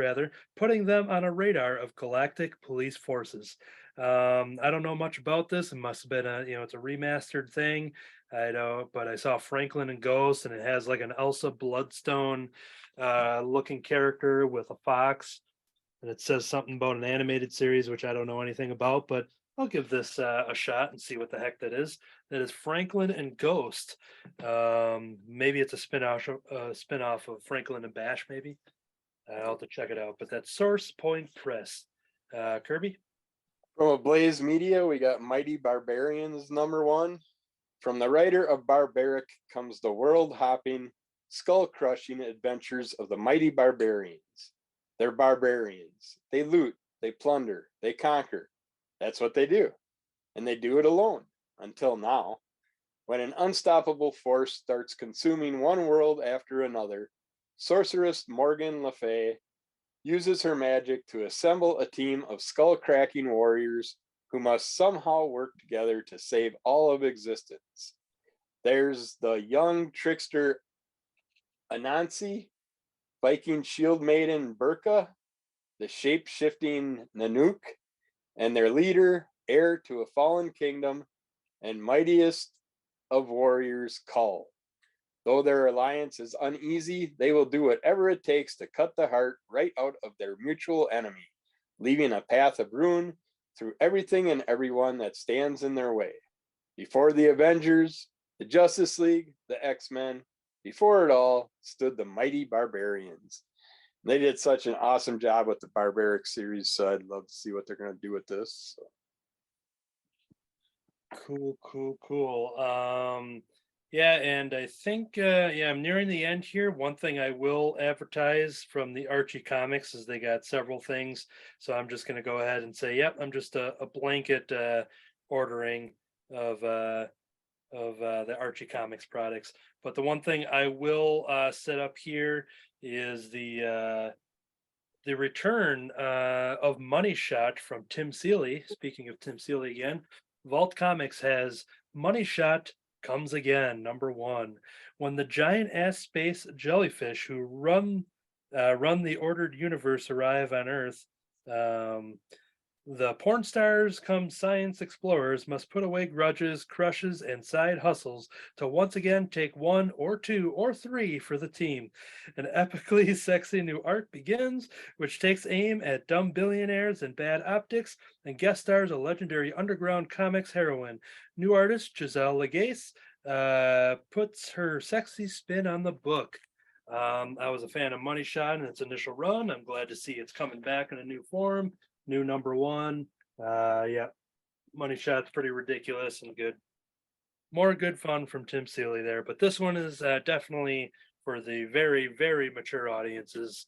B: putting them on a radar of galactic police forces. I don't know much about this. It must have been it's a remastered thing. I know, but I saw Franklin and Ghost, and it has like an Elsa Bloodstone looking character with a fox, and it says something about an animated series, which I don't know anything about, but I'll give this a shot and see what the heck that is. That is Franklin and Ghost. Maybe it's a spin-off of Franklin and Bash, maybe. I'll have to check it out, but that's Source Point Press. Kirby?
F: From Ablaze Media, we got Mighty Barbarians #1. From the writer of Barbaric comes the world-hopping, skull-crushing adventures of the mighty barbarians. They're barbarians. They loot, they plunder, they conquer. That's what they do. And they do it alone, until now, when an unstoppable force starts consuming one world after another. Sorceress Morgan Le Fay uses her magic to assemble a team of skull-cracking warriors who must somehow work together to save all of existence. There's the young trickster Anansi, Viking shield maiden Burka, the shape-shifting Nanook, and their leader, heir to a fallen kingdom, and mightiest of warriors, Cowl. Though their alliance is uneasy, they will do whatever it takes to cut the heart right out of their mutual enemy, leaving a path of ruin through everything and everyone that stands in their way. Before the Avengers, the Justice League, the X-Men, before it all stood the mighty barbarians. They did such an awesome job with the Barbaric series, so I'd love to see what they're going to do with this.
B: Cool. Yeah, and I think I'm nearing the end here. One thing I will advertise from the Archie comics is they got several things, so I'm just going to go ahead and say, yep, I'm just a blanket ordering of the Archie comics products. But the one thing I will set up here is the return of Money Shot from Tim Seeley. Speaking of Tim Seeley again, Vault Comics has Money Shot Comes Again, #1. When the giant ass space jellyfish who run the ordered universe arrive on Earth, the porn stars come science explorers must put away grudges, crushes, and side hustles to once again take 1 or 2 or 3 for the team. An epically sexy new arc begins, which takes aim at dumb billionaires and bad optics, and guest stars a legendary underground comics heroine. New artist Giselle Legace puts her sexy spin on the book. I was a fan of Money Shot in its initial run. I'm glad to see it's coming back in a new form. New #1. Yeah, Money Shot's pretty ridiculous and good. More good fun from Tim Seeley there, but this one is definitely for the very, very mature audiences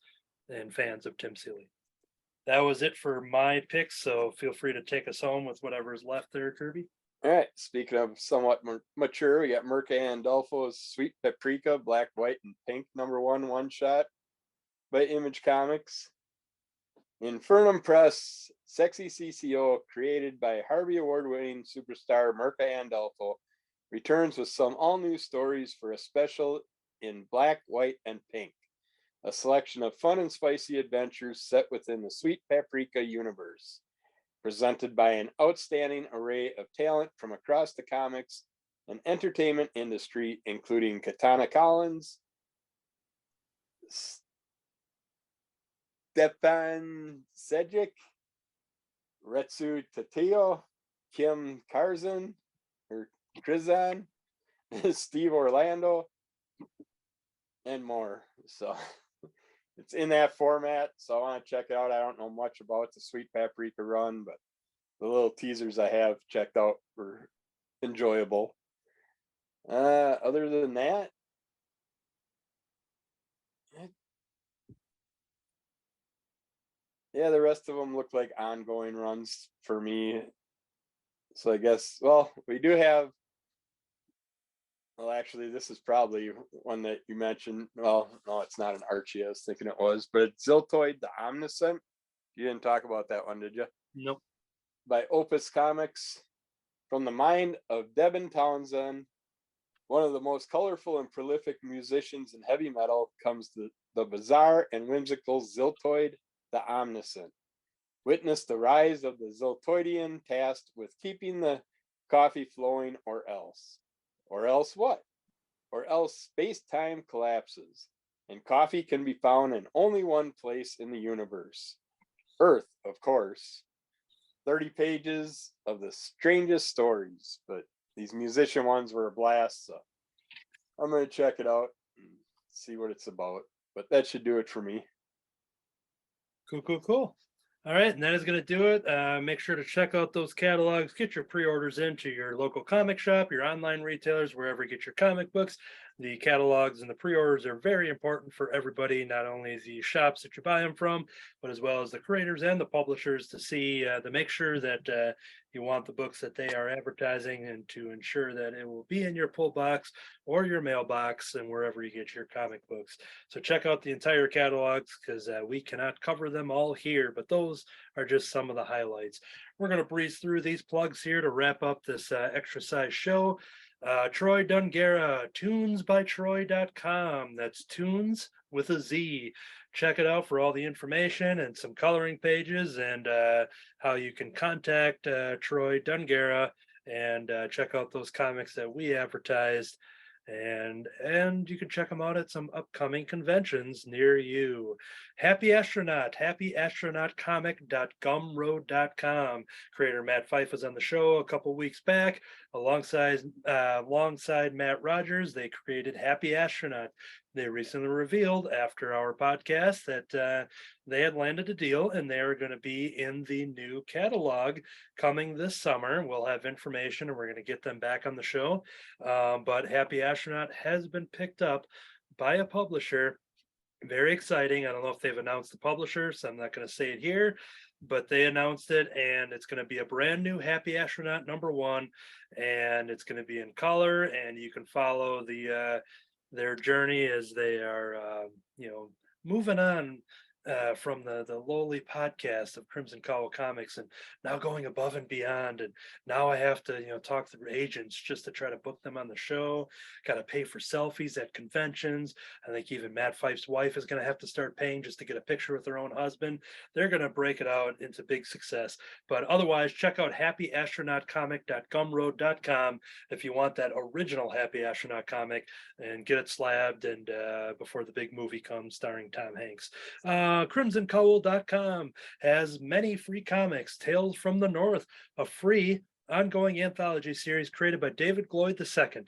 B: and fans of Tim Seeley. That was it for my picks, so feel free to take us home with whatever's left there, Kirby.
F: All right, speaking of somewhat mature, we got Mirka Andolfo's Sweet Paprika, Black, White, and Pink #1 one-shot by Image Comics. Infernum Press, Sexy CCO, created by Harvey Award-winning superstar Mirka Andolfo, returns with some all-new stories for a special in Black, White, and Pink, a selection of fun and spicy adventures set within the Sweet Paprika universe, presented by an outstanding array of talent from across the comics and entertainment industry, including Katana Collins, Stepan Sejic, Retsu Tateo, Kim Karzan, or Krizan, Steve Orlando, and more. So it's in that format, so I want to check it out. I don't know much about the Sweet Paprika run, but the little teasers I have checked out were enjoyable. Other than that, yeah, the rest of them look like ongoing runs for me. So I guess, well, we do have Well, actually, this is probably one that you mentioned. Well, no, it's not an Archie. I was thinking it was, but it's Ziltoid the Omniscient. You didn't talk about that one, did you?
B: Nope.
F: By Opus Comics. From the mind of Devin Townsend, one of the most colorful and prolific musicians in heavy metal, comes the bizarre and whimsical Ziltoid the Omniscient. Witness the rise of the Ziltoidian tasked with keeping the coffee flowing, or else. Or else what? Or else space-time collapses, and coffee can be found in only one place in the universe. Earth, of course. 30 pages of the strangest stories, but these musician ones were a blast, so I'm going to check it out and see what it's about. But that should do it for me.
B: Cool. All right, and that is going to do it. Make sure to check out those catalogs. Get your pre-orders into your local comic shop, your online retailers, wherever you get your comic books. The catalogs and the pre-orders are very important for everybody, not only the shops that you buy them from, but as well as the creators and the publishers to see, to make sure that you want the books that they are advertising, and to ensure that it will be in your pull box or your mailbox and wherever you get your comic books. So check out the entire catalogs, because we cannot cover them all here, but those are just some of the highlights. We're going to breeze through these plugs here to wrap up this extra size show. Troy Dongarra, tunesbytroy.com. That's tunes with a Z. Check it out for all the information and some coloring pages, and how you can contact Troy Dongarra and check out those comics that we advertised. And you can check them out at some upcoming conventions near you. Happy Astronaut, happyastronautcomic.gumroad.com. Creator Matt Fife was on the show a couple weeks back alongside Matt Rogers. They created Happy Astronaut. They recently revealed after our podcast that they had landed a deal, and they are going to be in the new catalog coming this summer. We'll have information, and we're going to get them back on the show. But Happy Astronaut has been picked up by a publisher. Very exciting. I don't know if they've announced the publisher, so I'm not going to say it here, but they announced it, and it's going to be a brand new Happy Astronaut #1, and it's going to be in color, and you can follow their journey as they are moving on from the lowly podcast of Crimson Cowl Comics, and now going above and beyond. And now I have to talk to their agents just to try to book them on the show. Got to pay for selfies at conventions. I think even Matt Fife's wife is going to have to start paying just to get a picture with her own husband. They're going to break it out into big success. But otherwise, check out happyastronautcomic.gumroad.com if you want that original Happy Astronaut comic, and get it slabbed and before the big movie comes starring Tom Hanks. CrimsonCowl.com has many free comics. Tales from the North, a free ongoing anthology series created by David Gloyd II.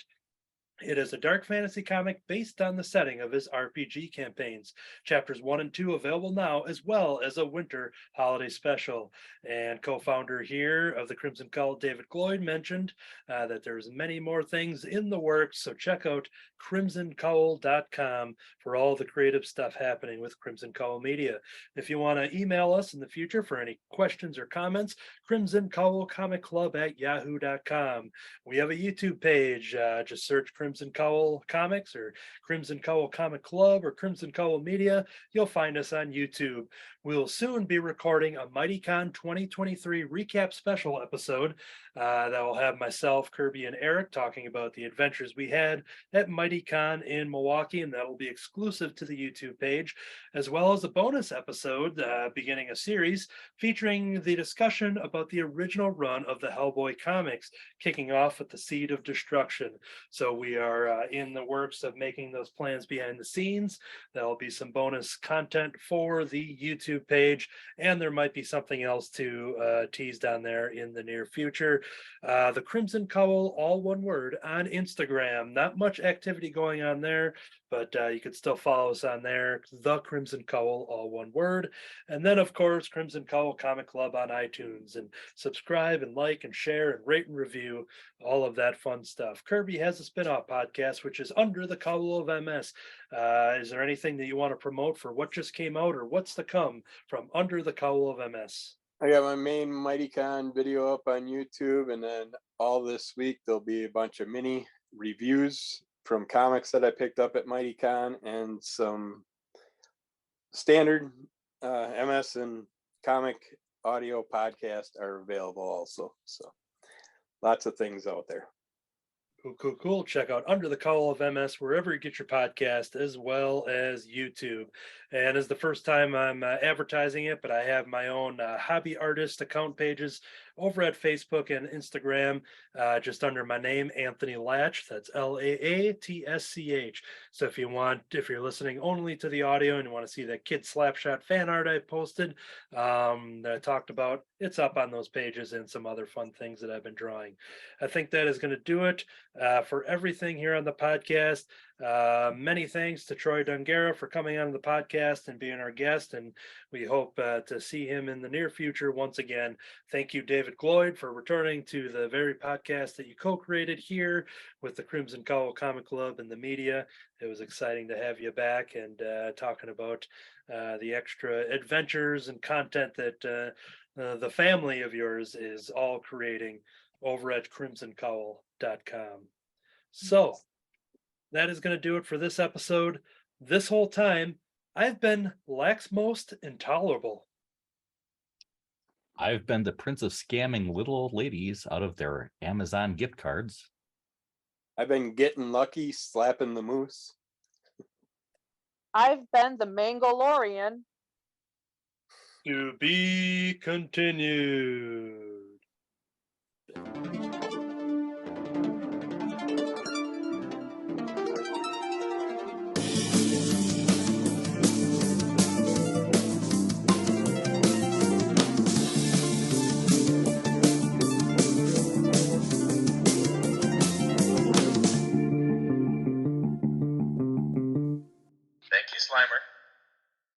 B: It is a dark fantasy comic based on the setting of his RPG campaigns. Chapters 1 and 2 available now, as well as a winter holiday special. And co-founder here of the Crimson Cowl, David Gloyd, mentioned that there's many more things in the works. So check out crimsoncowl.com for all the creative stuff happening with Crimson Cowl Media. If you want to email us in the future for any questions or comments, crimsoncowlcomicclub@yahoo.com. We have a YouTube page. Just search Crimson Cowl Comics or Crimson Cowl Comic Club or Crimson Cowl Media. You'll find us on YouTube. We'll soon be recording a MightyCon 2023 recap special episode that will have myself, Kirby, and Eric talking about the adventures we had at MightyCon in Milwaukee, and that will be exclusive to the YouTube page, as well as a bonus episode beginning a series featuring the discussion about the original run of the Hellboy comics, kicking off with the Seed of Destruction. So we are in the works of making those plans behind the scenes. There'll be some bonus content for the YouTube page, and there might be something else to tease down there in the near future. The Crimson Cowl, all one word, on Instagram. Not much activity going on there, but you can still follow us on there. The Crimson Cowl, all one word. And then, of course, Crimson Cowl Comic Club on iTunes. And subscribe and like and share and rate and review, all of that fun stuff. Kirby has a spin-off podcast, which is Under the Cowl of MS. Is there anything that you want to promote for what just came out or what's to come from Under the Cowl of MS?
F: I got my main MightyCon video up on YouTube, and then all this week there'll be a bunch of mini reviews from comics that I picked up at MightyCon, and some standard MS and comic audio podcast are available also. So lots of things out there.
B: Cool. Check out Under the Cowl of MS wherever you get your podcast, as well as YouTube. And it's the first time I'm advertising it, but I have my own hobby artist account pages over at Facebook and Instagram, just under my name, Anthony Latch. That's LAATSCH. So if you're listening only to the audio and you want to see that Kid Slapshot fan art I posted, that I talked about, it's up on those pages, and some other fun things that I've been drawing. I think that is going to do it for everything here on the podcast. Many thanks to Troy Dongarra for coming on the podcast and being our guest, and we hope to see him in the near future once again. Thank you, David Gloyd, for returning to the very podcast that you co-created here with the Crimson Cowl Comic Club and the media. It was exciting to have you back and talking about the extra adventures and content that the family of yours is all creating over at crimsoncowl.com. So that is going to do it for this episode. This whole time, I've been Lax Most Intolerable.
C: I've been the prince of scamming little old ladies out of their Amazon gift cards.
F: I've been getting lucky, slapping the moose.
E: I've been the Mango Lorian.
B: To be continued.